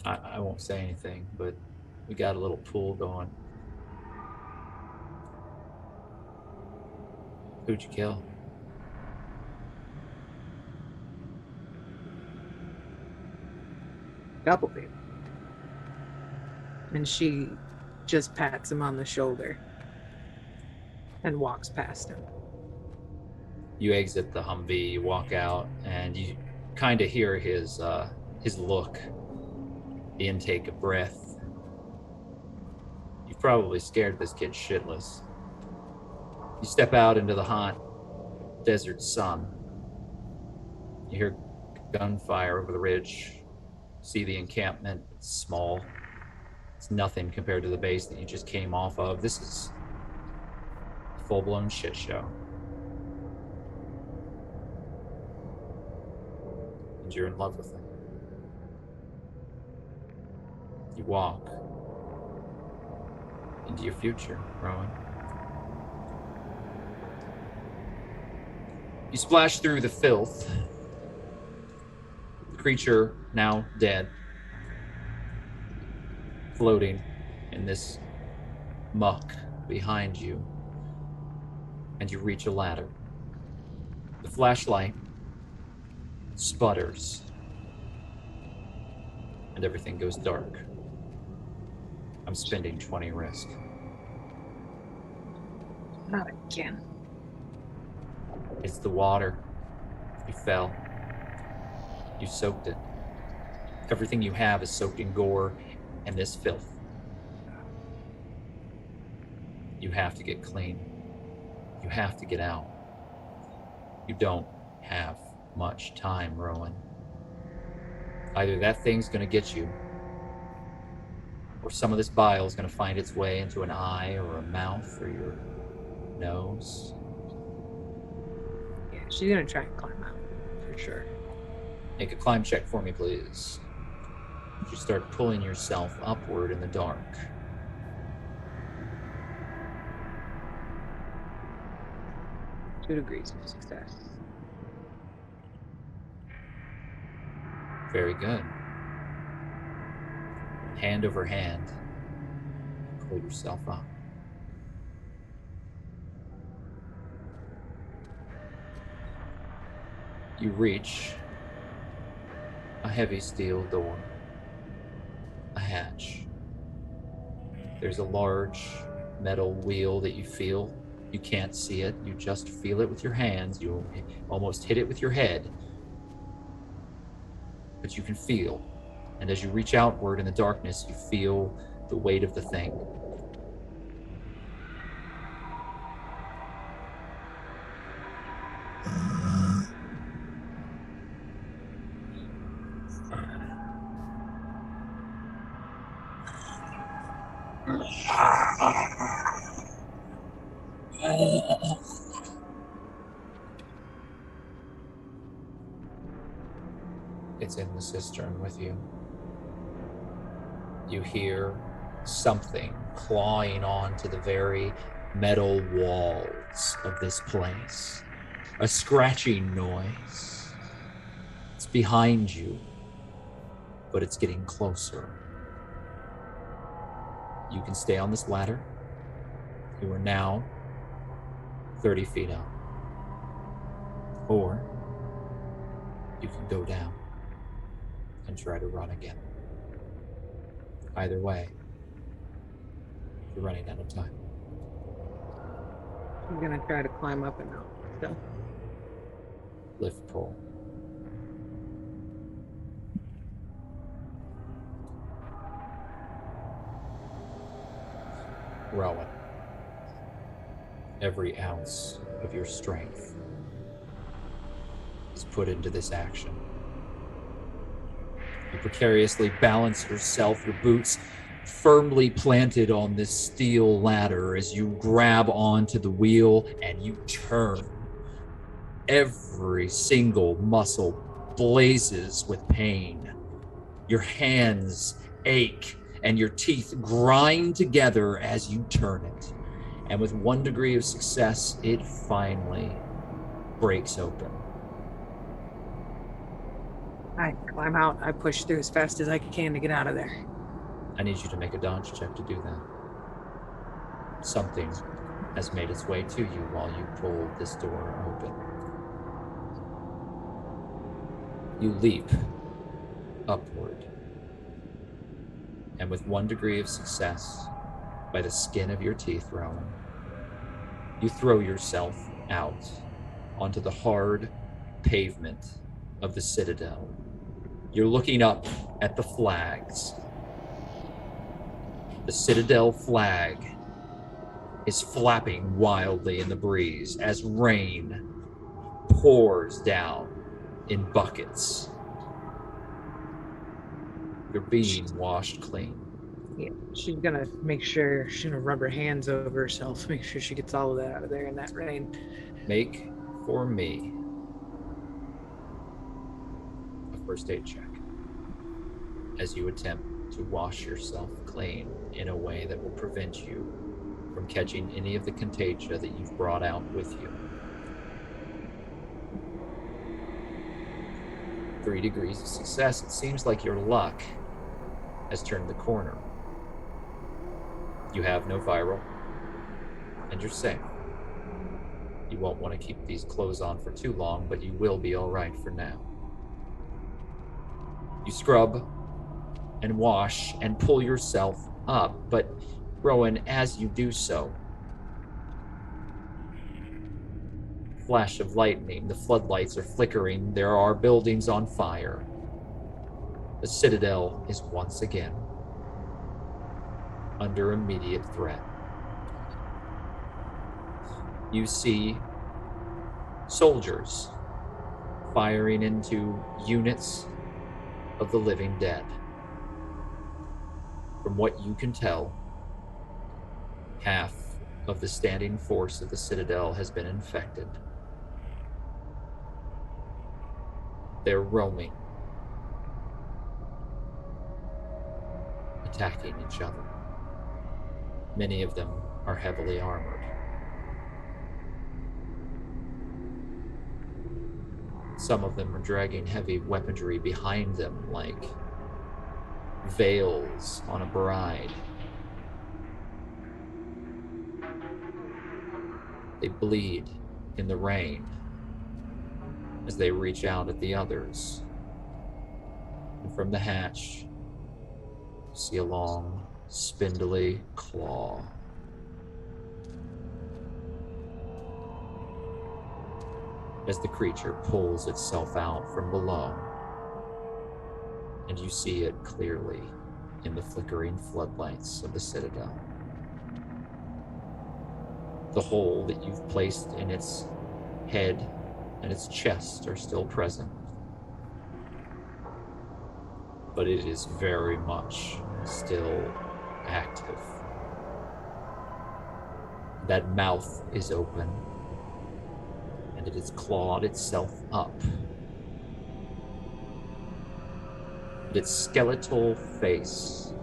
I won't say anything, but we got a little pool going. Who'd you kill? Couple people. And she just pats him on the shoulder and walks past him. You exit the Humvee, you walk out, and you kind of hear his look, the intake of breath. You've probably scared this kid shitless. You step out into the hot desert sun. You hear gunfire over the ridge. See the encampment. It's small. It's nothing compared to the base that you just came off of. This is a full-blown shit show. And you're in love with it. You walk into your future, Rowan. You splash through the filth. The creature, now dead, floating in this muck behind you. And you reach a ladder. The flashlight sputters. And everything goes dark. I'm spending 20 risk. Not again. It's the water. You fell. You soaked it. Everything you have is soaked in gore and this filth. You have to get clean. You have to get out. You don't have much time, Rowan. Either that thing's gonna get you, or some of this bile is gonna find its way into an eye or a mouth or your nose. Yeah, she's gonna try and climb out for sure. Make a climb check for me, please. You start pulling yourself upward in the dark. Two degrees of success. Very good. Hand over hand, pull yourself up. You reach a heavy steel door, a hatch. There's a large metal wheel that you feel. You can't see it, you just feel it with your hands. You almost hit it with your head, but you can feel. And as you reach outward in the darkness, you feel the weight of the thing. It's in the cistern with you. You hear something clawing onto the very metal walls of this place. A scratching noise. It's behind you, but it's getting closer. You can stay on this ladder. You are now 30 feet up. Or you can go down and try to run again. Either way, you're running out of time. I'm gonna try to climb up and out. So Lift pull. Rowan, every ounce of your strength is put into this action. You precariously balance yourself, your boots firmly planted on this steel ladder as you grab onto the wheel and you turn. Every single muscle blazes with pain. Your hands ache and your teeth grind together as you turn it. And with 1 degree of success, it finally breaks open. I climb out. I push through as fast as I can to get out of there. I need you to make a dodge check to do that. Something has made its way to you while you pull this door open. You leap upward. And with 1 degree of success, by the skin of your teeth, Rowan, you throw yourself out onto the hard pavement of the citadel. You're looking up at the flags. The citadel flag is flapping wildly in the breeze as rain pours down in buckets. You're being washed clean. Yeah, she's gonna make sure she's gonna rub her hands over herself, make sure she gets all of that out of there in that rain. Make for me a first aid check as you attempt to wash yourself clean in a way that will prevent you from catching any of the contagia that you've brought out with you. 3 degrees of success. It seems like your luck has turned the corner. You have no viral, and you're safe. You won't want to keep these clothes on for too long, but you will be all right for now. You scrub and wash and pull yourself up, but Rowan, as you do so, flash of lightning, the floodlights are flickering, there are buildings on fire. The citadel is once again under immediate threat. You see soldiers firing into units of the living dead. From what you can tell, half of the standing force of the citadel has been infected. They're roaming, attacking each other. Many of them are heavily armored. Some of them are dragging heavy weaponry behind them, like veils on a bride. They bleed in the rain as they reach out at the others. And from the hatch, you see a long, spindly claw. As the creature pulls itself out from below, and you see it clearly in the flickering floodlights of the citadel. The hole that you've placed in its head and its chest are still present, but it is very much still active. That mouth is open, and it has clawed itself up. And its skeletal face,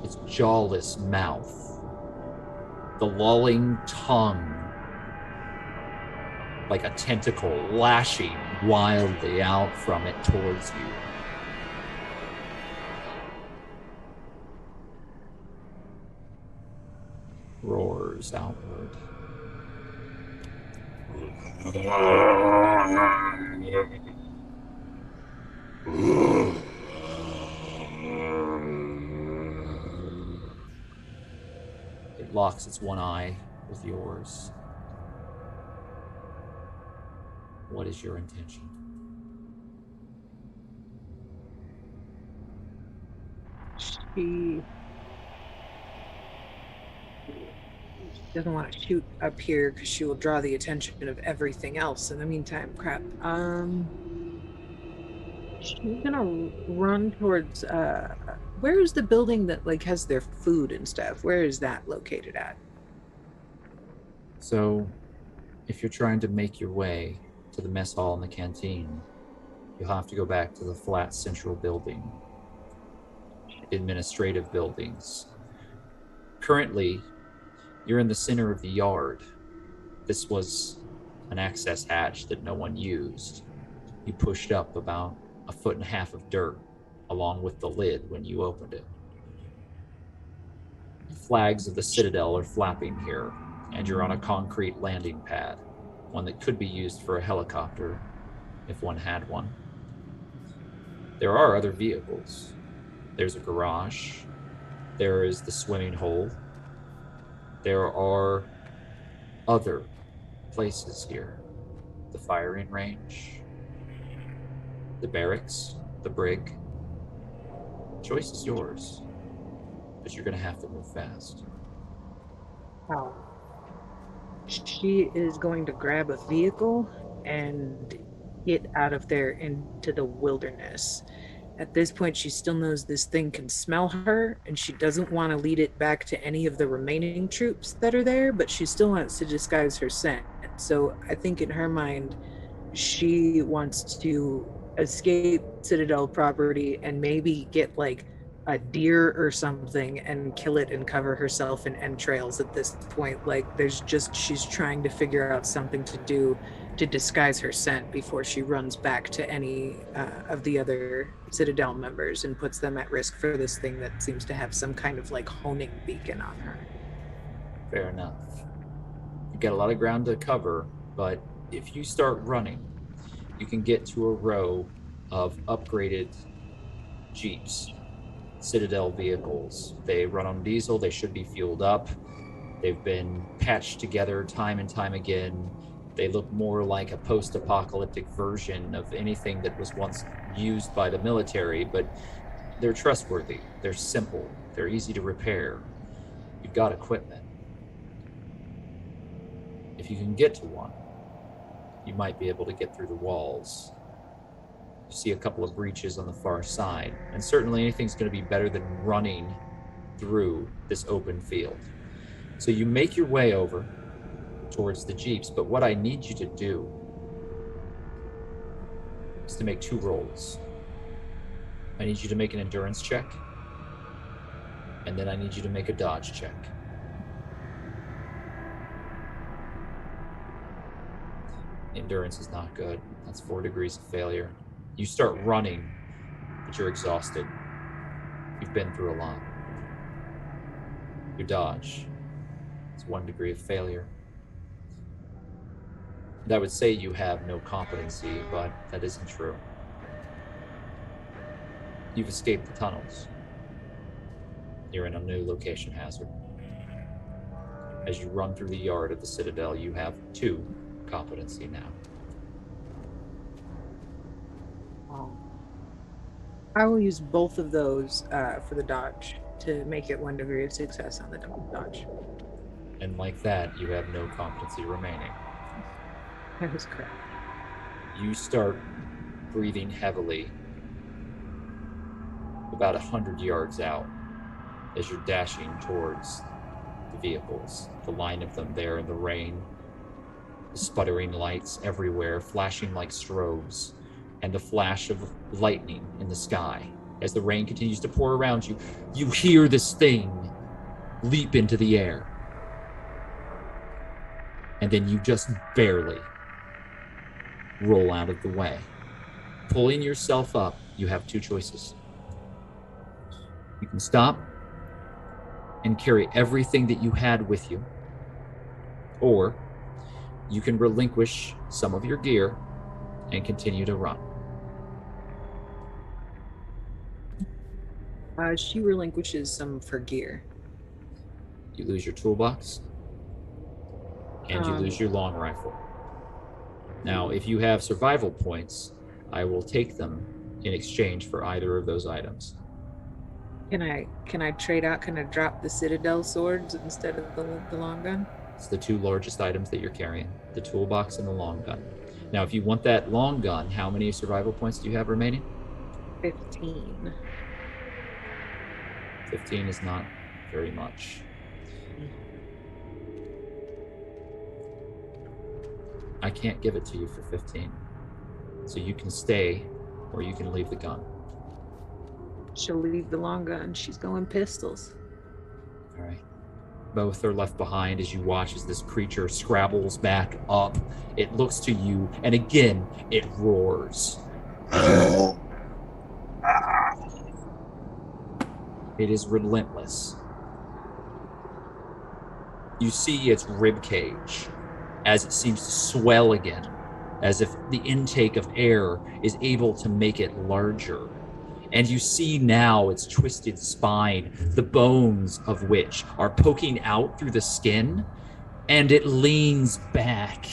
its jawless mouth, the lolling tongue, like a tentacle lashing wildly out from it towards you. Roars outward. It locks its one eye with yours. What is your intention? She doesn't want to shoot up here because she will draw the attention of everything else in the meantime. Crap. She's gonna run towards where is the building that like has their food and stuff? Where is that located at? So, if you're trying to make your way to the mess hall and the canteen, you'll have to go back to the flat central building, administrative buildings. Currently, you're in the center of the yard. This was an access hatch that no one used. You pushed up about 1.5 feet of dirt along with the lid when you opened it. Flags of the citadel are flapping here, and you're on a concrete landing pad, one that could be used for a helicopter if one had one. There are other vehicles. There's a garage. There is the swimming hole. There are other places here. The firing range, the barracks, the brig. Choice is yours, but you're going to have to move fast. Wow. She is going to grab a vehicle and get out of there into the wilderness. At this point, she still knows this thing can smell her, and she doesn't want to lead it back to any of the remaining troops that are there, but she still wants to disguise her scent. So I think in her mind, she wants to escape Citadel property and maybe get like a deer or something and kill it and cover herself in entrails at this point. Like she's trying to figure out something to do to disguise her scent before she runs back to any of the other Citadel members and puts them at risk for this thing that seems to have some kind of like honing beacon on her. Fair enough. You've got a lot of ground to cover, but if you start running, you can get to a row of upgraded Jeeps, Citadel vehicles. They run on diesel, they should be fueled up. They've been patched together time and time again. They look more like a post-apocalyptic version of anything that was once used by the military, but they're trustworthy, they're simple, they're easy to repair. You've got equipment. If you can get to one, you might be able to get through the walls. You see a couple of breaches on the far side, and certainly anything's going to be better than running through this open field. So you make your way over towards the Jeeps, but what I need you to do is to make 2 rolls. I need you to make an endurance check, and then I need you to make a dodge check. Endurance is not good. That's 4 degrees of failure. You start running, but you're exhausted. You've been through a lot. Your dodge is 1 degree of failure. And I would say you have no competency, but that isn't true. You've escaped the tunnels. You're in a new location hazard. As you run through the yard of the Citadel, you have 2 competency now. I will use both of those for the dodge to make it 1 degree of success on the dodge. And like that, you have no competency remaining. That is correct. You start breathing heavily about 100 yards out as you're dashing towards the vehicles, the line of them there in the rain, the sputtering lights everywhere, flashing like strobes, and the flash of lightning in the sky. As the rain continues to pour around you, you hear this thing leap into the air. And then you just barely roll out of the way. Pulling yourself up, you have 2 choices. You can stop and carry everything that you had with you, or you can relinquish some of your gear and continue to run. She relinquishes some of her gear. You lose your toolbox, and you lose your long rifle. Now, if you have survival points, I will take them in exchange for either of those items. Can I trade out? Can I drop the Citadel swords instead of the long gun? It's the two largest items that you're carrying, the toolbox and the long gun. Now, if you want that long gun, how many survival points do you have remaining? 15. 15 is not very much. I can't give it to you for 15. So you can stay or you can leave the gun. She'll leave the long gun. She's going pistols. All right. Both are left behind as you watch as this creature scrabbles back up. It looks to you, and again, it roars. It is relentless. You see its rib cage as it seems to swell again, as if the intake of air is able to make it larger. And you see now its twisted spine, the bones of which are poking out through the skin, and it leans back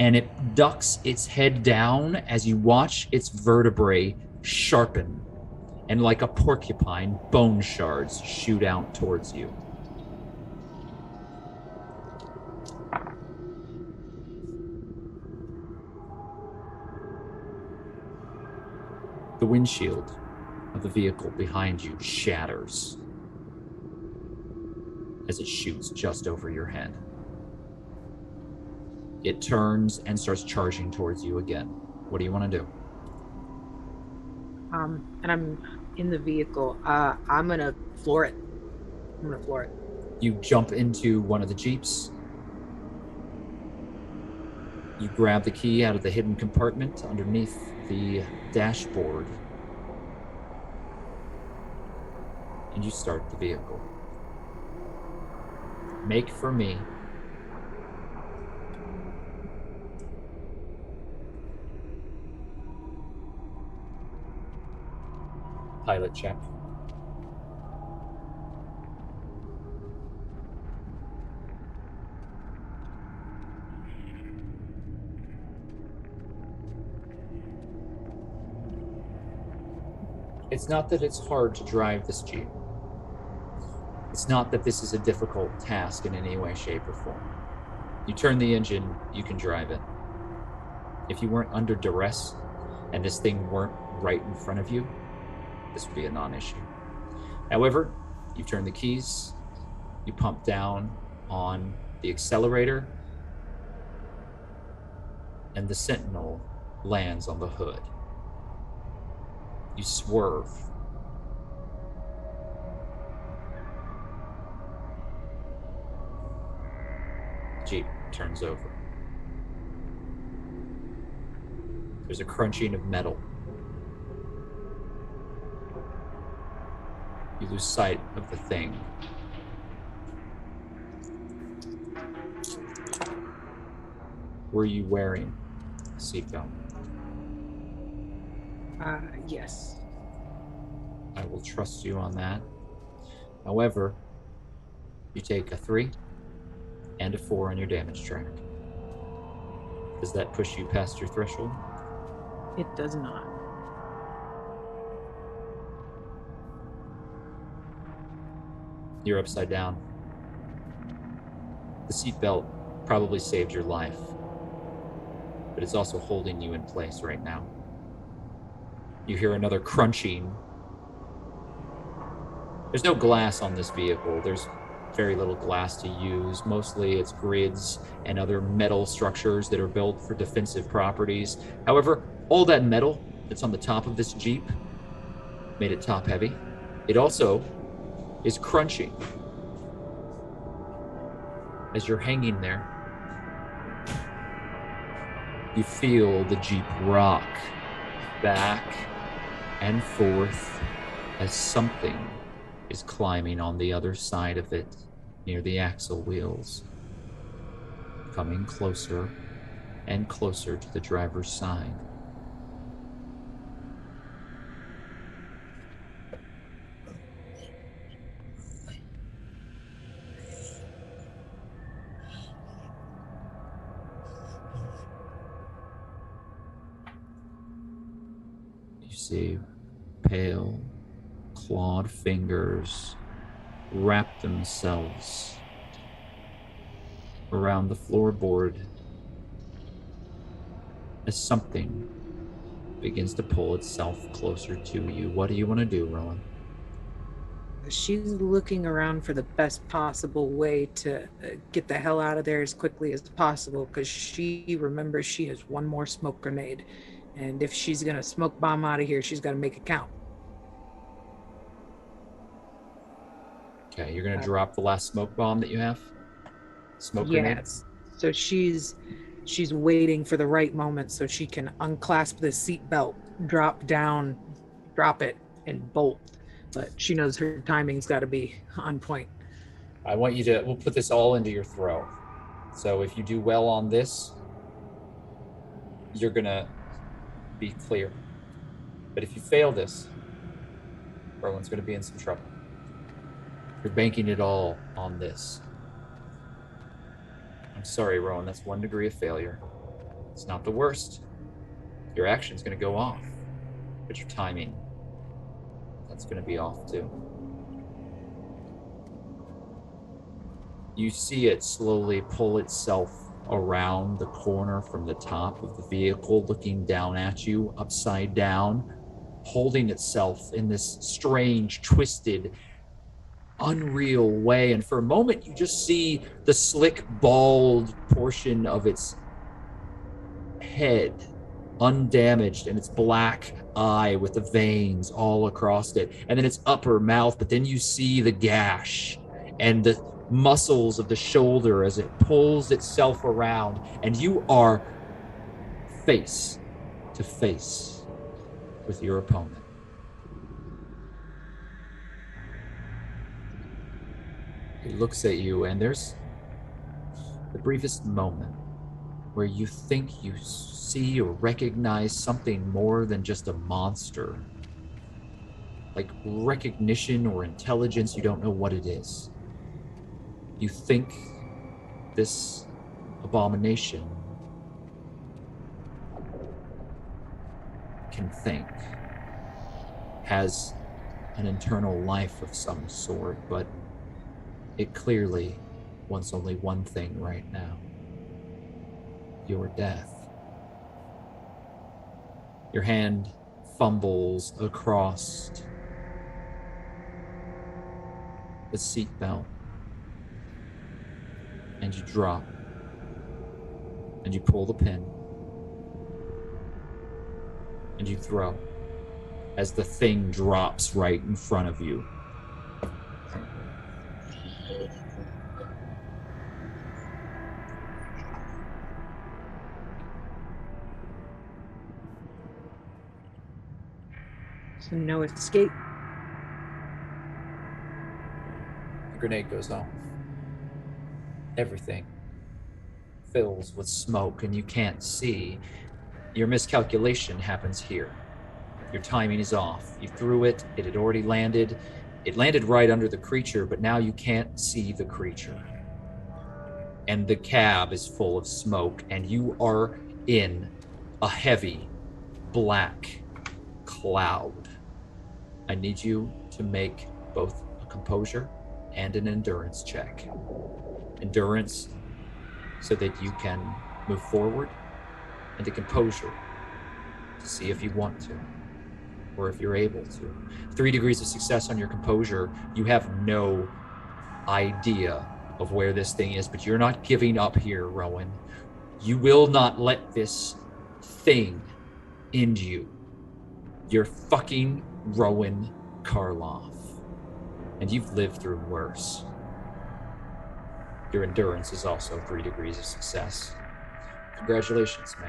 and it ducks its head down as you watch its vertebrae sharpen, and like a porcupine, bone shards shoot out towards you. The windshield of the vehicle behind you shatters as it shoots just over your head. It turns and starts charging towards you again. What do you want to do? And I'm in the vehicle. I'm gonna floor it. You jump into one of the Jeeps. You grab the key out of the hidden compartment underneath the dashboard. And you start the vehicle. Make for me. Pilot check. It's not that it's hard to drive this Jeep. It's not that this is a difficult task in any way, shape, or form. You turn the engine, you can drive it. If you weren't under duress and this thing weren't right in front of you, this would be a non-issue. However, you turn the keys, you pump down on the accelerator, and the Sentinel lands on the hood. You swerve. Jeep turns over. There's a crunching of metal. You lose sight of the thing. Were you wearing a seatbelt? Yes. I will trust you on that. However, you take a 3 and a 4 on your damage track. Does that push you past your threshold? It does not. You're upside down. The seatbelt probably saved your life, but it's also holding you in place right now. You hear another crunching. There's no glass on this vehicle. There's very little glass to use. Mostly it's grids and other metal structures that are built for defensive properties. However, all that metal that's on the top of this Jeep made it top heavy. It also is crunching. As you're hanging there, you feel the Jeep rock back and forth as something is climbing on the other side of it near the axle wheels, coming closer and closer to the driver's side. You see pale, clawed fingers wrap themselves around the floorboard as something begins to pull itself closer to you. What do you want to do, Rowan? She's looking around for the best possible way to get the hell out of there as quickly as possible, because she remembers she has one more smoke grenade. And if she's going to smoke bomb out of here, she's got to make it count. Okay, you're going to drop the last smoke bomb that you have? Smoke grenade? Yes. So she's waiting for the right moment so she can unclasp the seatbelt, drop down, drop it, and bolt. But she knows her timing's got to be on point. I want you to, we'll put this all into your throw. So if you do well on this, you're going to be clear. But if you fail this, Rowan's going to be in some trouble. You're banking it all on this. I'm sorry, Rowan, that's 1 degree of failure. It's not the worst. Your action's going to go off, but your timing, that's going to be off too. You see it slowly pull itself around the corner from the top of the vehicle, looking down at you, upside down, holding itself in this strange, twisted, unreal way. And for a moment, you just see the slick, bald portion of its head undamaged and its black eye with the veins all across it, and then its upper mouth. But then you see the gash and the muscles of the shoulder as it pulls itself around, and you are face to face with your opponent. He looks at you, and there's the briefest moment where you think you see or recognize something more than just a monster. Like recognition or intelligence, you don't know what it is. You think this abomination can think, has an internal life of some sort, but it clearly wants only one thing right now: your death. Your hand fumbles across the seatbelt, and you drop, and you pull the pin, and you throw as the thing drops right in front of you. So no escape. The grenade goes off. Everything fills with smoke, and you can't see. Your miscalculation happens here. Your timing is off. You threw it, it had already landed. It landed right under the creature, but now you can't see the creature. And the cab is full of smoke, and you are in a heavy black cloud. I need you to make both a composure and an endurance check. Endurance so that you can move forward, and a composure to see if you want to or if you're able to. 3 degrees of success on your composure. You have no idea of where this thing is, but you're not giving up here, Rowan. You will not let this thing end you. You're fucking Rowan Karloff, and you've lived through worse. Your endurance is also 3 degrees of success. Congratulations, May.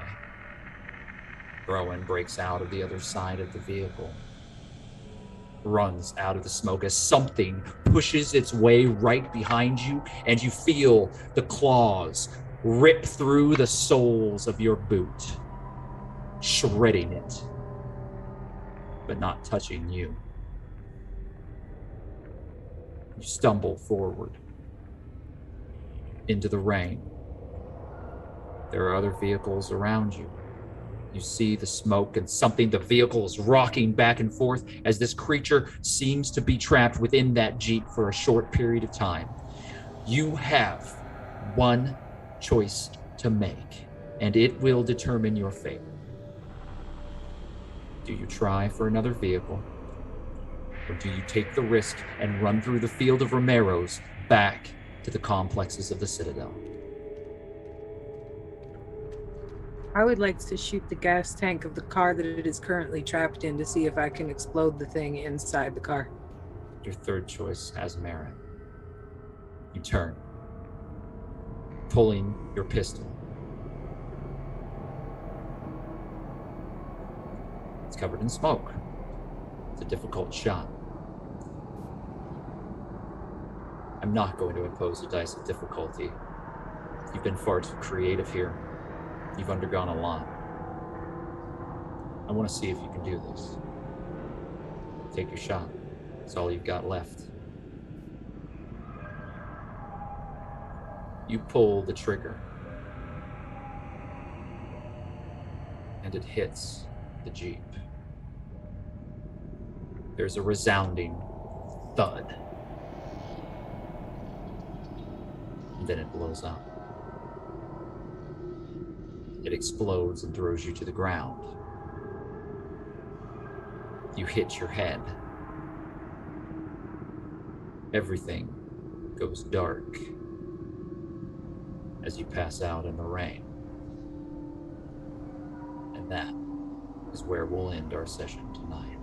Rowan breaks out of the other side of the vehicle, runs out of the smoke as something pushes its way right behind you, and you feel the claws rip through the soles of your boot, shredding it, but not touching you. You stumble forward into the rain. There are other vehicles around you. You see the smoke and something. The vehicle is rocking back and forth as this creature seems to be trapped within that Jeep for a short period of time. You have 1 choice to make, and it will determine your fate. Do you try for another vehicle, or do you take the risk and run through the field of Romeros back to the complexes of the Citadel? I would like to shoot the gas tank of the car that it is currently trapped in to see if I can explode the thing inside the car. Your third choice has merit. You turn, pulling your pistol. It's covered in smoke. It's a difficult shot. I'm not going to impose a dice of difficulty. You've been far too creative here. You've undergone a lot. I want to see if you can do this. Take your shot. It's all you've got left. You pull the trigger, and it hits the Jeep. There's a resounding thud, and then it blows up. It explodes and throws you to the ground. You hit your head. Everything goes dark as you pass out in the rain. And that is where we'll end our session tonight.